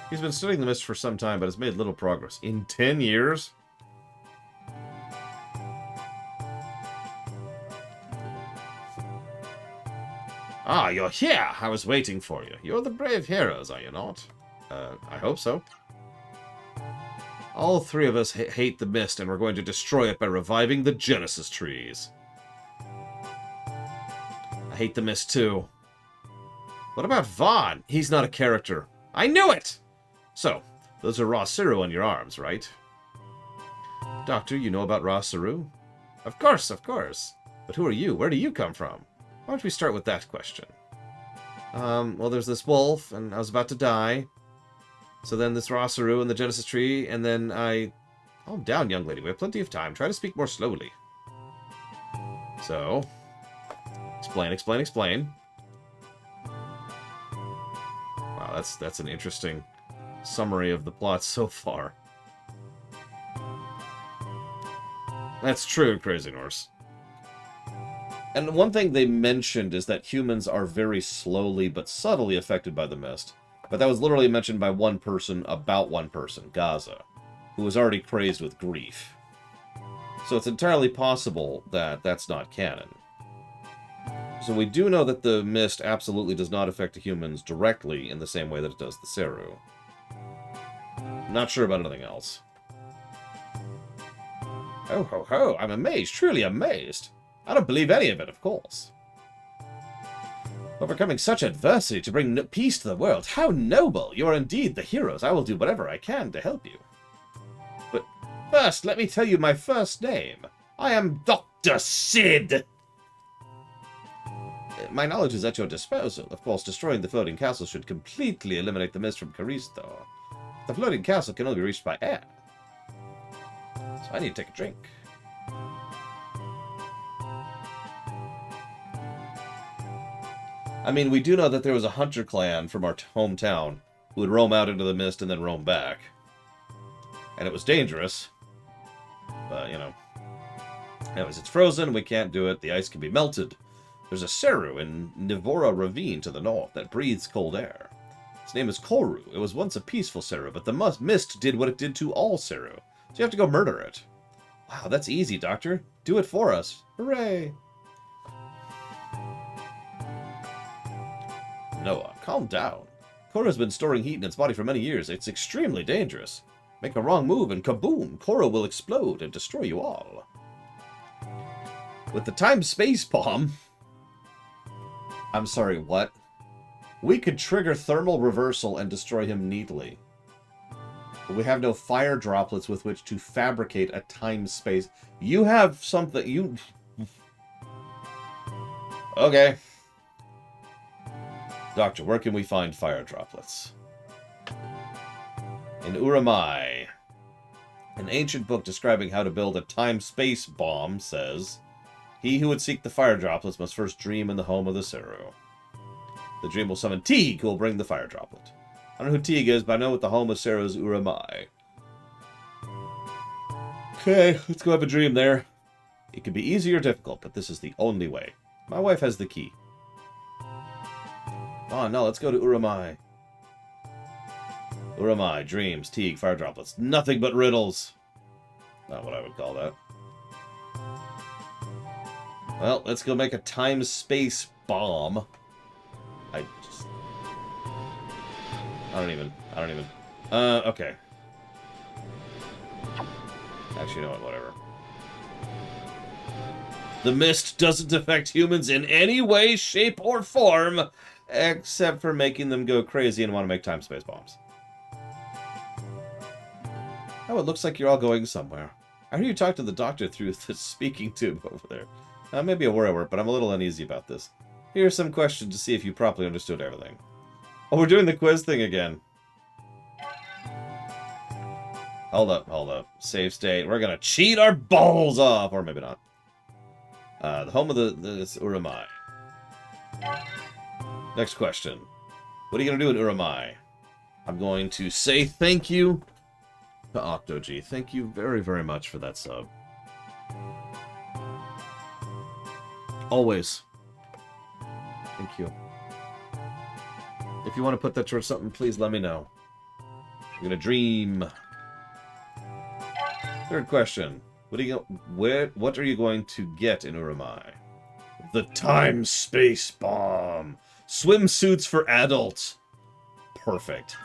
He's been studying the mist for some time, but has made little progress. In 10 years? Ah, you're here! I was waiting for you. You're the brave heroes, are you not? I hope so. All 3 of us hate the mist, and we're going to destroy it by reviving the Genesis trees. I hate the mist, too. What about Vaughn? He's not a character. I knew it! So, those are Raw Seru on your arms, right? Doctor, you know about Raw Seru? Of course, of course. But who are you? Where do you come from? Why don't we start with that question? Well, there's this wolf, and I was about to die. So then this Raw Seru and the Genesis tree, and then I... Calm down, young lady. We have plenty of time. Try to speak more slowly. So... Explain, explain, explain. Wow, that's an interesting summary of the plot so far. That's true, Crazy Norse. And one thing they mentioned is that humans are very slowly but subtly affected by the mist. But that was literally mentioned by one person about one person, Gaza, who was already crazed with grief. So it's entirely possible that that's not canon. So we do know that the mist absolutely does not affect the humans directly in the same way that it does the Seru. Not sure about anything else. Ho ho ho, I'm amazed, truly amazed. I don't believe any of it, of course. Overcoming such adversity to bring peace to the world, how noble! You are indeed the heroes. I will do whatever I can to help you. But first, let me tell you my first name. I am Dr. Sid! My knowledge is at your disposal. Of course, destroying the floating castle should completely eliminate the mist from Karisto. The floating castle can only be reached by air. So I need to take a drink. I mean, we do know that there was a hunter clan from our hometown who would roam out into the mist and then roam back. And it was dangerous. But, you know. Anyways, it's frozen, we can't do it, the ice can be melted. There's a Seru in Nivora Ravine to the north that breathes cold air. Its name is Koru. It was once a peaceful Seru, but the mist did what it did to all Seru. So you have to go murder it. Wow, that's easy, Doctor. Do it for us. Hooray! Noah, calm down. Korra has been storing heat in its body for many years. It's extremely dangerous. Make a wrong move and kaboom, Korra will explode and destroy you all. With the time-space bomb... I'm sorry, what? We could trigger thermal reversal and destroy him neatly. But we have no fire droplets with which to fabricate a time-space... You have something... You... Okay. Doctor, where can we find fire droplets? In Uramai. An ancient book describing how to build a time-space bomb says, he who would seek the fire droplets must first dream in the home of the Seru. The dream will summon Teague, who will bring the fire droplet. I don't know who Teague is, but I know what the home of Seru is Uramai. Okay, let's go have a dream there. It can be easy or difficult, but this is the only way. My wife has the key. Oh no, let's go to Uramai. Uramai, dreams, Teague, fire droplets. Nothing but riddles. Not what I would call that. Well, let's go make a time-space bomb. I don't even. Okay. Actually, you know what? Whatever. The mist doesn't affect humans in any way, shape, or form, except for making them go crazy and want to make time-space bombs. Oh, it looks like you're all going somewhere. I heard you talk to the doctor through the speaking tube over there. Maybe a word, but I'm a little uneasy about this. Here are some questions to see if you properly understood everything. Oh, we're doing the quiz thing again. Hold up. Save state. We're gonna cheat our balls off! Or maybe not. The home of this Uramai. Next question. What are you gonna do in Uramai? I'm going to say thank you to OctoG. Thank you very, very much for that sub. Always. Thank you. If you want to put that towards something, please let me know. I'm gonna dream. Third question. What are you going to get in Uramai? The time-space bomb. Swimsuits for adults. Perfect.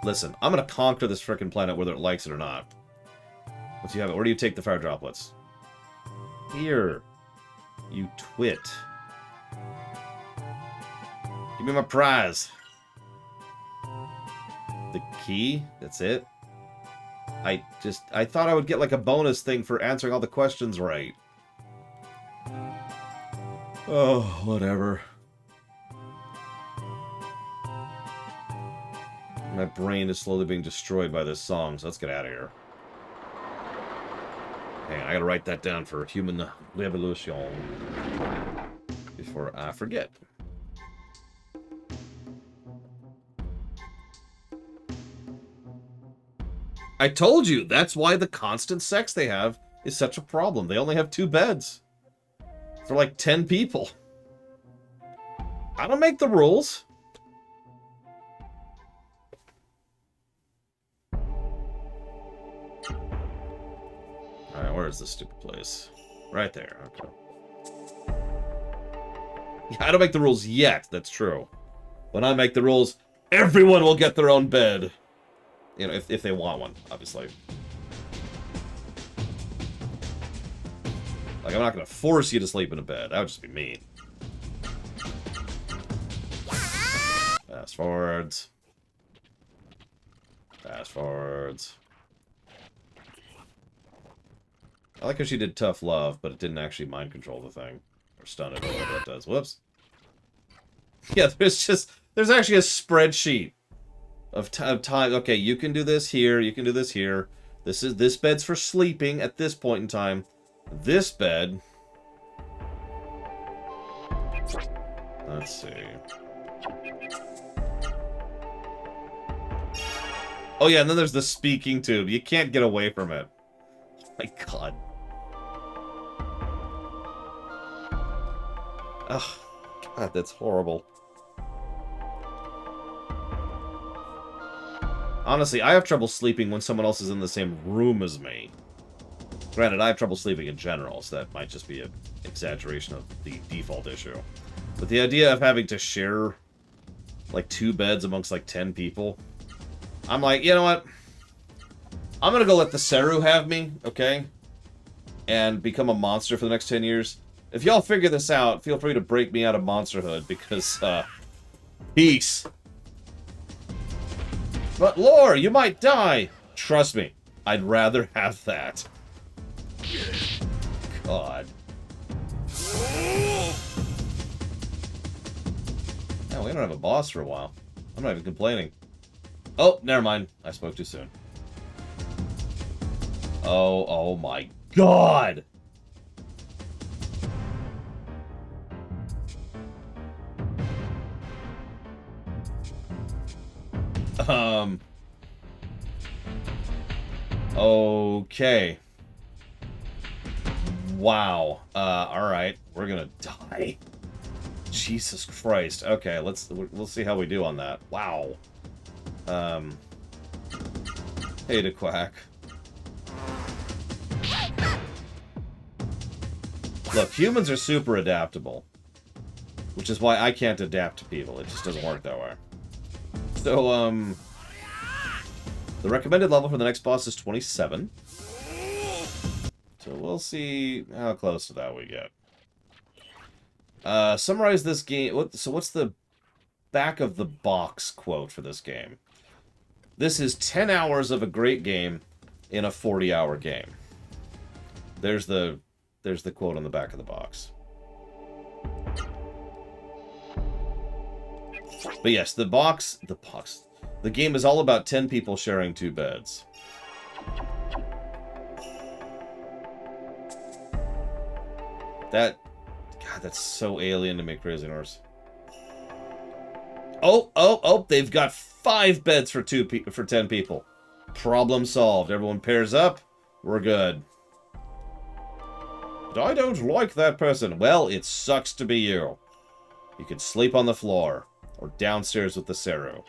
Listen, I'm gonna conquer this frickin' planet whether it likes it or not. Once you have it, where do you take the fire droplets? Here. You twit. Give me my prize. The key? That's it? I thought I would get like a bonus thing for answering all the questions right. Oh, whatever. My brain is slowly being destroyed by this song, so let's get out of here. Hang on, I gotta write that down for human revolution before I forget. I told you, that's why the constant sex they have is such a problem. They only have 2 beds for like 10 people. I don't make the rules. Alright, where is this stupid place? Right there, okay. Yeah, I don't make the rules yet, that's true. When I make the rules, everyone will get their own bed. You know, if they want one, obviously. Like, I'm not gonna force you to sleep in a bed. That would just be mean. Fast forwards. Fast forwards. I like how she did tough love, but it didn't actually mind control the thing. Or stun it, or whatever it does. Whoops. Yeah, there's actually a spreadsheet of time. Okay, you can do this here, you can do this here. This bed's for sleeping at this point in time. This bed. Let's see. Oh yeah, and then there's the speaking tube. You can't get away from it. Oh my god. Ugh. God, that's horrible. Honestly, I have trouble sleeping when someone else is in the same room as me. Granted, I have trouble sleeping in general, so that might just be an exaggeration of the default issue. But the idea of having to share, like, 2 beds amongst, like, 10 people... I'm like, you know what? I'm gonna go let the Seru have me, okay? And become a monster for the next 10 years. If y'all figure this out, feel free to break me out of monsterhood, because, peace. But, Lore, you might die! Trust me, I'd rather have that. God. No, we don't have a boss for a while. I'm not even complaining. Oh, never mind. I spoke too soon. Oh my god! Okay. Wow. Alright. We're gonna die. Jesus Christ. Okay, we'll see how we do on that. Wow. Hey to Quack. Look, humans are super adaptable. Which is why I can't adapt to people. It just doesn't work that way. So, The recommended level for the next boss is 27. So we'll see how close to that we get. Summarize this game. So what's the back of the box quote for this game? This is 10 hours of a great game in a 40-hour game. There's the quote on the back of the box. But yes, the game is all about 10 people sharing 2 beds. God, that's so alien to me, Crazy Norse. Oh, they've got 5 beds for 10 people. Problem solved. Everyone pairs up. We're good. But I don't like that person. Well, it sucks to be you. You could sleep on the floor or downstairs with the Seru.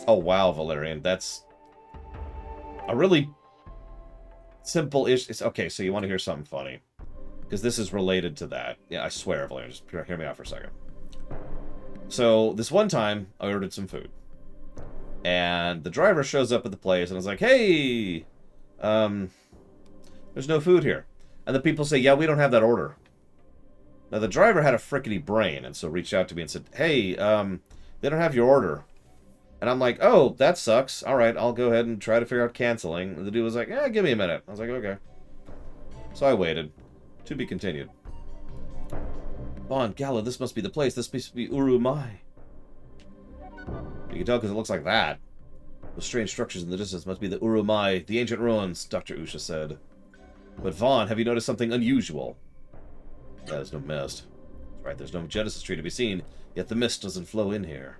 Oh, wow, Valerian. That's a really simple issue. Okay, so you want to hear something funny. Because this is related to that. Yeah, I swear, Valerian. Just hear me out for a second. So, this one time, I ordered some food. And the driver shows up at the place and is like, hey, there's no food here. And the people say, yeah, we don't have that order. Now, the driver had a frickety brain, and so reached out to me and said, hey, they don't have your order. And I'm like, oh, that sucks. All right, I'll go ahead and try to figure out canceling. And the dude was like, yeah, give me a minute. I was like, okay. So I waited. To be continued. Vaughn, Gala, this must be the place. This must be Urumai. You can tell because it looks like that. Those strange structures in the distance must be the Urumai, the ancient ruins, Dr. Usha said. But Vaughn, have you noticed something unusual? Yeah, there's no mist. That's right, there's no Genesis tree to be seen, yet the mist doesn't flow in here.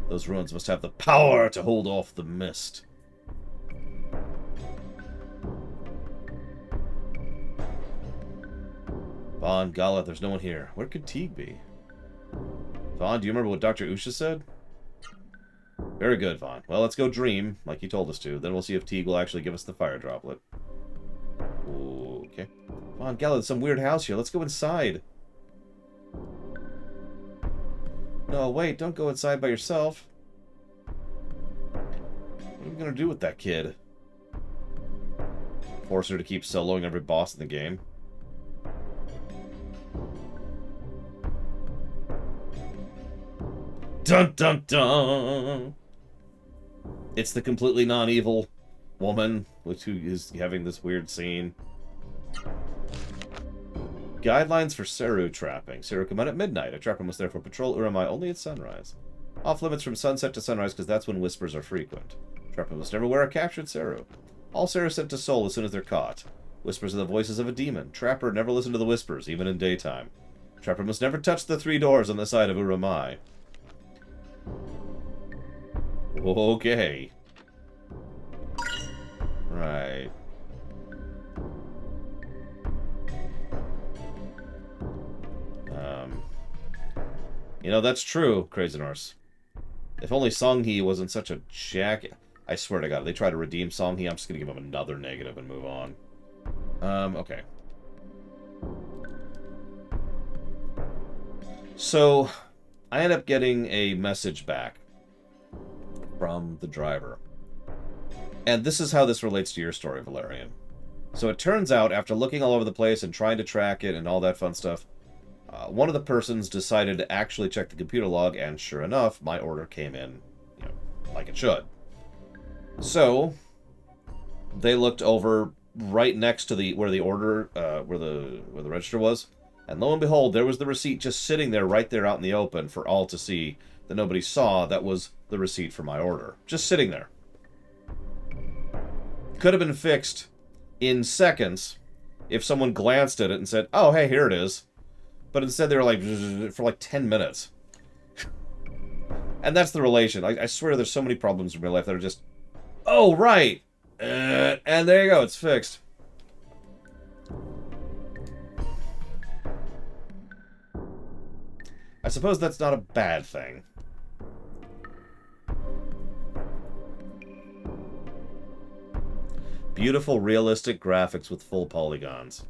Those ruins must have the power to hold off the mist. Vaughn, Gala, there's no one here. Where could Teague be? Vaughn, do you remember what Dr. Usha said? Very good, Vaughn. Well, let's go dream, like he told us to. Then we'll see if Teague will actually give us the fire droplet. Okay. Vaughn, Gala, there's some weird house here. Let's go inside. No, wait, don't go inside by yourself. What are we gonna do with that kid? Force her to keep soloing every boss in the game. Dun dun dun! It's the completely non-evil woman who is having this weird scene. Guidelines for Seru trapping. Seru come out at midnight. A trapper must therefore patrol Urumai only at sunrise. Off limits from sunset to sunrise because that's when whispers are frequent. Trapper must never wear a captured Seru. All Seru sent to Soul as soon as they're caught. Whispers are the voices of a demon. Trapper never listen to the whispers, even in daytime. Trapper must never touch the 3 doors on the side of Urumai. Okay. Right. You know, that's true, Crazy Norse. If only Songhee wasn't such a jack... I swear to God, if they try to redeem Songhee, I'm just gonna give him another negative and move on. Okay. So, I end up getting a message back from the driver. And this is how this relates to your story, Valerian. So it turns out, after looking all over the place and trying to track it and all that fun stuff, one of the persons decided to actually check the computer log, and sure enough, my order came in, you know, like it should. So, they looked over right next to where the order, where the register was, and lo and behold, there was the receipt just sitting there, right there out in the open for all to see, that nobody saw. That was the receipt for my order. Just sitting there. Could have been fixed in seconds if someone glanced at it and said, oh, hey, here it is. But instead they were like, for like 10 minutes. And that's the relation. I swear there's so many problems in my life that are just, oh, right. And there you go, it's fixed. I suppose that's not a bad thing. Beautiful, realistic graphics with full polygons.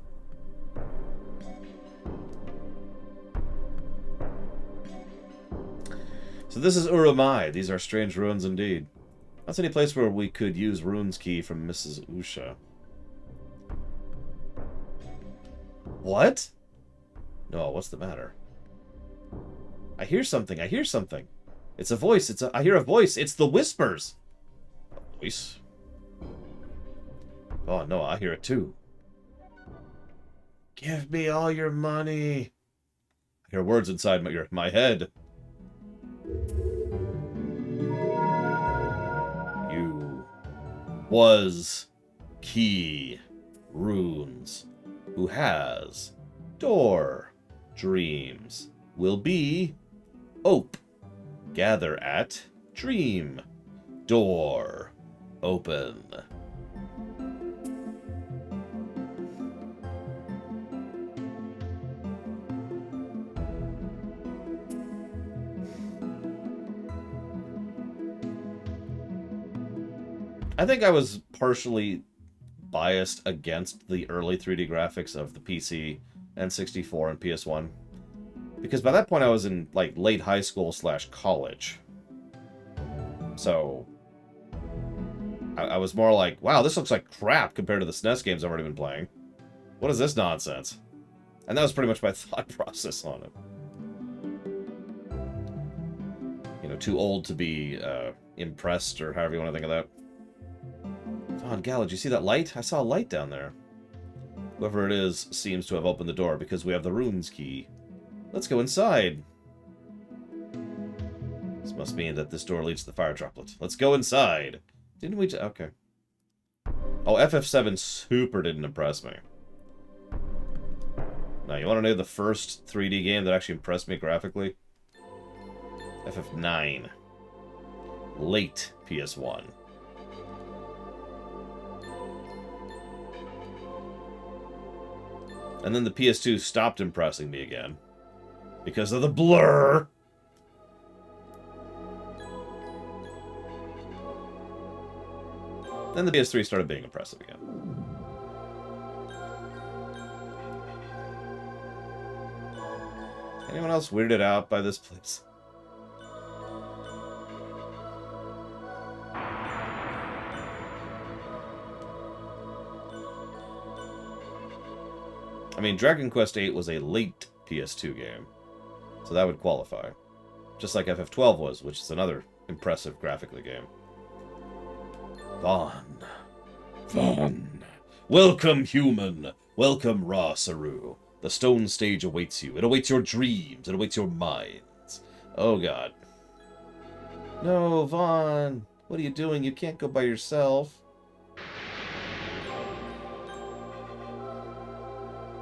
So this is Urumai. These are strange ruins indeed. That's any place where we could use Rune's key from Mrs. Usha. What? No, what's the matter? I hear something. I hear something. It's a voice. I hear a voice. It's the whispers. A voice? Oh, no, I hear it too. Give me all your money. I hear words inside my head. You was key runes. Who has door dreams will be ope. Gather at dream door open. I think I was partially biased against the early 3D graphics of the PC, N64, and PS1. Because by that point I was in, like, late high school / college. So, I was more like, wow, this looks like crap compared to the SNES games I've already been playing. What is this nonsense? And that was pretty much my thought process on it. You know, too old to be impressed, or however you want to think of that. Vaughn, Gal, did you see that light? I saw a light down there. Whoever it is seems to have opened the door because we have the runes key. Let's go inside. This must mean that this door leads to the fire droplet. Let's go inside. Didn't we... Okay. Oh, FF7 super didn't impress me. Now, you want to know the first 3D game that actually impressed me graphically? FF9. Late PS1. And then the PS2 stopped impressing me again. Because of the blur! Then the PS3 started being impressive again. Anyone else weirded out by this place? I mean, Dragon Quest VIII was a late PS2 game, so that would qualify. Just like FF12 was, which is another impressive graphically game. Vaughn. Vaughn. Welcome, human. Welcome, Ra Saru. The stone stage awaits you. It awaits your dreams. It awaits your minds. Oh, God. No, Vaughn. What are you doing? You can't go by yourself.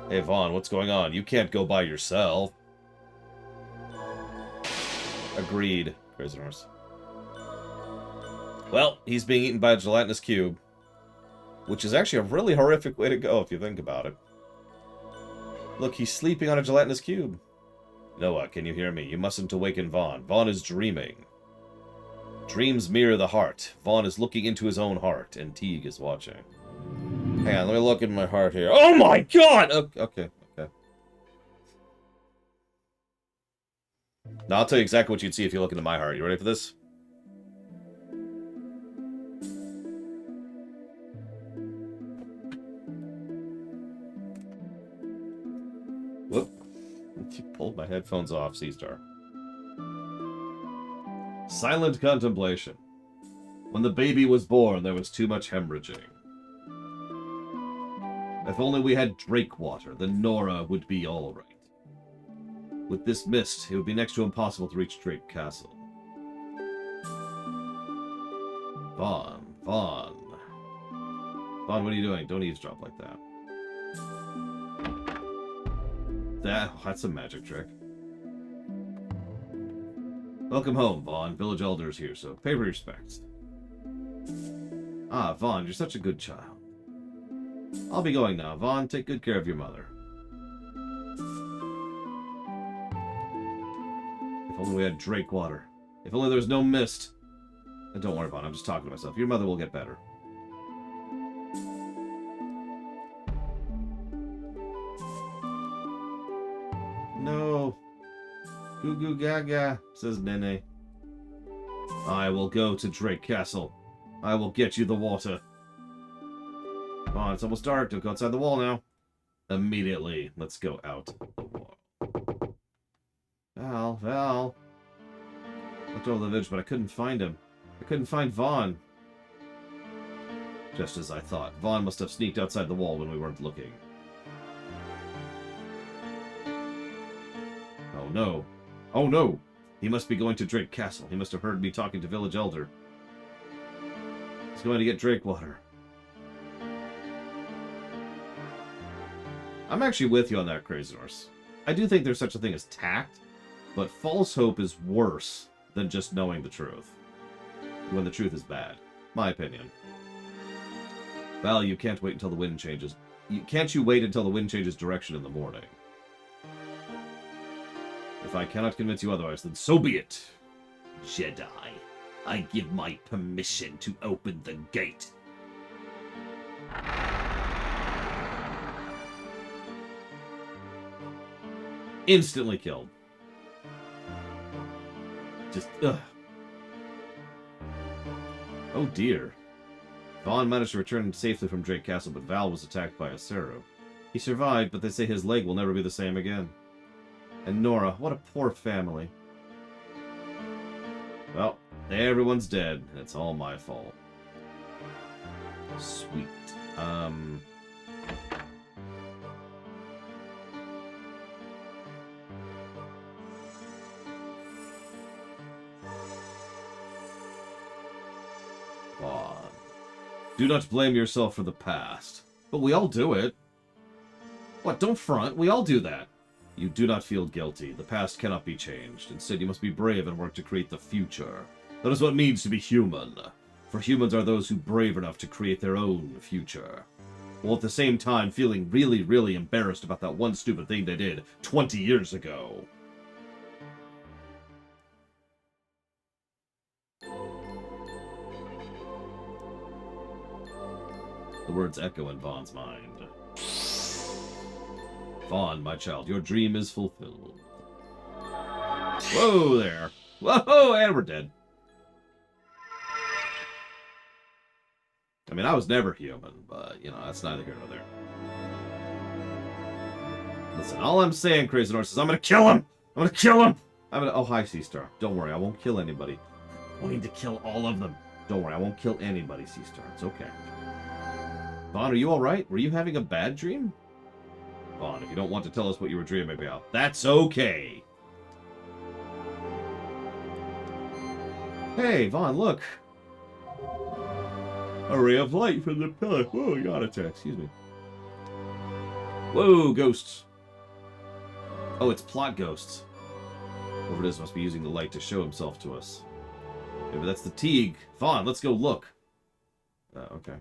Hey, Vaughn, what's going on? You can't go by yourself. Agreed. Crazy Horse. Well, he's being eaten by a gelatinous cube. Which is actually a really horrific way to go if you think about it. Look, he's sleeping on a gelatinous cube. Noah, can you hear me? You mustn't awaken Vaughn. Vaughn is dreaming. Dreams mirror the heart. Vaughn is looking into his own heart, and Teague is watching. Hang on, let me look in my heart here. Oh my god! Okay. Now, I'll tell you exactly what you'd see if you look into my heart. You ready for this? Whoop. You pulled my headphones off, Seastar. Silent contemplation. When the baby was born, there was too much hemorrhaging. If only we had Drake water, then Nora would be all right. With this mist, it would be next to impossible to reach Drake Castle. Vaughn, what are you doing? Don't eavesdrop like that. That's a magic trick. Welcome home, Vaughn. Village Elder is here, so pay respects. Ah, Vaughn, you're such a good child. I'll be going now. Vaughn, take good care of your mother. If only we had Drake water. If only there was no mist. And don't worry, Vaughn, I'm just talking to myself. Your mother will get better. No. Goo goo gaga, says Nene. I will go to Drake Castle. I will get you the water. Come on, it's almost dark. Don't go outside the wall now. Immediately. Let's go out the wall. Val. Looked over the village, but I couldn't find him. I couldn't find Vaughn. Just as I thought. Vaughn must have sneaked outside the wall when we weren't looking. Oh no. Oh no! He must be going to Drake Castle. He must have heard me talking to village elder. He's going to get Drake water. I'm actually with you on that, Crazy Horse. I do think there's such a thing as tact, but false hope is worse than just knowing the truth. When the truth is bad. My opinion. Val, you can't wait until the wind changes. Can't you wait until the wind changes direction in the morning? If I cannot convince you otherwise, then so be it. Jedi, I give my permission to open the gate. Instantly killed. Just, ugh. Oh dear. Vaughn managed to return safely from Drake Castle, but Val was attacked by a Saru. He survived, but they say his leg will never be the same again. And Nora, what a poor family. Well, everyone's dead, and it's all my fault. Sweet. Do not blame yourself for the past. But we all do it. What, don't front. We all do that. You do not feel guilty. The past cannot be changed. Instead, you must be brave and work to create the future. That is what it means to be human. For humans are those who are brave enough to create their own future. While at the same time feeling really, really embarrassed about that one stupid thing they did 20 years ago. The words echo in Vaughn's mind. Vaughn, my child, your dream is fulfilled. Whoa there. Whoa, and we're dead. I mean, I was never human, but, you know, that's neither here nor there. Listen, all I'm saying, Crazy Horse, is I'm gonna kill him! I'm gonna kill him! Oh, hi, Seastar. Don't worry, I won't kill anybody. I'm going to kill all of them. Don't worry, I won't kill anybody, Seastar. It's okay. Vaughn, are you alright? Were you having a bad dream? Vaughn, if you don't want to tell us what you were dreaming about, that's okay. Hey, Vaughn, look. A ray of light from the pillar. Whoa, you got attack. Excuse me. Whoa, ghosts. Oh, it's plot ghosts. Whoever it is must be using the light to show himself to us. Maybe that's the Teague. Vaughn, let's go look. Okay.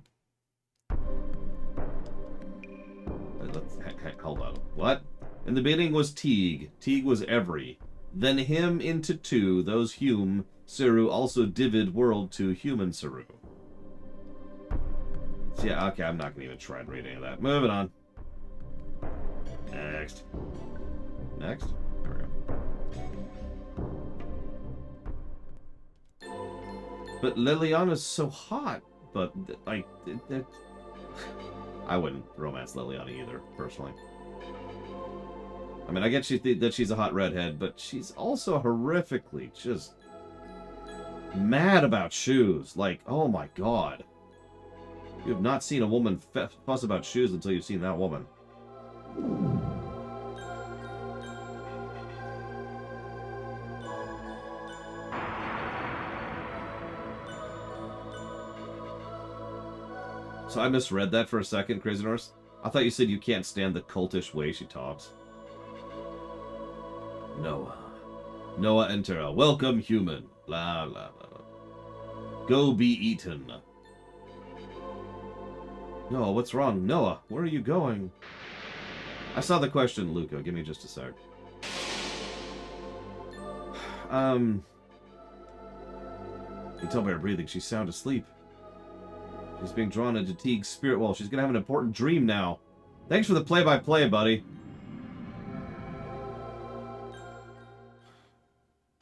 Hold on. What? In the beginning was Teague. Teague was every. Then him into two. Those Hume. Saru also divid world to human Saru. So yeah, okay, I'm not going to even try and read any of that. Moving on. Next. Next? There we go. But Liliana's so hot. But, like, I wouldn't romance Liliana either, personally. I mean, I get that she's a hot redhead, but she's also horrifically just mad about shoes. Like, oh my god. You have not seen a woman fuss about shoes until you've seen that woman. So I misread that for a second, Crazy Norse. I thought you said you can't stand the cultish way she talks. Noah. Noah and Terra. Welcome, human. Blah, blah, blah. Go be eaten. Noah, what's wrong? Noah, where are you going? I saw the question, Luca. Give me just a sec. You can tell by her breathing she's sound asleep. She's being drawn into Teague's spirit world. She's gonna have an important dream now. Thanks for the play-by-play, buddy.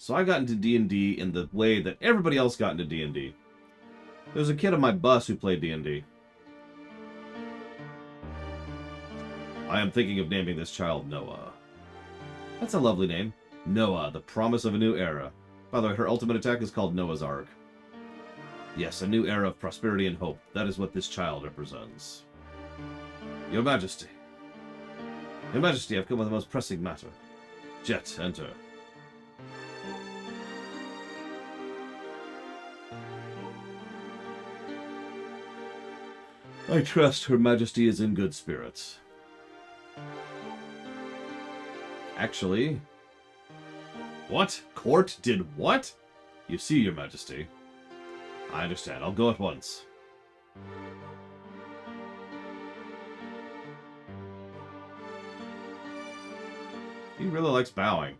So I got into D&D in the way that everybody else got into D&D. There's a kid on my bus who played D&D. I am thinking of naming this child Noah. That's a lovely name. Noah, the promise of a new era. By the way, her ultimate attack is called Noah's Ark. Yes, a new era of prosperity and hope. That is what this child represents. Your Majesty. Your Majesty, I've come with the most pressing matter. Jet, enter. I trust Her Majesty is in good spirits. Actually... What? Court did what? You see, Your Majesty. I understand. I'll go at once. He really likes bowing.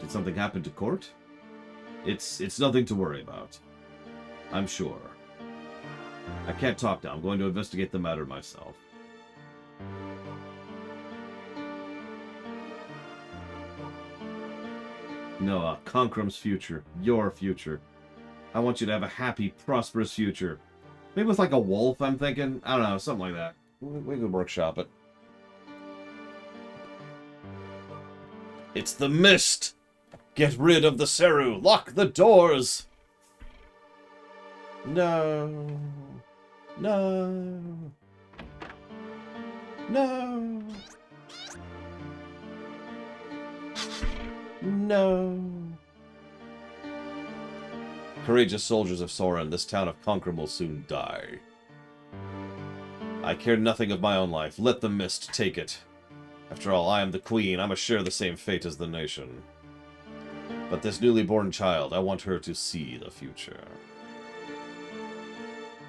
Did something happen to court? It's nothing to worry about. I'm sure. I can't talk now. I'm going to investigate the matter myself. Noah, Conkrum's future. Your future. I want you to have a happy, prosperous future. Maybe with like a wolf, I'm thinking. I don't know, something like that. We could workshop it. It's the mist! Get rid of the Seru! Lock the doors! No. No. No. No. Courageous soldiers of Soren, this town of Conquerum will soon die. I care nothing of my own life. Let the mist take it. After all, I am the queen. I must share the same fate as the nation. But this newly born child, I want her to see the future.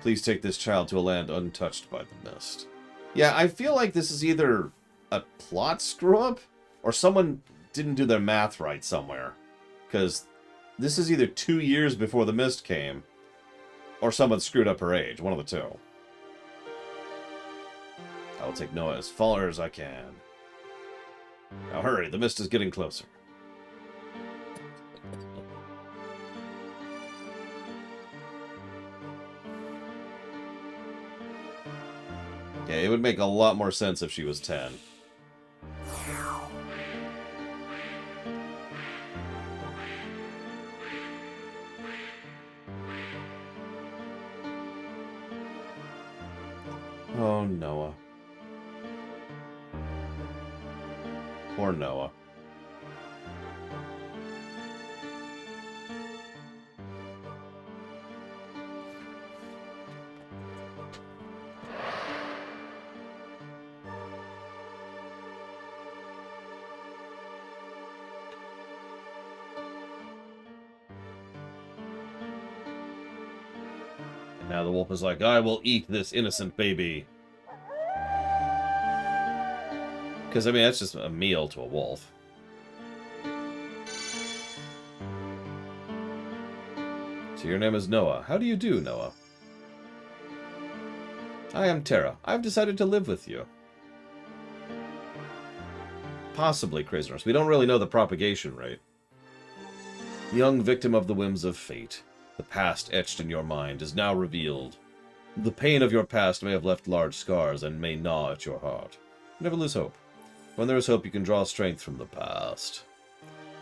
Please take this child to a land untouched by the mist. Yeah, I feel like this is either a plot screw-up, or someone didn't do their math right somewhere. Because this is either 2 years before the mist came, or someone screwed up her age. One of the two. I will take Noah as far as I can. Now hurry, the mist is getting closer. Yeah, it would make a lot more sense if she was 10. Oh, Noah. Poor Noah. And now the wolf is like, I will eat this innocent baby. Because, I mean, that's just a meal to a wolf. So your name is Noah. How do you do, Noah? I am Terra. I've decided to live with you. Possibly, Craziners. We don't really know the propagation rate. Young victim of the whims of fate. The past etched in your mind is now revealed. The pain of your past may have left large scars and may gnaw at your heart. Never lose hope. When there is hope, you can draw strength from the past.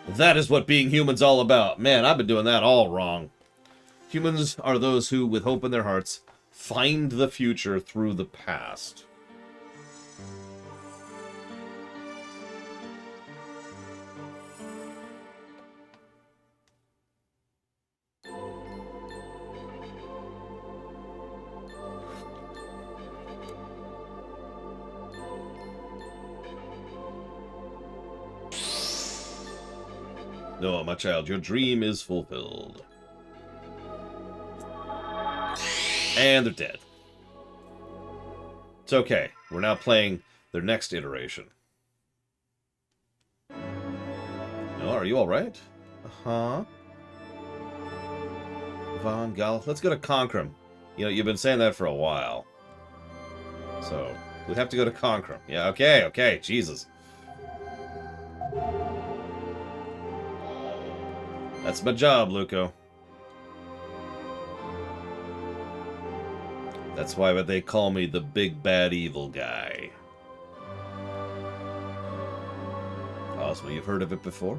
That is what being human's all about. Man, I've been doing that all wrong. Humans are those who, with hope in their hearts, find the future through the past. No, my child, your dream is fulfilled. And they're dead. It's okay. We're now playing their next iteration. No, are you alright? Uh-huh. Von Gaal. Let's go to Conquerum. You know, you've been saying that for a while. So, we have to go to Conquerum. Yeah, okay, Jesus. That's my job, Luco. That's why they call me the big bad evil guy. Ozma, you've heard of it before?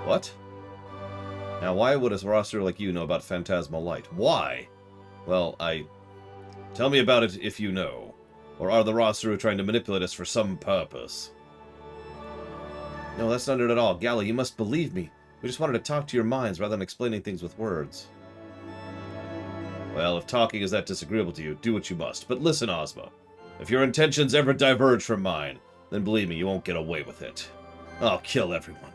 What? Now, why would a roster like you know about Phantasmal Light? Why? Well, Tell me about it if you know. Or are the roster trying to manipulate us for some purpose? No, that's not it at all. Gala, you must believe me. We just wanted to talk to your minds rather than explaining things with words. Well, if talking is that disagreeable to you, do what you must. But listen, Ozma. If your intentions ever diverge from mine, then believe me, you won't get away with it. I'll kill everyone.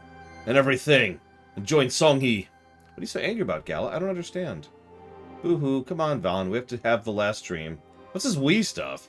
And everything. And join Songhee. What are you so angry about, Gala? I don't understand. Boo-hoo. Come on, Vaughn. We have to have the last stream. What's this Wii stuff?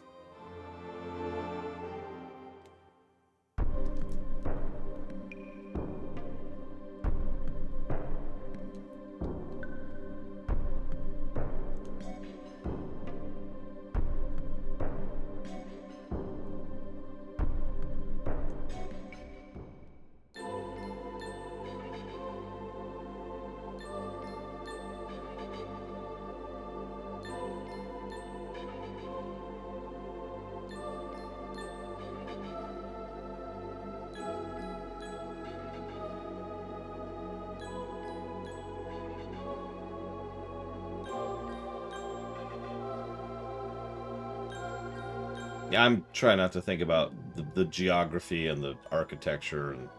Yeah, I'm trying not to think about the geography and the architecture and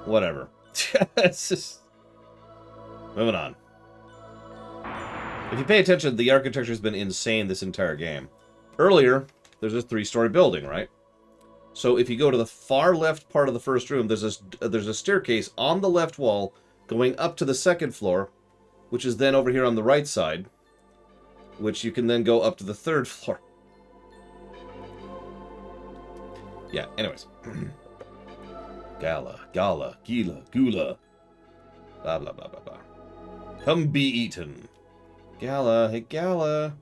whatever. It's just... Moving on. If you pay attention, the architecture's been insane this entire game. Earlier, there's a 3-story building, right? So if you go to the far left part of the first room, there's a staircase on the left wall going up to the second floor, which is then over here on the right side, which you can then go up to the third floor. Yeah, anyways. Gala, Gala, Gila, Gula. Blah, blah, blah, blah, blah. Come be eaten. Gala, hey, Gala.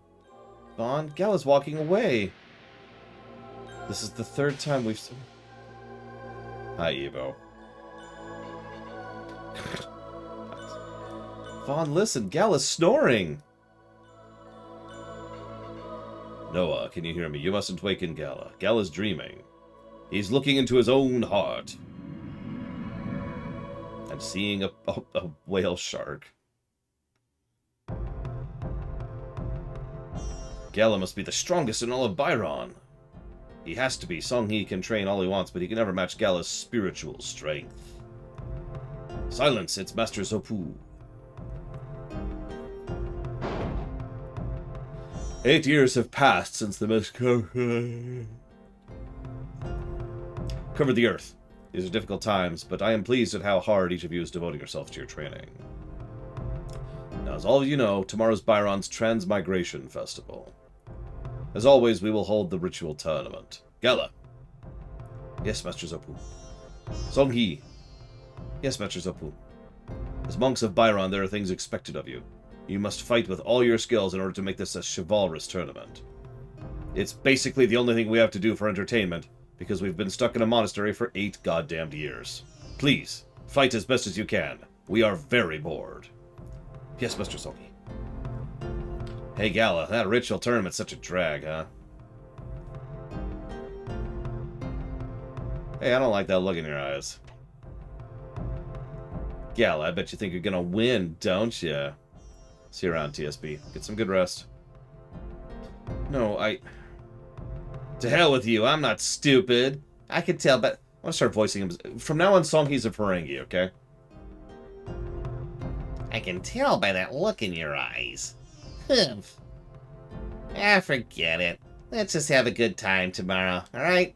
Vaughn, Gala's walking away. This is the third time we've seen... Hi, Evo. Vaughn, listen, Gala's snoring. Noah, can you hear me? You mustn't waken Gala. Gala's dreaming. He's looking into his own heart. And seeing a whale shark. Gala must be the strongest in all of Byron. He has to be. Songhee can train all he wants, but he can never match Gala's spiritual strength. Silence, it's Master Zopu. 8 years have passed since the mist covered the earth. These are difficult times, but I am pleased at how hard each of you is devoting yourselves to your training. Now, as all of you know, tomorrow's Byron's Transmigration Festival. As always, we will hold the ritual tournament. Gala. Yes, Master Zopu. Songhee. Yes, Master Zopu. As monks of Byron, there are things expected of you. You must fight with all your skills in order to make this a chivalrous tournament. It's basically the only thing we have to do for entertainment, because we've been stuck in a monastery for 8 goddamned years. Please, fight as best as you can. We are very bored. Yes, Mr. Songhee. Hey, Gala, that ritual tournament's such a drag, huh? Hey, I don't like that look in your eyes. Gala, I bet you think you're gonna win, don't you? See you around, TSB. Get some good rest. No, To hell with you, I'm not stupid. I can tell, but... I want to start voicing him. From now on, Songhee's a Ferengi, okay? I can tell by that look in your eyes. Humph. Ah, forget it. Let's just have a good time tomorrow, alright?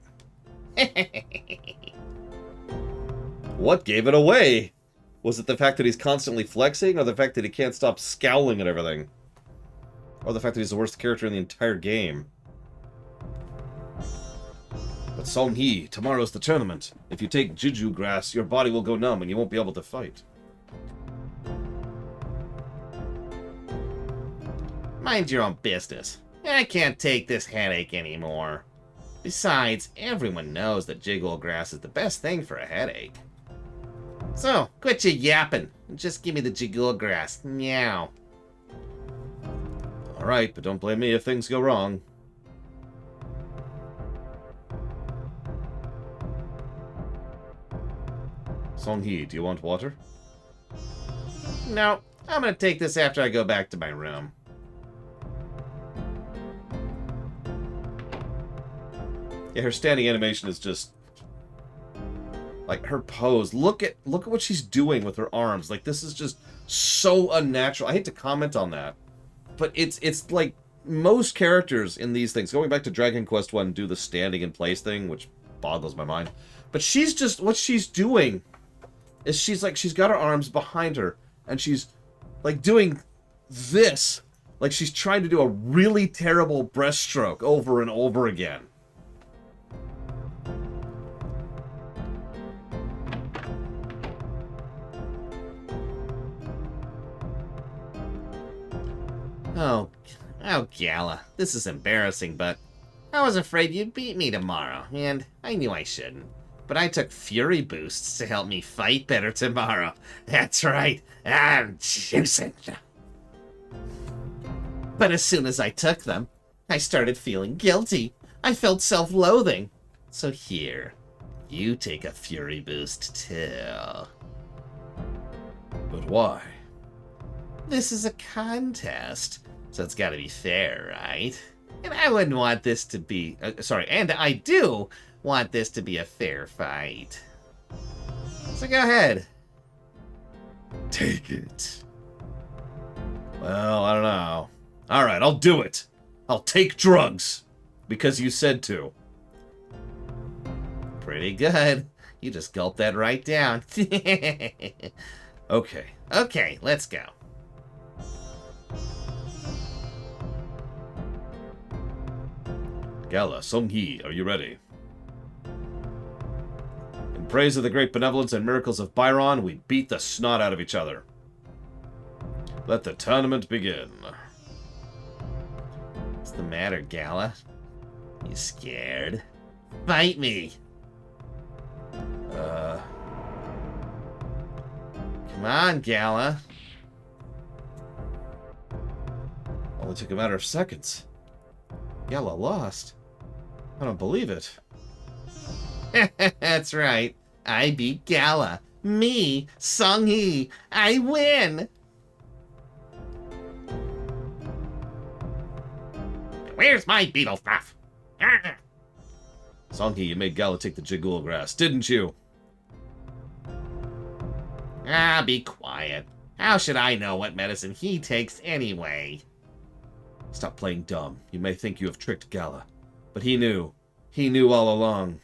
What gave it away? Was it the fact that he's constantly flexing, or the fact that he can't stop scowling at everything? Or the fact that he's the worst character in the entire game? But Songhee, tomorrow's the tournament. If you take Juju grass, your body will go numb and you won't be able to fight. Mind your own business. I can't take this headache anymore. Besides, everyone knows that jiggle grass is the best thing for a headache. So, quit your yapping. Just give me the jiggle grass. Meow. Alright, but don't blame me if things go wrong. Songhee, do you want water? No, I'm gonna take this after I go back to my room. Yeah, her standing animation is just... like, her pose. Look at what she's doing with her arms. Like, this is just so unnatural. I hate to comment on that. But it's like, most characters in these things, going back to Dragon Quest 1, do the standing in place thing, which boggles my mind. But she's just, what she's doing is she's got her arms behind her, and she's, like, doing this. Like, she's trying to do a really terrible breaststroke over and over again. Oh, Gala, this is embarrassing, but I was afraid you'd beat me tomorrow, and I knew I shouldn't. But I took fury boosts to help me fight better tomorrow. That's right, I'm juicing. But as soon as I took them, I started feeling guilty. I felt self-loathing. So here, you take a fury boost too. But why? This is a contest, so it's gotta be fair, right? And I wouldn't want this to be... and I do want this to be a fair fight. So go ahead. Take it. Well, I don't know. Alright, I'll do it. I'll take drugs. Because you said to. Pretty good. You just gulped that right down. Okay. Okay, let's go. Gala, Songhee, are you ready? In praise of the great benevolence and miracles of Byron, we beat the snot out of each other. Let the tournament begin. What's the matter, Gala? You scared? Fight me! Come on, Gala. Only took a matter of seconds. Gala lost. I don't believe it. That's right. I beat Gala. Me, Songhee. I win! Where's my beetle stuff? Songhee, you made Gala take the Jigul grass, didn't you? Ah, be quiet. How should I know what medicine he takes anyway? Stop playing dumb. You may think you have tricked Gala. But he knew. He knew all along.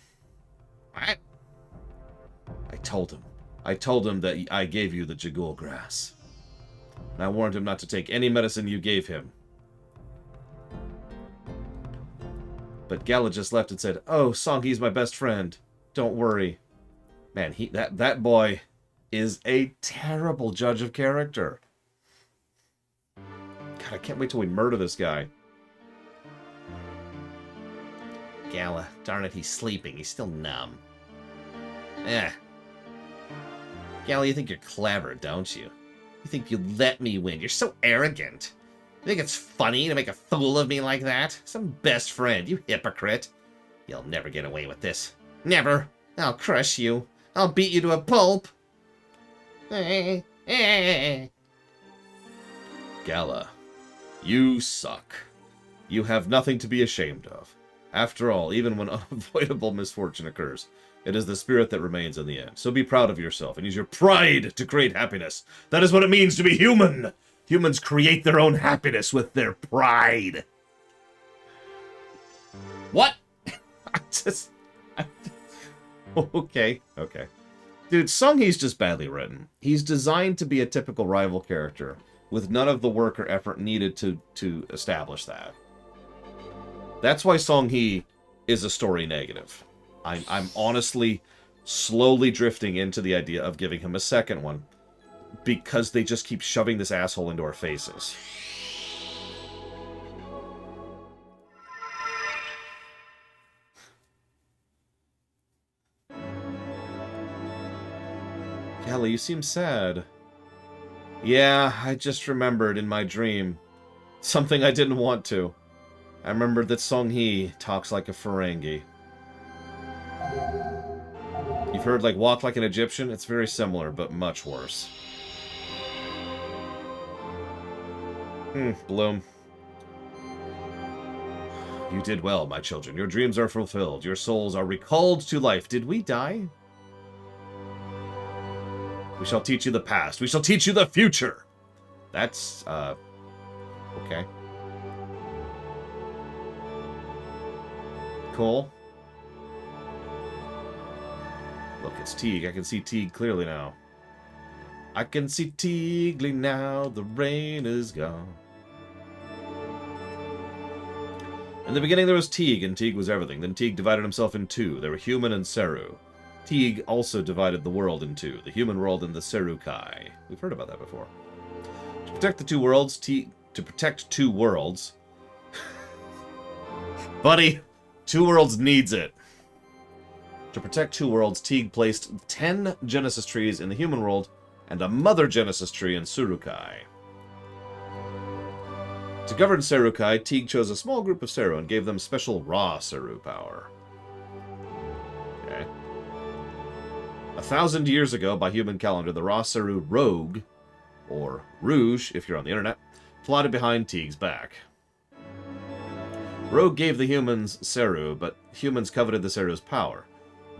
What? I told him. I told him that I gave you the Jigul grass. And I warned him not to take any medicine you gave him. But Gala just left and said, "Oh, Songhee's my best friend. Don't worry." Man, that boy is a terrible judge of character. God, I can't wait till we murder this guy. Gala, darn it, he's sleeping. He's still numb. Eh. Gala, you think you're clever, don't you? You think you let me win. You're so arrogant. You think it's funny to make a fool of me like that? Some best friend, you hypocrite. You'll never get away with this. Never. I'll crush you. I'll beat you to a pulp. Gala, you suck. You have nothing to be ashamed of. After all, even when unavoidable misfortune occurs, it is the spirit that remains in the end. So be proud of yourself and use your pride to create happiness. That is what it means to be human. Humans create their own happiness with their pride. What? Okay. Dude, Songhee's just badly written. He's designed to be a typical rival character, with none of the work or effort needed to establish that. That's why Songhee is a story negative. I'm honestly slowly drifting into the idea of giving him a second one, because they just keep shoving this asshole into our faces. Gala, you seem sad. Yeah, I just remembered in my dream. Something I didn't want to. I remembered that Song Hee talks like a Ferengi. You've heard, like, walk like an Egyptian? It's very similar, but much worse. Bloom. You did well, my children. Your dreams are fulfilled. Your souls are recalled to life. Did we die? We shall teach you the past. We shall teach you the future. That's, okay. Cool. Look, it's Teague. I can see Teague clearly now. I can see Teague now. The rain is gone. In the beginning there was Teague, and Teague was everything. Then Teague divided himself in two. There were human and Seru. Teague also divided the world in two. The human world and the Serukai. We've heard about that before. To protect the two worlds, to protect two worlds... Buddy! Two worlds needs it. To protect two worlds, Teague placed 10 Genesis trees in the human world and a mother Genesis tree in Serukai. To govern Serukai, Teague chose a small group of Seru and gave them special raw Seru power. Okay. 1,000 years ago, by human calendar, the raw Seru Rogue, or Rouge if you're on the internet, plotted behind Teague's back. Rogue gave the humans Seru, but humans coveted the Seru's power,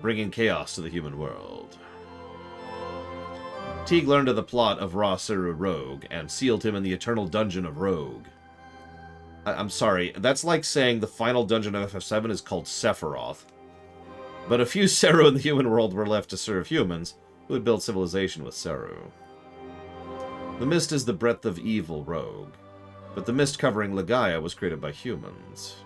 bringing chaos to the human world. Teague learned of the plot of raw Seru Rogue and sealed him in the eternal dungeon of Rogue. I'm sorry, that's like saying the final dungeon of FF7 is called Sephiroth. But a few Seru in the human world were left to serve humans, who would build civilization with Seru. The mist is the breadth of evil Rogue, but the mist covering Legaia was created by humans.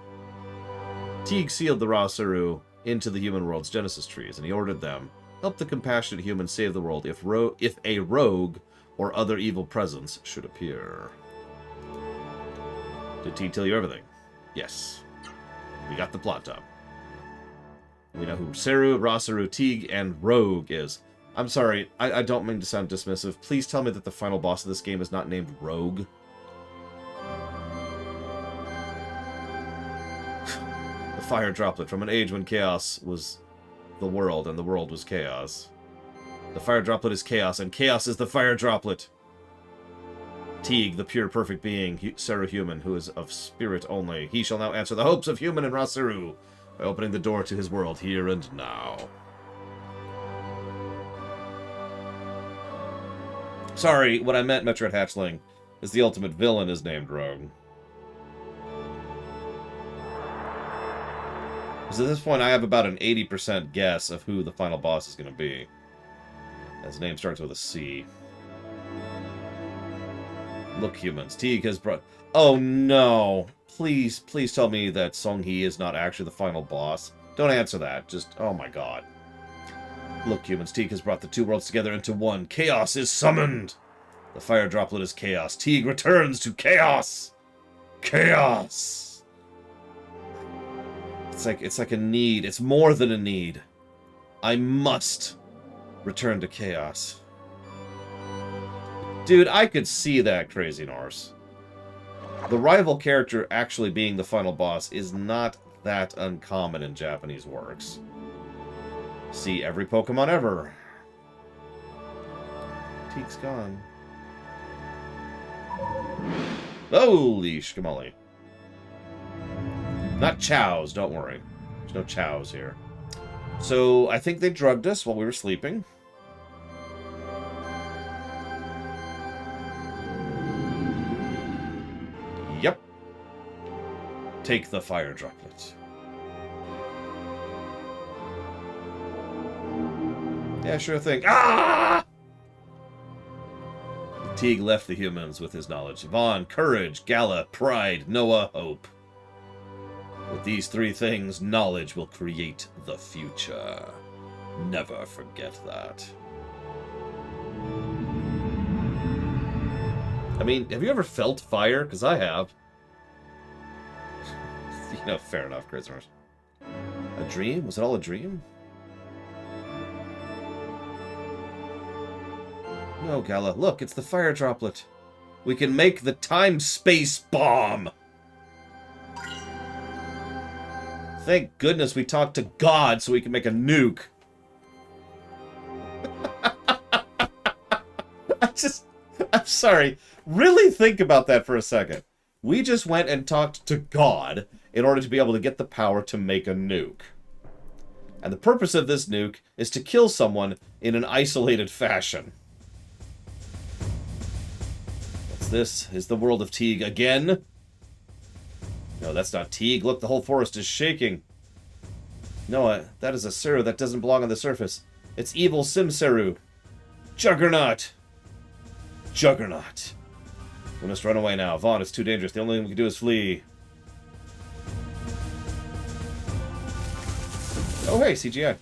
Teague sealed the raw Seru into the human world's Genesis trees, and he ordered them, help the compassionate humans save the world if a rogue or other evil presence should appear. Did Teague tell you everything? Yes. We got the plot done. We know who Seru, Rasaru, Teague, and Rogue is. I'm sorry, I don't mean to sound dismissive. Please tell me that the final boss of this game is not named Rogue. The fire droplet from an age when chaos was the world and the world was chaos. The fire droplet is chaos, and chaos is the fire droplet. Teague, the pure, perfect being, Seru human, who is of spirit only. He shall now answer the hopes of human and Rasaru by opening the door to his world here and now. Sorry, what I meant, Metroid Hatchling, is the ultimate villain is named Rogue. Because at this point, I have about an 80% guess of who the final boss is going to be. His name starts with a C. Look, humans, Teague has brought... Oh, no. Please, please tell me that Song Hee is not actually the final boss. Don't answer that. Just, oh my god. Look, humans, Teague has brought the two worlds together into one. Chaos is summoned! The fire droplet is chaos. Teague returns to chaos! Chaos! It's like a need. It's more than a need. I must return to chaos. Dude, I could see that, Crazy Norse. The rival character actually being the final boss is not that uncommon in Japanese works. See every Pokemon ever. Teague's gone. Holy schmoly. Not chows, don't worry. There's no chows here. So, I think they drugged us while we were sleeping. Yep. Take the fire droplet. Yeah, sure thing. Ah! Teague left the humans with his knowledge. Vaughn, courage, Gala, pride, Noah, hope. With these three things, knowledge will create the future. Never forget that. I mean, have you ever felt fire? Because I have. You know, fair enough, Christmas. A dream? Was it all a dream? No, Gala, look, it's the fire droplet. We can make the time-space bomb! Thank goodness we talked to God so we can make a nuke. I'm sorry. Really think about that for a second. We just went and talked to God in order to be able to get the power to make a nuke. And the purpose of this nuke is to kill someone in an isolated fashion. What's this? Is the world of Teague again? No, that's not Teague. Look, the whole forest is shaking. No, that is a Seru that doesn't belong on the surface. It's evil Sim Seru. Juggernaut! Juggernaut. We must run away now. Vaughn, it's too dangerous. The only thing we can do is flee. Oh, hey, CGI.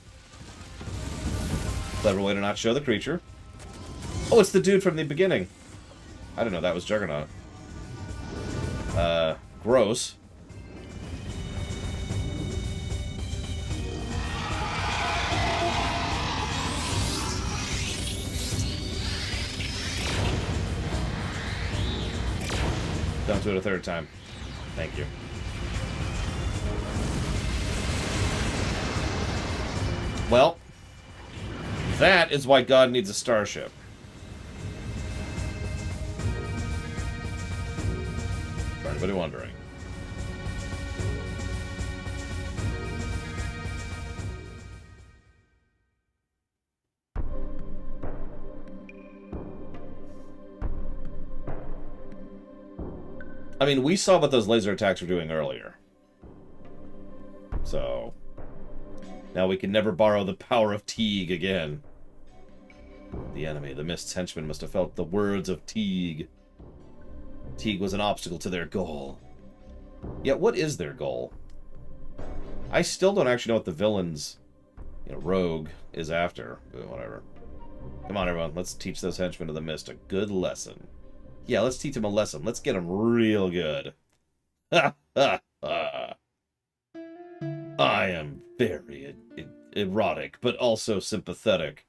Clever way to not show the creature. Oh, it's the dude from the beginning. I didn't know that was Juggernaut. Gross. Don't do it a third time. Thank you. Well, that is why God needs a starship. For anybody wondering. I mean, we saw what those laser attacks were doing earlier. So, now we can never borrow the power of Teague again. The enemy, the Mist's henchmen, must have felt the words of Teague. Teague was an obstacle to their goal. Yet, what is their goal? I still don't actually know what the villain's, rogue is after. But whatever. Come on, everyone. Let's teach those henchmen of the Mist a good lesson. Yeah, let's teach him a lesson. Let's get him real good. Ha ha ha. I am very erotic, but also sympathetic.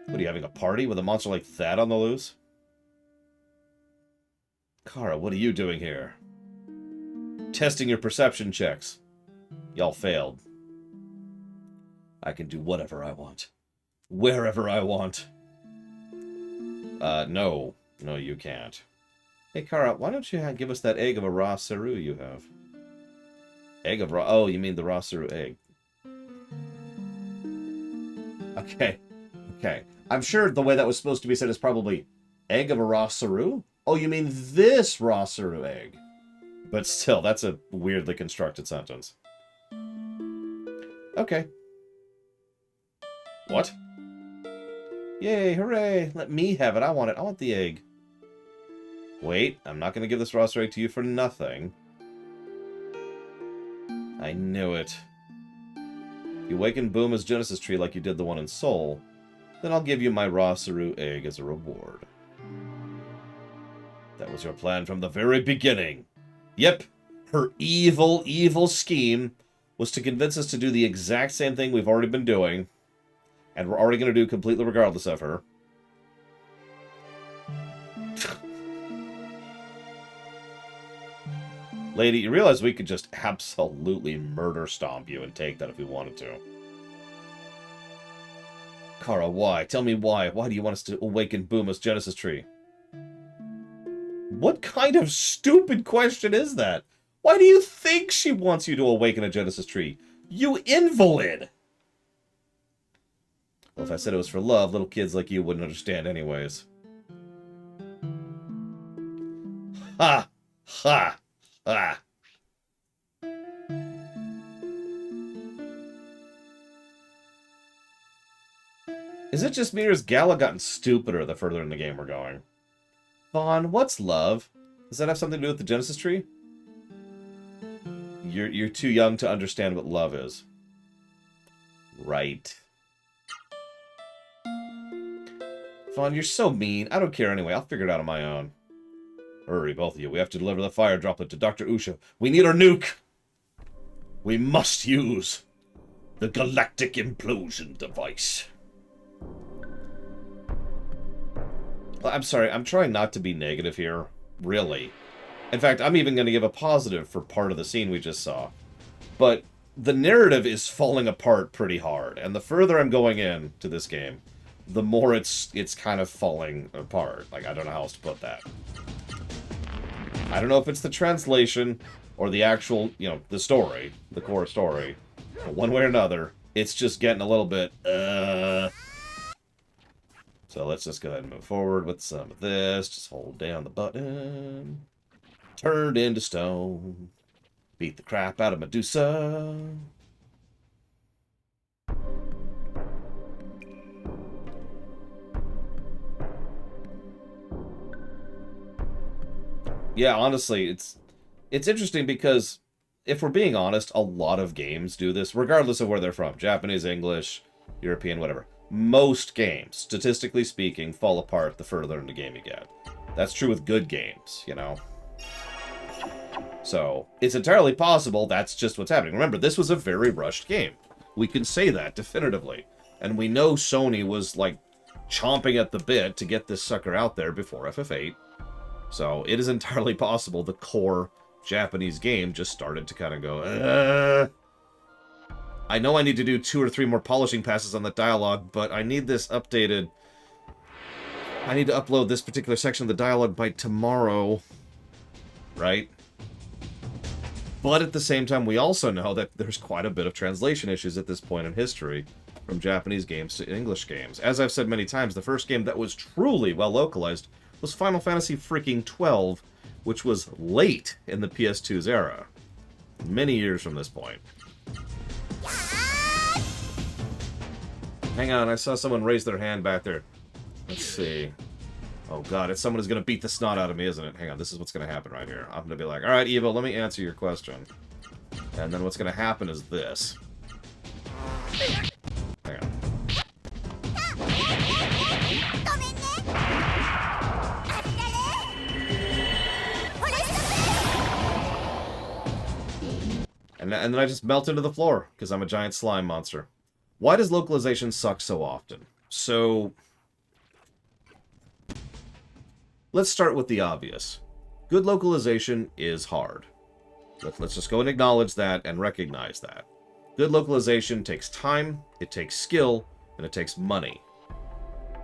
What, are you having a party with a monster like that on the loose? Kara, what are you doing here? Testing your perception checks. Y'all failed. I can do whatever I want. Wherever I want. No. No, you can't. Hey, Kara, why don't you give us that egg of a raw Seru you have? Egg of raw... Oh, you mean the raw Seru egg. Okay. Okay. I'm sure the way that was supposed to be said is probably egg of a raw Seru? Oh, you mean this raw Seru egg. But still, that's a weirdly constructed sentence. Okay. What? Yay, hooray! Let me have it. I want it. I want the egg. Wait, I'm not going to give this raw Seru egg to you for nothing. I knew it. If you awaken Booma's Genesis tree like you did the one in Seoul, then I'll give you my raw Seru egg as a reward. That was your plan from the very beginning. Yep, her evil, evil scheme was to convince us to do the exact same thing we've already been doing, and we're already going to do completely regardless of her. Lady, you realize we could just absolutely murder stomp you and take that if we wanted to. Kara, why? Tell me why. Why do you want us to awaken Booma's Genesis tree? What kind of stupid question is that? Why do you think she wants you to awaken a Genesis tree? You invalid! Well, if I said it was for love, little kids like you wouldn't understand anyways. Ha! Ha! Ah. Is it just me or has Gala gotten stupider the further in the game we're going? Vaughn, what's love? Does that have something to do with the Genesis tree? You're too young to understand what love is. Right. Vaughn, you're so mean. I don't care anyway. I'll figure it out on my own. Hurry, both of you. We have to deliver the fire droplet to Dr. Usha. We need our nuke! We must use the galactic implosion device. I'm sorry, I'm trying not to be negative here, really. In fact, I'm even going to give a positive for part of the scene we just saw. But the narrative is falling apart pretty hard, and the further I'm going into this game, the more it's kind of falling apart. Like, I don't know how else to put that. I don't know if it's the translation or the actual, you know, the story, the core story. But one way or another, it's just getting a little bit, So let's just go ahead and move forward with some of this. Just hold down the button. Turned into stone. Beat the crap out of Medusa. Yeah, honestly, it's interesting because if we're being honest, a lot of games do this, regardless of where they're from. Japanese, English, European, whatever. Most games, statistically speaking, fall apart the further into the game you get. That's true with good games, you know? So, it's entirely possible that's just what's happening. Remember, this was a very rushed game. We can say that definitively. And we know Sony was, like, chomping at the bit to get this sucker out there before FF8. So, it is entirely possible the core Japanese game just started to kind of go, I know I need to do 2 or 3 more polishing passes on the dialogue, but I need this updated. I need to upload this particular section of the dialogue by tomorrow, right? But at the same time, we also know that there's quite a bit of translation issues at this point in history, from Japanese games to English games. As I've said many times, the first game that was truly well localized was Final Fantasy freaking 12, which was late in the PS2's era. Many years from this point. Hang on, I saw someone raise their hand back there. Let's see. Oh god, it's someone who's going to beat the snot out of me, isn't it? Hang on, this is what's going to happen right here. I'm going to be like, alright, Evo, let me answer your question. And then what's going to happen is this. Hang on. And then I just melt into the floor, because I'm a giant slime monster. Why does localization suck so often? So, let's start with the obvious. Good localization is hard. Let's just go and acknowledge that and recognize that. Good localization takes time, it takes skill, and it takes money.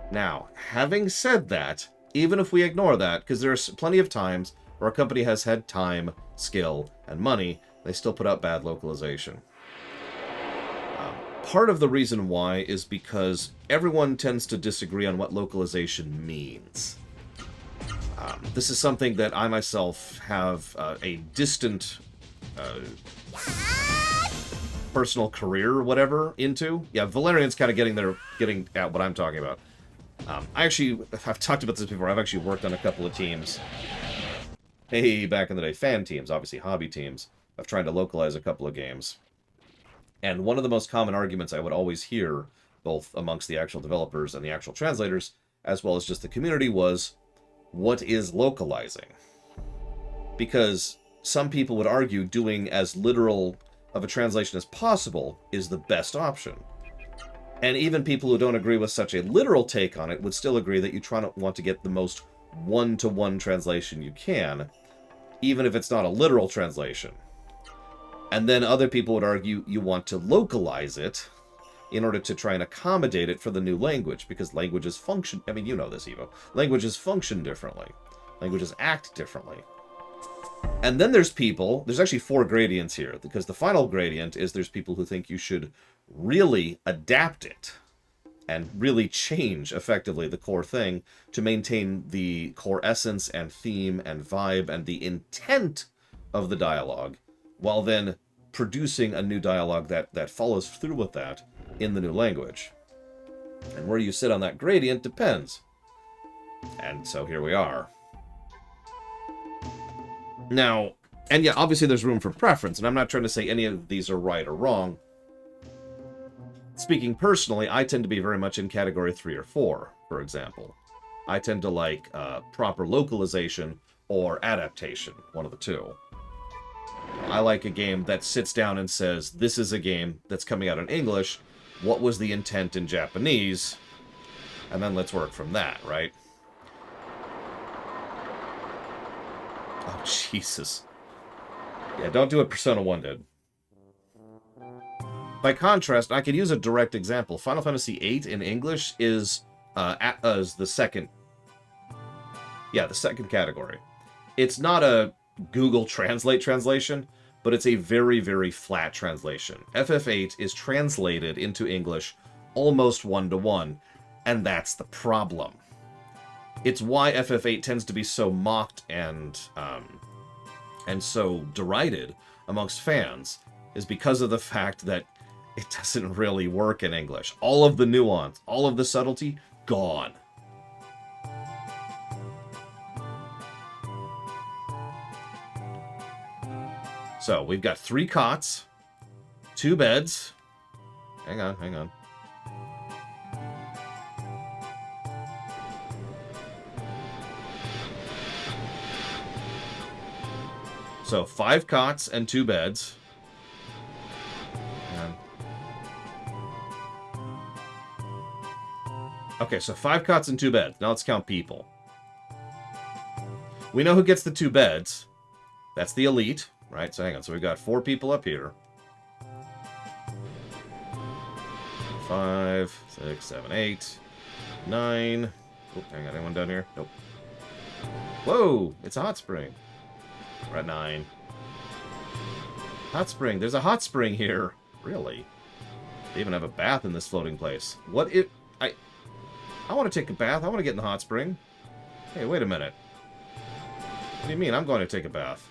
Now, having said that, even if we ignore that, because there's plenty of times where a company has had time, skill, and money, they still put out bad localization. Part of the reason why is because everyone tends to disagree on what localization means. This is something that I myself have a distant personal career or whatever into. Yeah, Valerian's kind of getting at what I'm talking about. I've talked about this before. I've actually worked on a couple of teams. Hey, back in the day, fan teams, obviously hobby teams. I've tried to localize a couple of games. And one of the most common arguments I would always hear, both amongst the actual developers and the actual translators, as well as just the community, was, what is localizing? Because some people would argue doing as literal of a translation as possible is the best option. And even people who don't agree with such a literal take on it would still agree that you want to get the most one-to-one translation you can, even if it's not a literal translation. And then other people would argue you want to localize it in order to try and accommodate it for the new language, because languages function... I mean, you know this, Evo. Languages function differently. Languages act differently. And then there's actually 4 gradients here, because the final gradient is there's people who think you should really adapt it and really change, effectively, the core thing to maintain the core essence and theme and vibe and the intent of the dialogue, while then producing a new dialogue that follows through with that in the new language. And where you sit on that gradient depends. And so here we are. Now, and yeah, obviously there's room for preference, and I'm not trying to say any of these are right or wrong. Speaking personally, I tend to be very much in category 3 or 4, for example. I tend to like proper localization or adaptation, one of the two. I like a game that sits down and says, this is a game that's coming out in English, what was the intent in Japanese? And then let's work from that, right? Oh, Jesus. Yeah, don't do what Persona 1 did. By contrast, I could use a direct example. Final Fantasy VIII in English is the second. Yeah, the second category. It's not a Google Translate translation, but it's a very, very flat translation. FF8 is translated into English almost one-to-one, and that's the problem. It's why FF8 tends to be so mocked and so derided amongst fans, is because of the fact that it doesn't really work in English. All of the nuance, all of the subtlety, gone. So, we've got 3 cots, 2 beds. Hang on, hang on. So, 5 cots and 2 beds. Okay, so 5 cots and 2 beds. Now let's count people. We know who gets the 2 beds. That's the elite, right? So hang on. So we've got 4 people up here. 5, 6, 7, 8, 9. Oh, hang on. Anyone down here? Nope. Whoa! It's a hot spring. We're at 9. Hot spring. There's a hot spring here. Really? They even have a bath in this floating place. What if... I want to take a bath. I want to get in the hot spring. Hey, wait a minute. What do you mean I'm going to take a bath?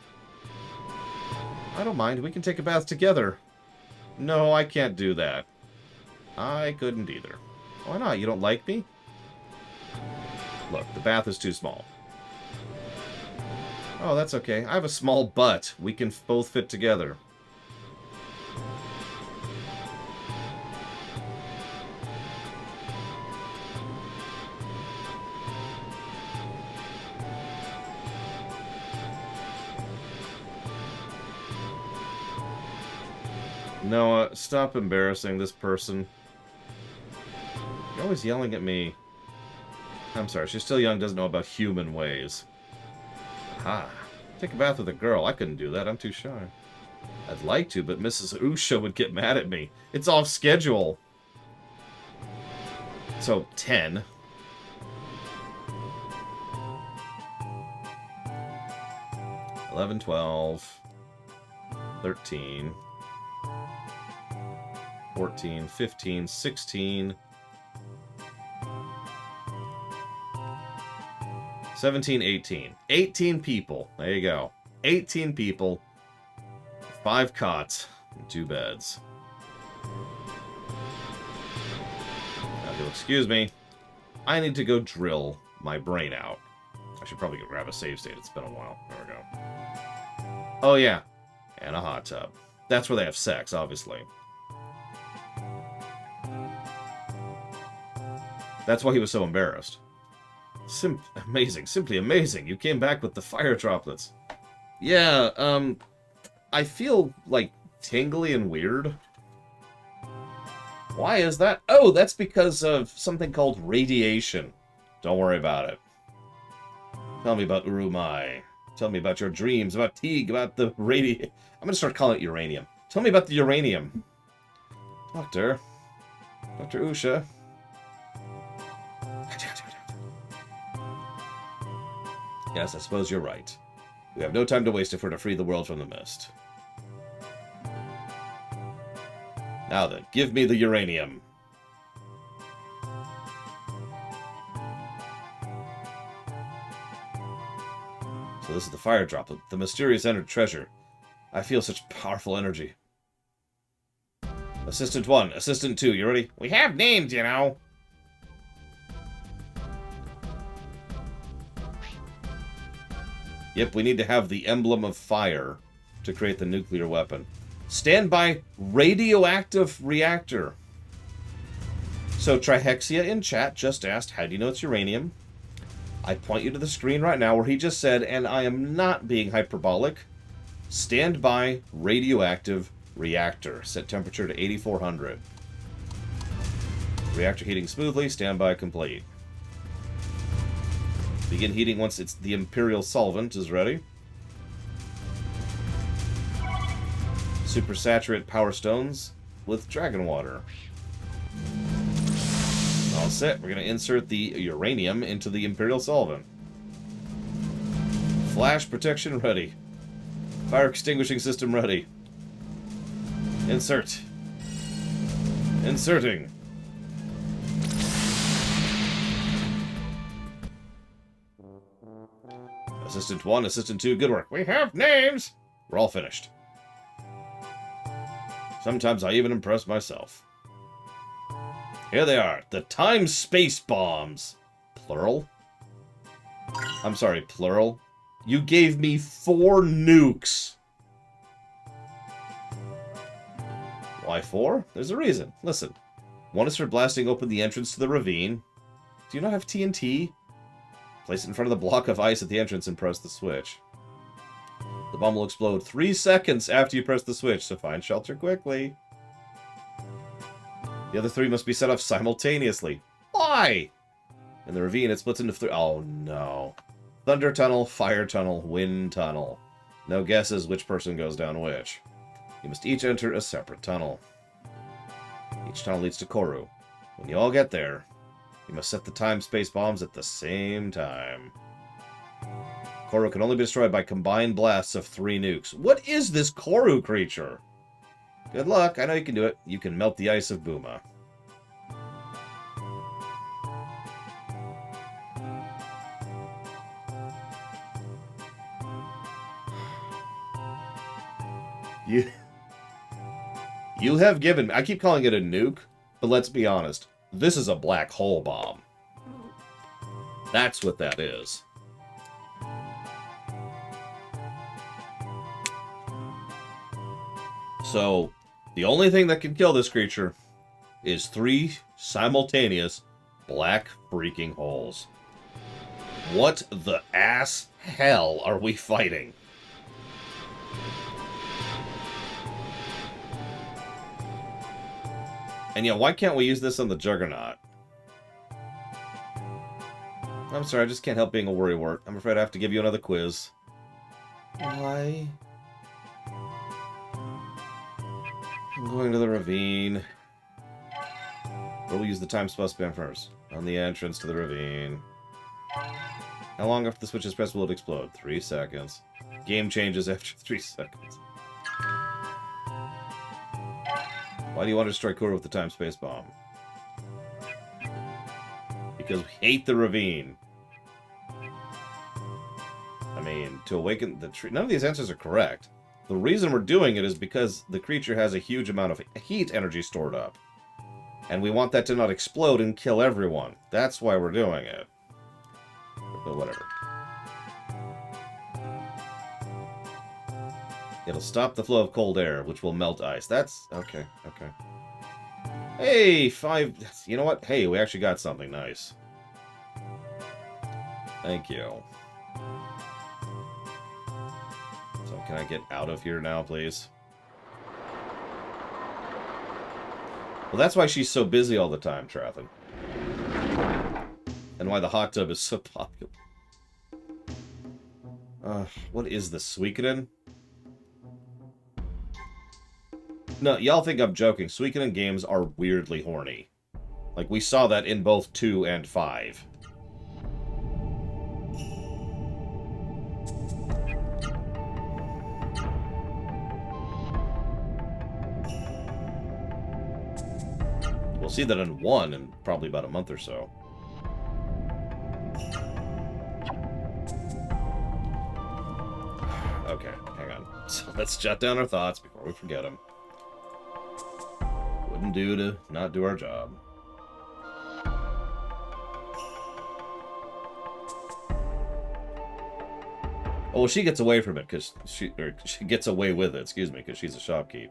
I don't mind. We can take a bath together. No, I can't do that. I couldn't either. Why not? You don't like me? Look, the bath is too small. Oh, that's okay. I have a small butt. We can both fit together. Noah, stop embarrassing this person. You're always yelling at me. I'm sorry, she's still young, doesn't know about human ways. Ha! Take a bath with a girl. I couldn't do that. I'm too shy. I'd like to, but Mrs. Usha would get mad at me. It's off schedule. So, 10. $11, $12, $13, $14, $15, $16, $17, $18. 18 people. There you go. 18 people. 5 cots. And 2 beds. Now, if you'll excuse me, I need to go drill my brain out. I should probably go grab a save state. It's been a while. There we go. Oh, yeah. And a hot tub. That's where they have sex, obviously. That's why he was so embarrassed. Amazing. Simply amazing. You came back with the fire droplets. Yeah, I feel, like, tingly and weird. Why is that? Oh, that's because of something called radiation. Don't worry about it. Tell me about Urumai. Tell me about your dreams, about Teague, about the I'm gonna start calling it uranium. Tell me about the uranium. Doctor. Dr. Usha. Yes, I suppose you're right. We have no time to waste if we're to free the world from the mist. Now then, give me the uranium. So this is the fire droplet, the mysterious entered treasure. I feel such powerful energy. Assistant 1, Assistant 2, you ready? We have names, you know. Yep, we need to have the emblem of fire to create the nuclear weapon. Standby radioactive reactor. So Trihexia in chat just asked, how do you know it's uranium? I point you to the screen right now where he just said, and I am not being hyperbolic, standby radioactive reactor. Set temperature to 8400. Reactor heating smoothly, standby complete. Begin heating once the Imperial solvent is ready. Supersaturate power stones with dragon water. All set. We're going to insert the uranium into the Imperial solvent. Flash protection ready. Fire extinguishing system ready. Insert. Inserting. Assistant 1, Assistant 2, good work. We have names! We're all finished. Sometimes I even impress myself. Here they are. The time-space bombs. Plural? I'm sorry, plural? You gave me 4 nukes. Why 4? There's a reason. Listen. 1 is for blasting open the entrance to the ravine. Do you not have TNT? Place it in front of the block of ice at the entrance and press the switch. The bomb will explode 3 seconds after you press the switch, so find shelter quickly. The other 3 must be set off simultaneously. Why? In the ravine, it splits into 3... Oh, no. Thunder tunnel, fire tunnel, wind tunnel. No guesses which person goes down which. You must each enter a separate tunnel. Each tunnel leads to Koru. When you all get there, you must set the time-space bombs at the same time. Koru can only be destroyed by combined blasts of 3 nukes. What is this Koru creature? Good luck. I know you can do it. You can melt the ice of Buma. You have given... I keep calling it a nuke, but let's be honest. This is a black hole bomb. That's what that is. So, the only thing that can kill this creature is 3 simultaneous black freaking holes. What the ass hell are we fighting? And yeah, why can't we use this on the Juggernaut? I'm sorry, I just can't help being a worrywart. I'm afraid I have to give you another quiz. Why? I'm going to the ravine. Where will use the time spell span first? On the entrance to the ravine. How long after the switch is pressed will it explode? 3 seconds. Game changes after 3 seconds. Why do you want to destroy Koru with the time-space bomb? Because we hate the ravine. I mean, to awaken the tree... None of these answers are correct. The reason we're doing it is because the creature has a huge amount of heat energy stored up. And we want that to not explode and kill everyone. That's why we're doing it. But whatever. It'll stop the flow of cold air, which will melt ice. That's... okay, okay. Hey, 5... You know what? Hey, we actually got something nice. Thank you. So, can I get out of here now, please? Well, that's why she's so busy all the time, Trathen. And why the hot tub is so popular. What is this, Suikoden? No, y'all think I'm joking. Suikoden games are weirdly horny. Like, we saw that in both 2 and 5. We'll see that in 1 in probably about a month or so. Okay, hang on. So let's jot down our thoughts before we forget them. Wouldn't do to not do our job. Oh, well, she gets away from it because she gets away with it. Excuse me, because she's a shopkeep.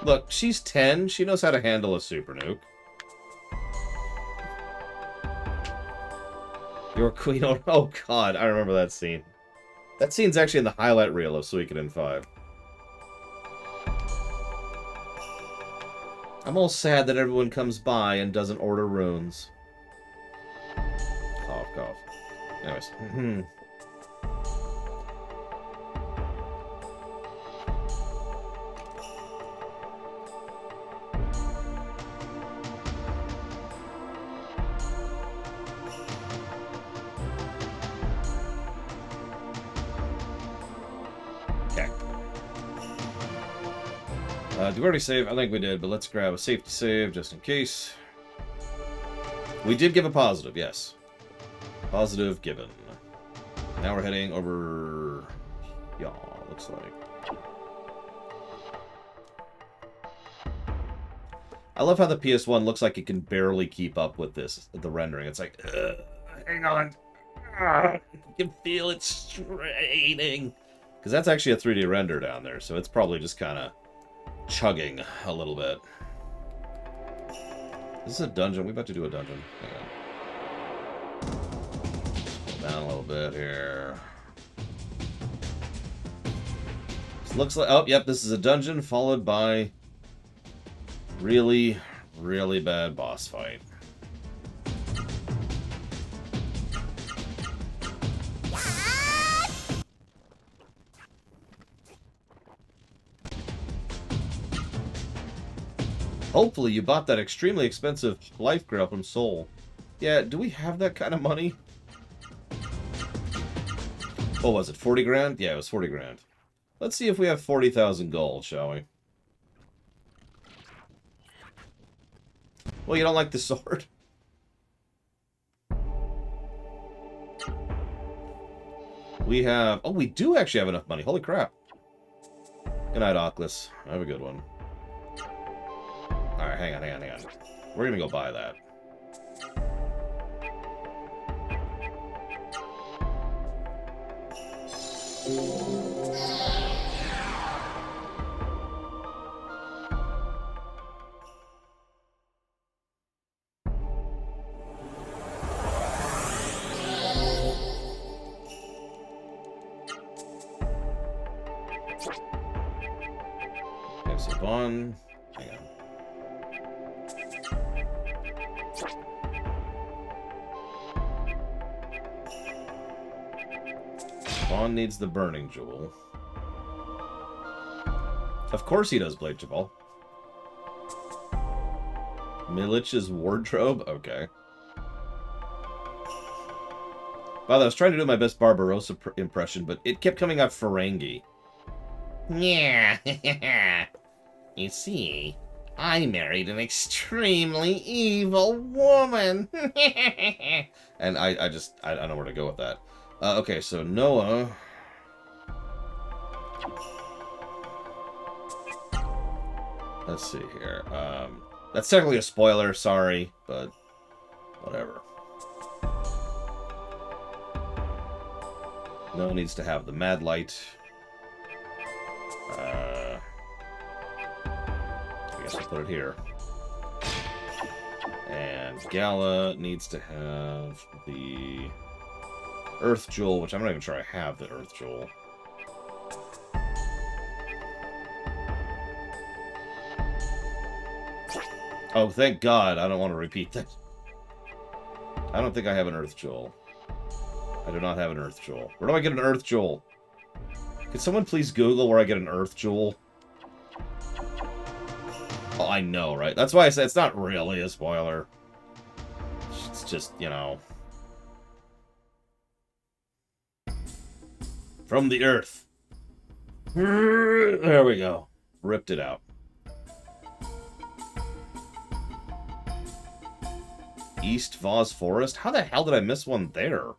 Look, she's 10. She knows how to handle a super nuke. Your queen... Oh, God, I remember that scene. That scene's actually in the highlight reel of Suikoden 5. I'm all sad that everyone comes by and doesn't order runes. Cough, cough. Anyways. Okay. Did we already save? I think we did, but let's grab a safety save just in case. We did give a positive, yes. Positive given. Now we're heading over... Yeah, looks like. I love how the PS1 looks like it can barely keep up with this, the rendering. It's like, hang on. You can feel it straining. Because that's actually a 3D render down there, so it's probably just kind of chugging a little bit. This is a dungeon. We're about to do a dungeon. Hang on. Scroll down a little bit here. This looks like... Oh, yep, this is a dungeon followed by really, really bad boss fight. Hopefully you bought that extremely expensive life grail from Seoul. Yeah, do we have that kind of money? What was it, 40 grand? Yeah, it was 40 grand. Let's see if we have 40,000 gold, shall we? Well, you don't like the sword? We have... Oh, we do actually have enough money. Holy crap. Good night, Oculus. Have a good one. Alright, hang on. We're gonna go buy that. Okay, so Vaughn... Hang on. Vaughn needs the burning jewel. Of course he does, Blade Jabal. Milich's wardrobe? Okay. By the way, I was trying to do my best Barbarossa impression, but it kept coming out Ferengi. Yeah. You see, I married an extremely evil woman. And I don't know where to go with that. Okay, so Noah... Let's see here. That's technically a spoiler, sorry, but whatever. Noah needs to have the Mad Light. I guess I'll put it here. And Gala needs to have the Earth Jewel, which I'm not even sure I have the Earth Jewel. Oh, thank God. I don't want to repeat that. I don't think I have an Earth Jewel. I do not have an Earth Jewel. Where do I get an Earth Jewel? Could someone please Google where I get an Earth Jewel? Oh, I know, right? That's why I said it's not really a spoiler. It's just, you know... From the Earth. There we go. Ripped it out. East Voss Forest? How the hell did I miss one there?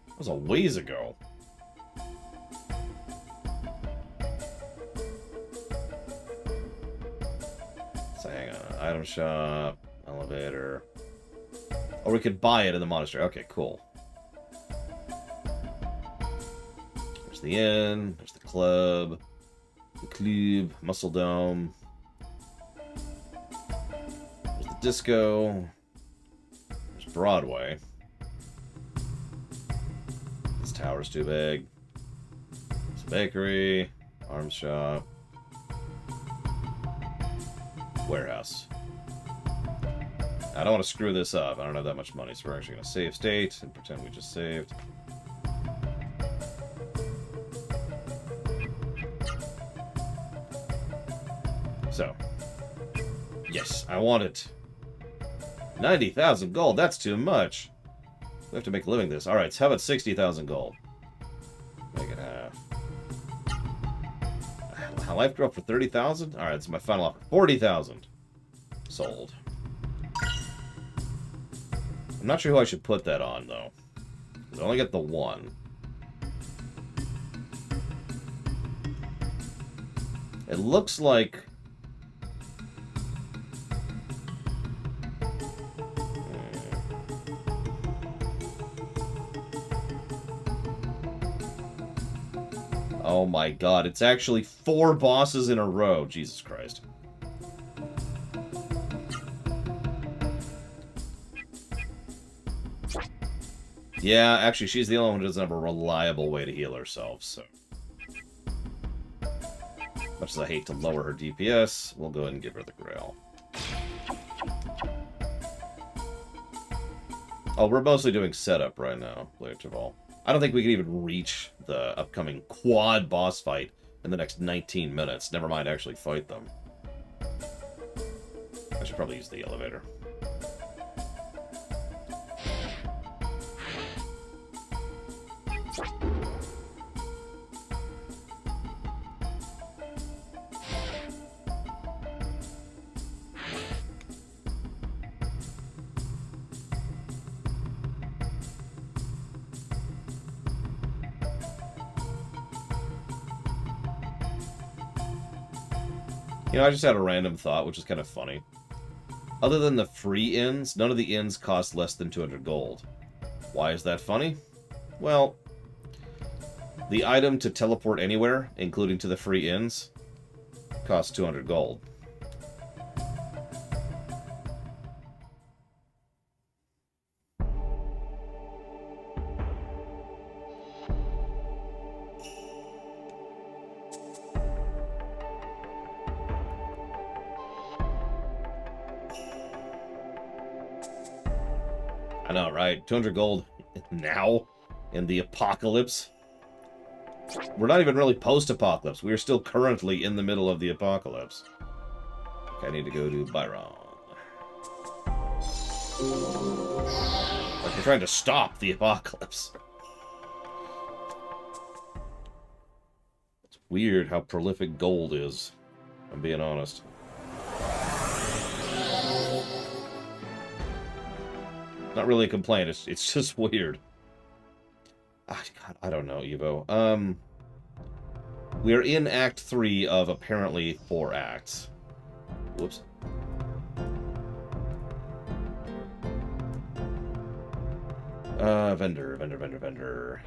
That was a ways ago. So hang on. Item shop. Elevator. Or we could buy it in the monastery. Okay, cool. There's the inn. There's the club. The club. Muscle Dome. There's the disco. Broadway. tower's too big. It's a bakery, arms shop, warehouse. I don't want to screw this up. I don't have that much money, so we're actually going to save state and pretend we just saved. So, yes, I want it. 90,000 gold, that's too much. We have to make a living this. Alright, so how about 60,000 gold? Make it half. Life drop for 30,000? Alright, that's my final offer. 40,000. Sold. I'm not sure who I should put that on, though. I only get the one. It looks like... Oh my god, it's actually 4 bosses in a row. Jesus Christ. Yeah, actually, she's the only one who doesn't have a reliable way to heal herself, so... Much as I hate to lower her DPS, we'll go ahead and give her the Grail. Oh, we're mostly doing setup right now, Legaia. I don't think we can even reach the upcoming quad boss fight in the next 19 minutes. Never mind actually fight them. I should probably use the elevator. You know, I just had a random thought, which is kind of funny. Other than the free inns, none of the inns cost less than 200 gold. Why is that funny? Well, the item to teleport anywhere, including to the free inns, costs 200 gold. I know, right? 200 gold now in the apocalypse. We're not even really post-apocalypse. We are still currently in the middle of the apocalypse. Okay, I need to go to Byron. Like we're trying to stop the apocalypse. It's weird how prolific gold is, if I'm being honest. Not really a complaint, it's just weird. Ah, God, I don't know, Evo. We are in Act 3 of apparently 4 acts. Whoops. Vendor.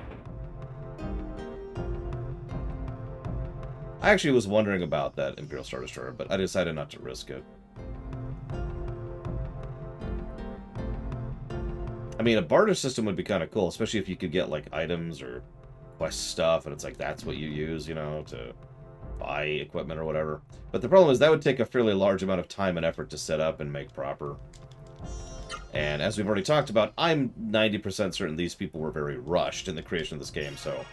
I actually was wondering about that Imperial Star Destroyer, but I decided not to risk it. I mean, a barter system would be kind of cool, especially if you could get, like, items or quest stuff, and it's like, that's what you use, you know, to buy equipment or whatever. But the problem is that would take a fairly large amount of time and effort to set up and make proper. And as we've already talked about, I'm 90% certain these people were very rushed in the creation of this game, so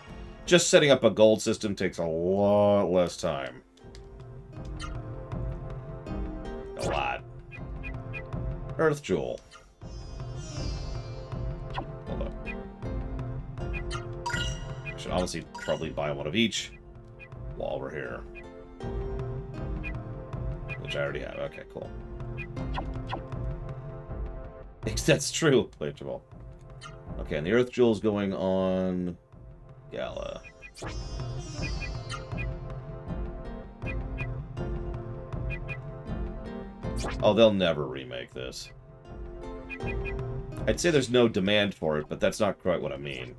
just setting up a gold system takes a lot less time. A lot. Earth Jewel. Hold up. I should honestly probably buy one of each while we're here. Which I already have. Okay, cool. That's true, Legaia. Okay, and the Earth Jewel's going on Gala. Oh, they'll never remake this. I'd say there's no demand for it, but that's not quite what I mean.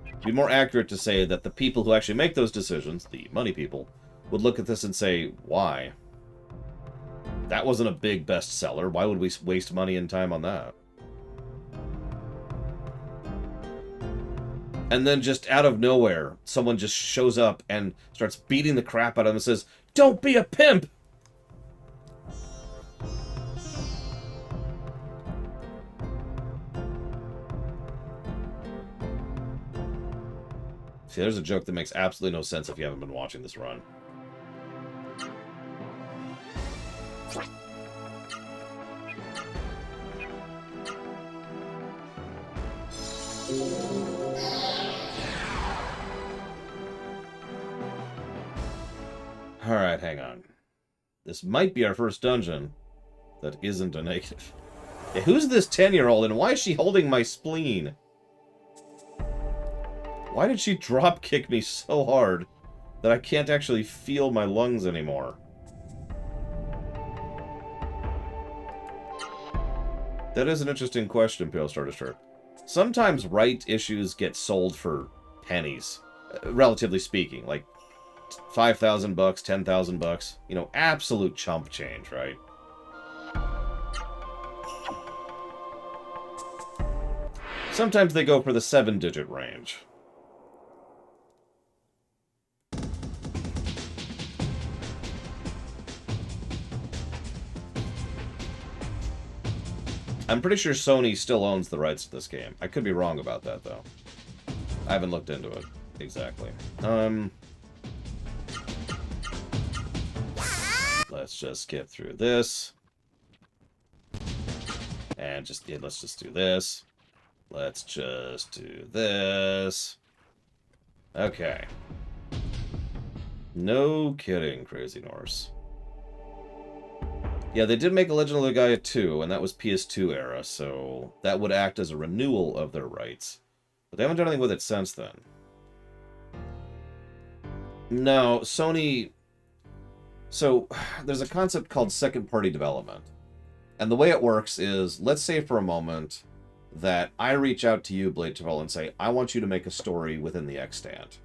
It'd be more accurate to say that the people who actually make those decisions, the money people, would look at this and say, why? That wasn't a big bestseller. Why would we waste money and time on that? And then just out of nowhere, someone just shows up and starts beating the crap out of him and says, "Don't be a pimp!" See, there's a joke that makes absolutely no sense if you haven't been watching this run. Alright, hang on. This might be our first dungeon that isn't a negative. Yeah, who's this 10-year-old and why is she holding my spleen? Why did she drop kick me so hard that I can't actually feel my lungs anymore? That is an interesting question, Pale Star Destroyer. Sometimes right issues get sold for pennies, relatively speaking, like 5,000 bucks, 10,000 bucks. You know, absolute chump change, right? Sometimes they go for the 7-digit range. I'm pretty sure Sony still owns the rights to this game. I could be wrong about that, though. I haven't looked into it exactly. Let's just skip through this. And just, yeah, let's just do this. Let's just do this. Okay. No kidding, Crazy Norse. Yeah, they did make a Legend of Legaia 2, and that was PS2 era, so that would act as a renewal of their rights. But they haven't done anything with it since then. No, Sony... So, there's a concept called second-party development. And the way it works is, let's say for a moment that I reach out to you, Blade Tavell, and say, I want you to make a story within the extant.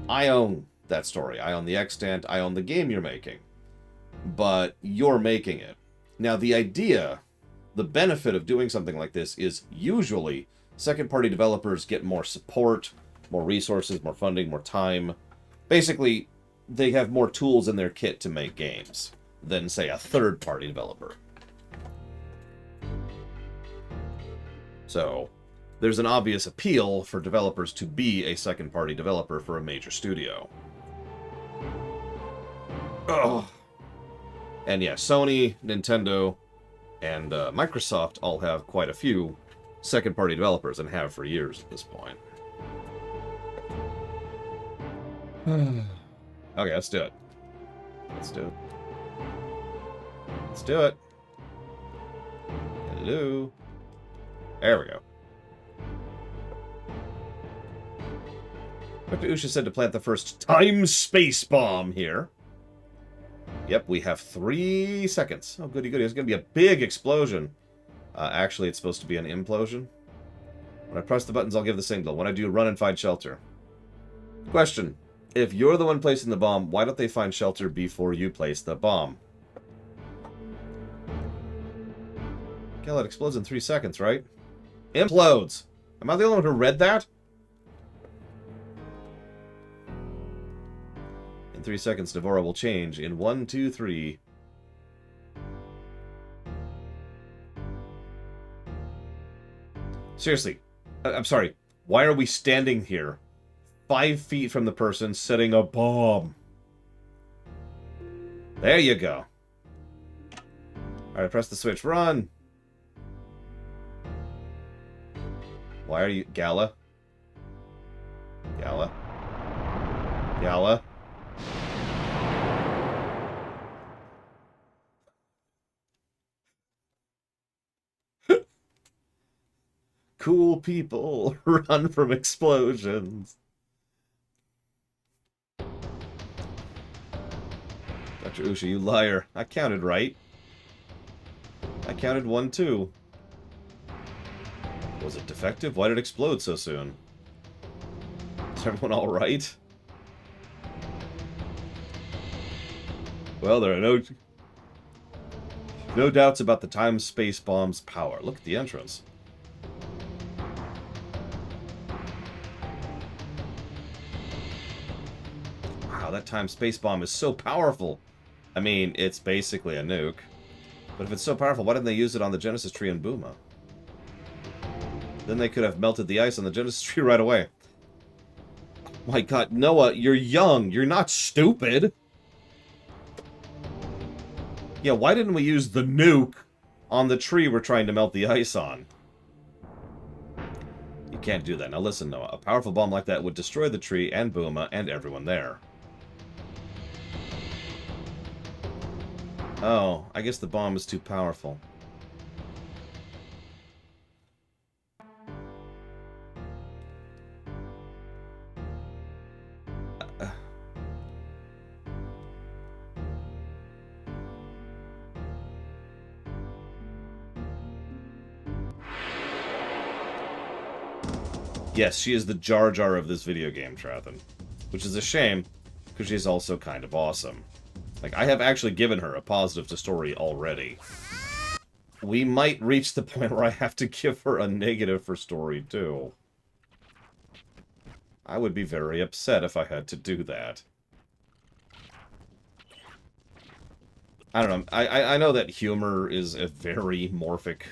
I own that story. I own the extant. I own the game you're making. But you're making it. Now, the idea, the benefit of doing something like this is usually second-party developers get more support, more resources, more funding, more time. Basically, they have more tools in their kit to make games than, say, a third-party developer. So, there's an obvious appeal for developers to be a second-party developer for a major studio. Ugh. And yeah, Sony, Nintendo, and Microsoft all have quite a few second-party developers, and have for years at this point. Okay, let's do it. Let's do it. Let's do it. Hello. There we go. Dr. Usha said to plant the first time-space bomb here. Yep, we have 3 seconds. Oh, goody goody. It's going to be a big explosion. Actually, it's supposed to be an implosion. When I press the buttons, I'll give the signal. When I do, run and find shelter. Question. If you're the one placing the bomb, why don't they find shelter before you place the bomb? Gal, it explodes in 3 seconds, right? Implodes! Am I the only one who read that? In 3 seconds, Devora will change. In 1, 2, 3. Seriously. I'm sorry. Why are we standing here 5 feet from the person setting a bomb? There you go. Alright, press the switch. Run! Why are you... Gala? Gala? Gala? Cool people run from explosions. Dr. Usha, you liar. I counted right. I counted 1, 2. Was it defective? Why did it explode so soon? Is everyone alright? Well, there are no doubts about the time-space bomb's power. Look at the entrance. Wow, that time space bomb is so powerful. I mean, it's basically a nuke. But if it's so powerful, why didn't they use it on the Genesis tree in Booma? Then they could have melted the ice on the Genesis tree right away. My god, Noah, you're young. You're not stupid. Yeah, why didn't we use the nuke on the tree we're trying to melt the ice on? You can't do that. Now listen, Noah. A powerful bomb like that would destroy the tree and Booma and everyone there. Oh, I guess the bomb is too powerful. Yes, she is the Jar Jar of this video game, Trathan. Which is a shame, because she's also kind of awesome. Like, I have actually given her a positive to story already. We might reach the point where I have to give her a negative for story, too. I would be very upset if I had to do that. I don't know. I know that humor is a very morphic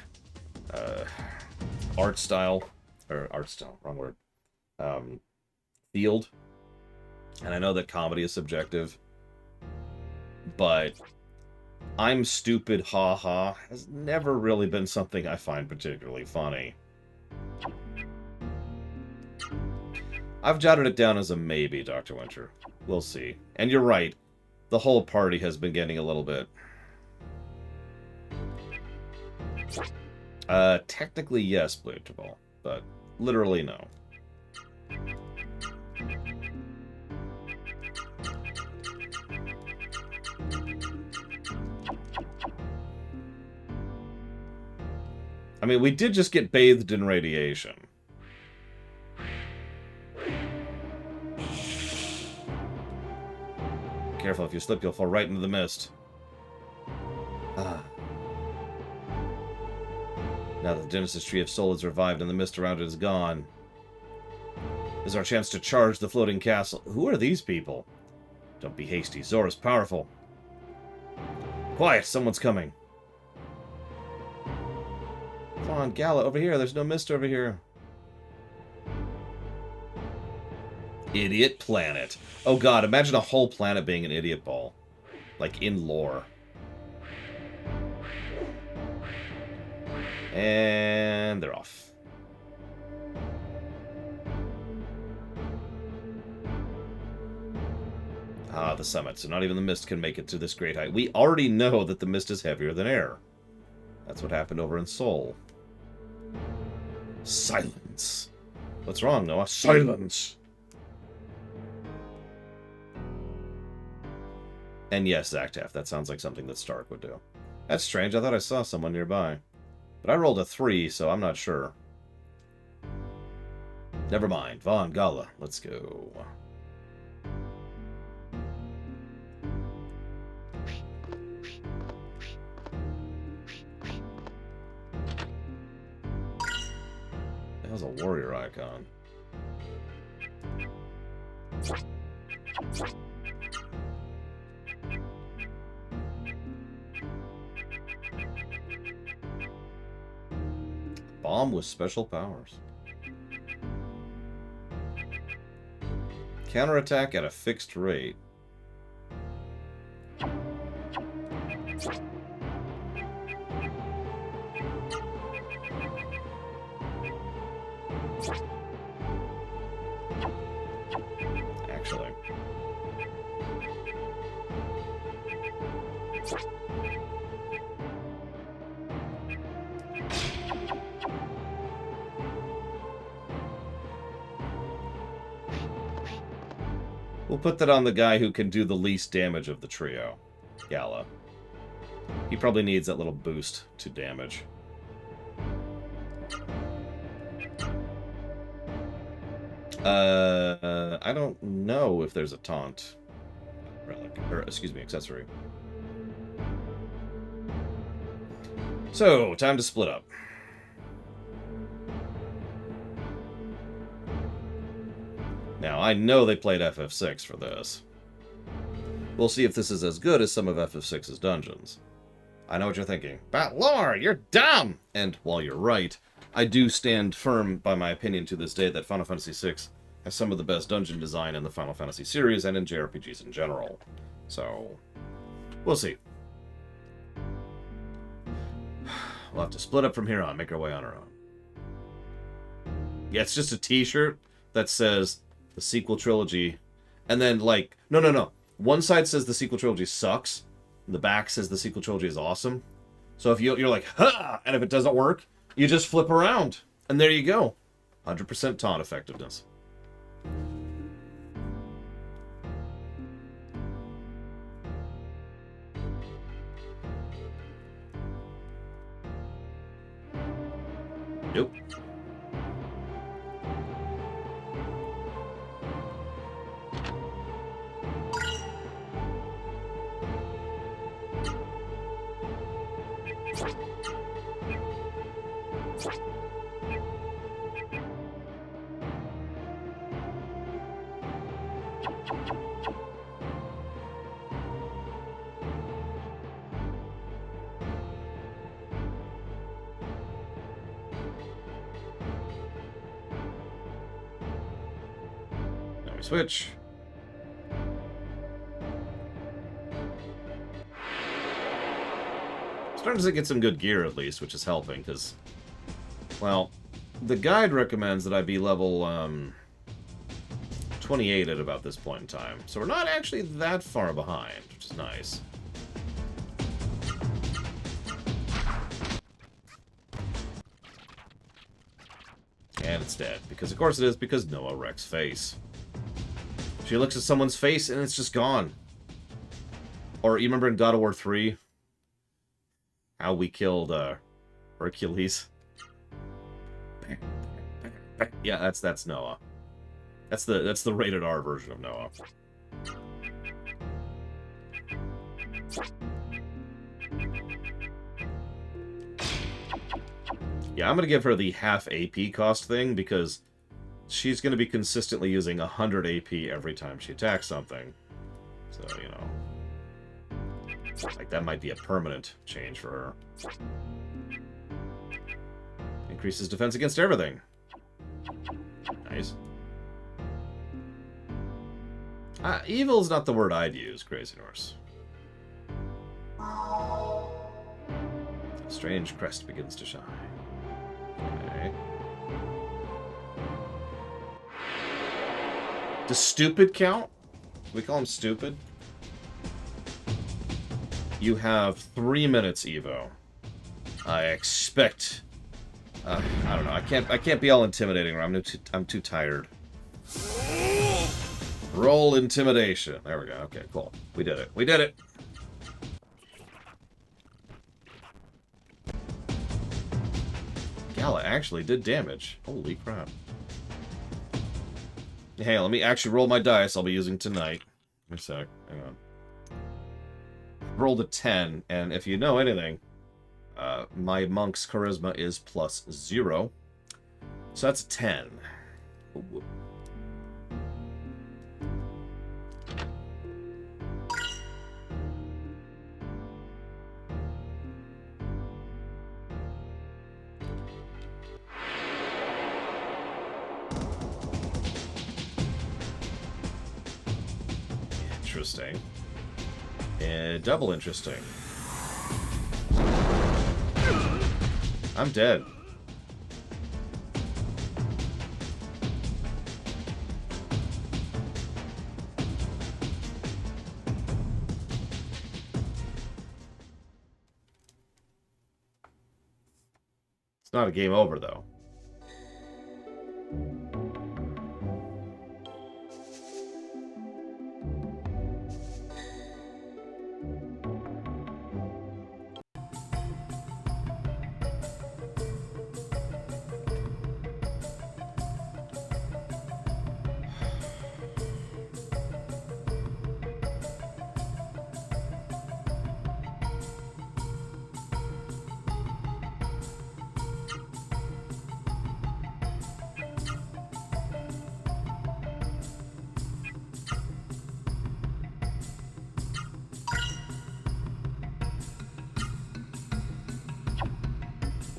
art style. Or art style, wrong word. Field. And I know that comedy is subjective. But I'm stupid, ha-ha, has never really been something I find particularly funny. I've jotted it down as a maybe, Dr. Winter. We'll see. And you're right. The whole party has been getting a little bit... technically yes, Blue Ball, but literally no. I mean, we did just get bathed in radiation. Careful, if you slip, you'll fall right into the mist. Ah. Now that the Genesis Tree of Soul is revived and the mist around it is gone, this is our chance to charge the floating castle. Who are these people? Don't be hasty. Zora's powerful. Quiet, someone's coming. Come on, Gala, over here. There's no mist over here. Idiot planet. Oh god, imagine a whole planet being an idiot ball. Like, in lore. And they're off. Ah, the summit. So not even the mist can make it to this great height. We already know that the mist is heavier than air. That's what happened over in Seoul. Silence. What's wrong, Noah? Silence! And yes, Zactaf, that sounds like something that Stark would do. That's strange, I thought I saw someone nearby. But I rolled a 3, so I'm not sure. Never mind. Von, Gala, let's go. That was a warrior icon. Bomb with special powers. Counterattack at a fixed rate. Actually. We'll put that on the guy who can do the least damage of the trio. Gala. He probably needs that little boost to damage. I don't know if there's a taunt relic, or excuse me, accessory. So, time to split up. Now, I know they played FF6 for this. We'll see if this is as good as some of FF6's dungeons. I know what you're thinking. But lore, you're dumb! And while you're right, I do stand firm by my opinion to this day that Final Fantasy VI has some of the best dungeon design in the Final Fantasy series and in JRPGs in general. So, we'll see. We'll have to split up from here on, make our way on our own. Yeah, it's just a t-shirt that says the sequel trilogy, and then, like, no. One side says the sequel trilogy sucks, and the back says the sequel trilogy is awesome. So if you're like, ha! And if it doesn't work, you just flip around, and there you go. 100% taunt effectiveness. Nope. Now we switch. Starting to get some good gear, at least, which is helping, because, well, the guide recommends that I be level 28 at about this point in time. So we're not actually that far behind, which is nice. And it's dead. Because of course it is, because Noah wrecks face. She looks at someone's face and it's just gone. Or you remember in God of War 3? How we killed Hercules? Yeah, that's Noah. That's the rated R version of Noah. Yeah, I'm gonna give her the half AP cost thing because she's gonna be consistently using 100 AP every time she attacks something. So, you know. Like, that might be a permanent change for her. Increases defense against everything. Nice. Evil's not the word I'd use, Crazy Norse. A strange crest begins to shine. Okay. Does stupid count? We call him stupid? You have 3 minutes, Evo. I expect. I don't know. I can't be all intimidating. I'm too tired. Roll intimidation. There we go. Okay, cool. We did it. We did it. Gala actually did damage. Holy crap. Hey, let me actually roll my dice I'll be using tonight. Wait a sec. Hang on. Rolled a 10, and if you know anything, my monk's charisma is +0. So that's a 10. Ooh. Interesting. Double interesting. I'm dead. It's not a game over, though.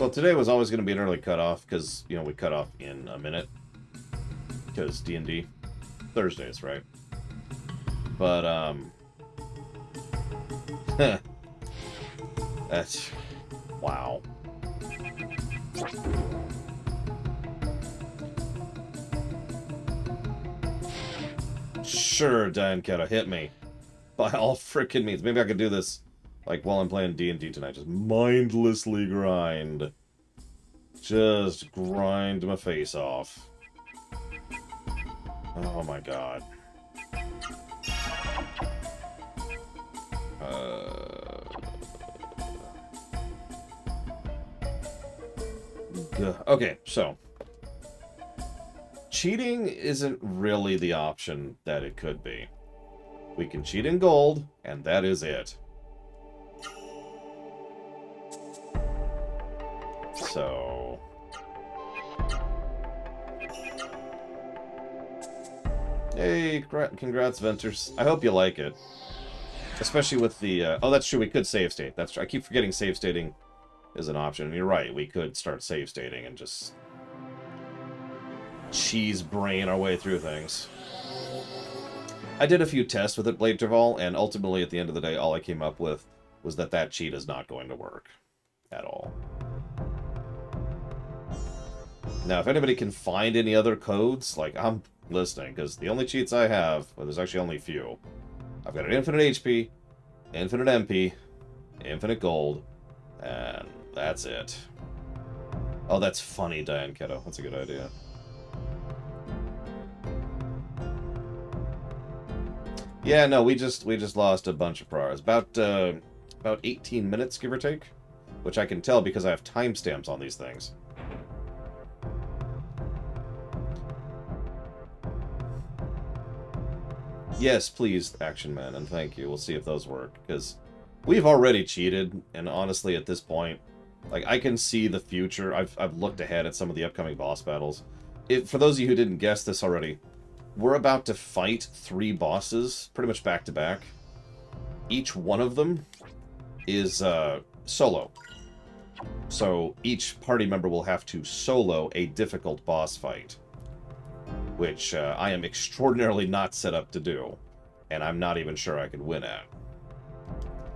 Well, today was always going to be an early cutoff, because, you know, we cut off in a minute. Because D&D. Thursdays, right? But, that's... Wow. Sure, Diane Keto, hit me. By all frickin' means. Maybe I could do this, like, while I'm playing D&D tonight. Just mindlessly grind. Just grind my face off. Oh my god. Okay, so. Cheating isn't really the option that it could be. We can cheat in gold, and that is it. So... Hey, congrats, Venters. I hope you like it. Especially with the... oh, that's true, we could save state. That's true. I keep forgetting save stating is an option. And you're right, we could start save stating and just... cheese brain our way through things. I did a few tests with it, Blade Traval, and ultimately, at the end of the day, all I came up with was that that cheat is not going to work. At all. Now, if anybody can find any other codes, like, I'm listening, because the only cheats I have, well, there's actually only a few. I've got an infinite HP, infinite MP, infinite gold, and that's it. Oh, that's funny, Diane Keto. That's a good idea. Yeah, no, we just lost a bunch of priors. About 18 minutes, give or take, which I can tell because I have timestamps on these things. Yes, please, Action Man, and thank you. We'll see if those work, because we've already cheated, and honestly, at this point, like, I can see the future. I've looked ahead at some of the upcoming boss battles. For those of you who didn't guess this already, we're about to fight 3 bosses, pretty much back-to-back. Each one of them is solo. So each party member will have to solo a difficult boss fight, which I am extraordinarily not set up to do, and I'm not even sure I could win at.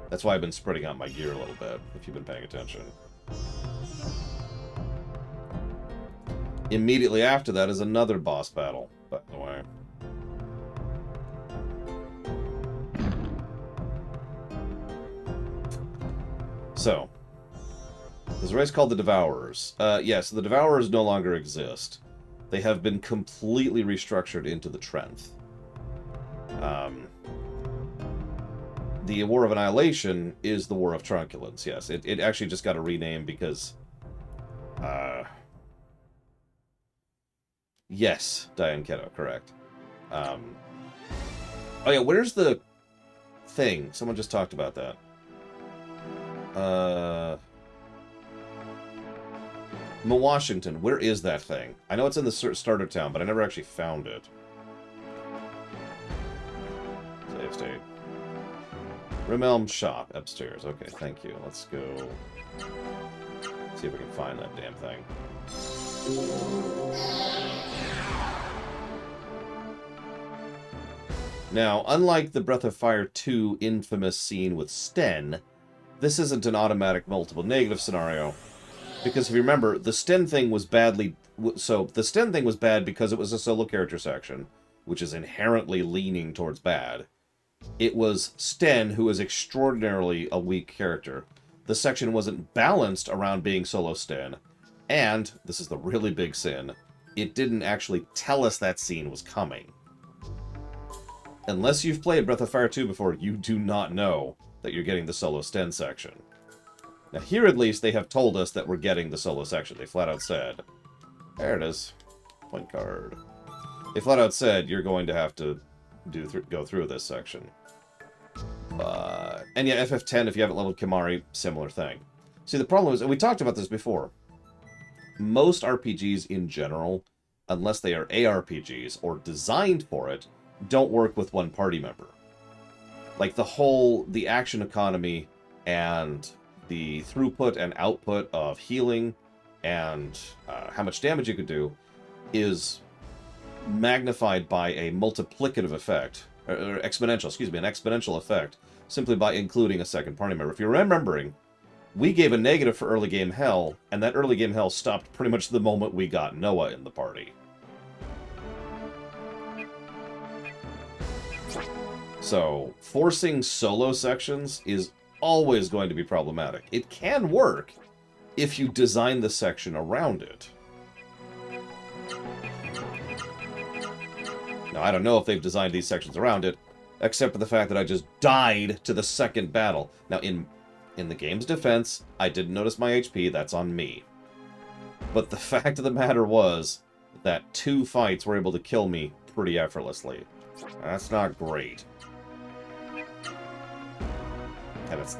That's why I've been spreading out my gear a little bit, if you've been paying attention. Immediately after that is another boss battle, by the way. So, there's a race called the Devourers. Yes, the Devourers no longer exist. They have been completely restructured into the Trenth. The War of Annihilation is the War of Trunculence, yes. It actually just got a rename because... yes, Diane Keto, correct. Oh yeah, where's the thing? Someone just talked about that. Washington, where is that thing? I know it's in the starter town, but I never actually found it. Save state. Rimelm shop, upstairs. Okay, thank you. Let's go see if we can find that damn thing. Now, unlike the Breath of Fire 2 infamous scene with Sten, this isn't an automatic multiple negative scenario. Because if you remember, the Sten thing was badly... So, the Sten thing was bad because it was a solo character section, which is inherently leaning towards bad. It was Sten who was extraordinarily a weak character. The section wasn't balanced around being solo Sten. And, this is the really big sin, it didn't actually tell us that scene was coming. Unless you've played Breath of Fire 2 before, you do not know that you're getting the solo Sten section. Now, here at least, they have told us that we're getting the solo section. They flat out said... There it is. Point card. They flat out said you're going to have to go through this section. And yeah, FF10, if you haven't leveled Kimahri, similar thing. See, the problem is, and we talked about this before, most RPGs in general, unless they are ARPGs or designed for it, don't work with one party member. Like, the action economy and the throughput and output of healing and how much damage you could do is magnified by a multiplicative effect, or exponential, excuse me, an exponential effect, simply by including a second party member. If you're remembering, we gave a negative for early game hell, and that early game hell stopped pretty much the moment we got Noah in the party. So, forcing solo sections is always going to be problematic. It can work if you design the section around it. Now, I don't know if they've designed these sections around it, except for the fact that I just died to the second battle. Now, in the game's defense, I didn't notice my HP, that's on me. But the fact of the matter was that 2 fights were able to kill me pretty effortlessly. That's not great.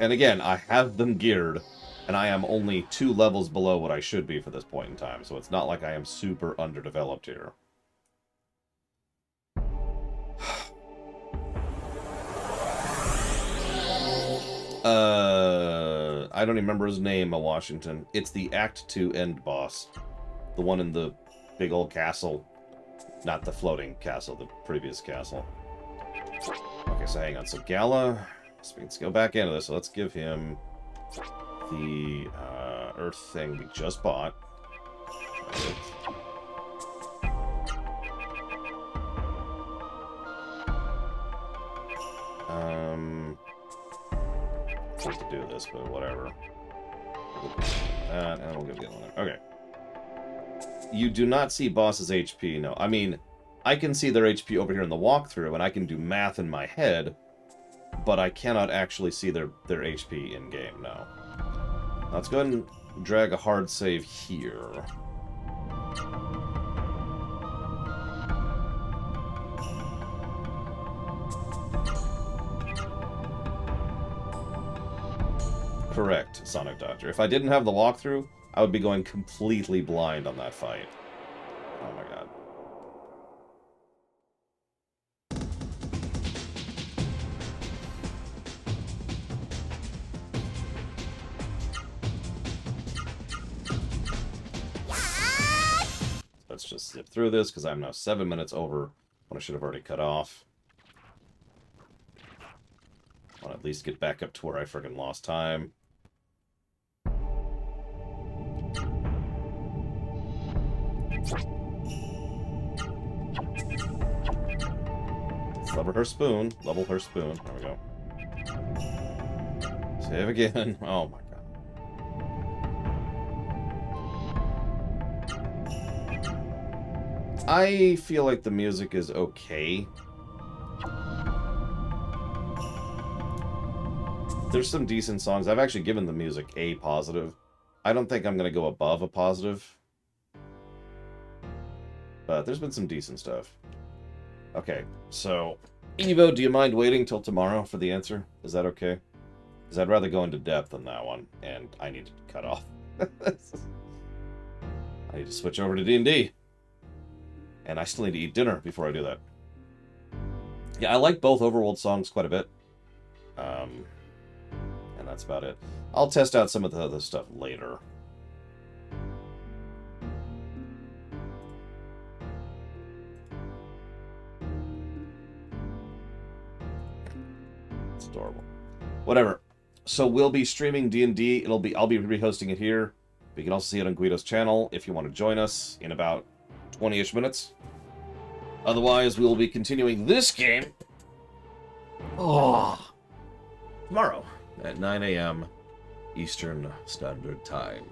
And again, I have them geared, and I am only 2 levels below what I should be for this point in time, so it's not like I am super underdeveloped here. I don't even remember his name, Washington. It's the Act 2 end boss. The one in the big old castle. Not the floating castle, the previous castle. Okay, so hang on. So Gala, so let's go back into this. So let's give him the Earth thing we just bought. I hate to do this, but whatever. And we'll give the other one. Okay. You do not see bosses' HP, no. I mean, I can see their HP over here in the walkthrough, and I can do math in my head, but I cannot actually see their HP in-game, no. Now, let's go ahead and drag a hard save here. Correct, Sonic Dodger. If I didn't have the walkthrough, I would be going completely blind on that fight. Oh my god. Let's just zip through this, because I'm now 7 minutes over when I should have already cut off. I want to at least get back up to where I friggin' lost time. Let's level her spoon. Level her spoon. There we go. Save again. Oh my god. I feel like the music is okay. There's some decent songs. I've actually given the music a positive. I don't think I'm going to go above a positive. But there's been some decent stuff. Okay, so Evo, do you mind waiting till tomorrow for the answer? Is that okay? Because I'd rather go into depth on that one, and I need to cut off. I need to switch over to D&D. And I still need to eat dinner before I do that. Yeah, I like both Overworld songs quite a bit. And that's about it. I'll test out some of the other stuff later. It's adorable. Whatever. So we'll be streaming D&D. I'll be rehosting it here. But you can also see it on Guido's channel if you want to join us in about 20-ish minutes. Otherwise, we will be continuing this game tomorrow at 9 a.m. Eastern Standard Time.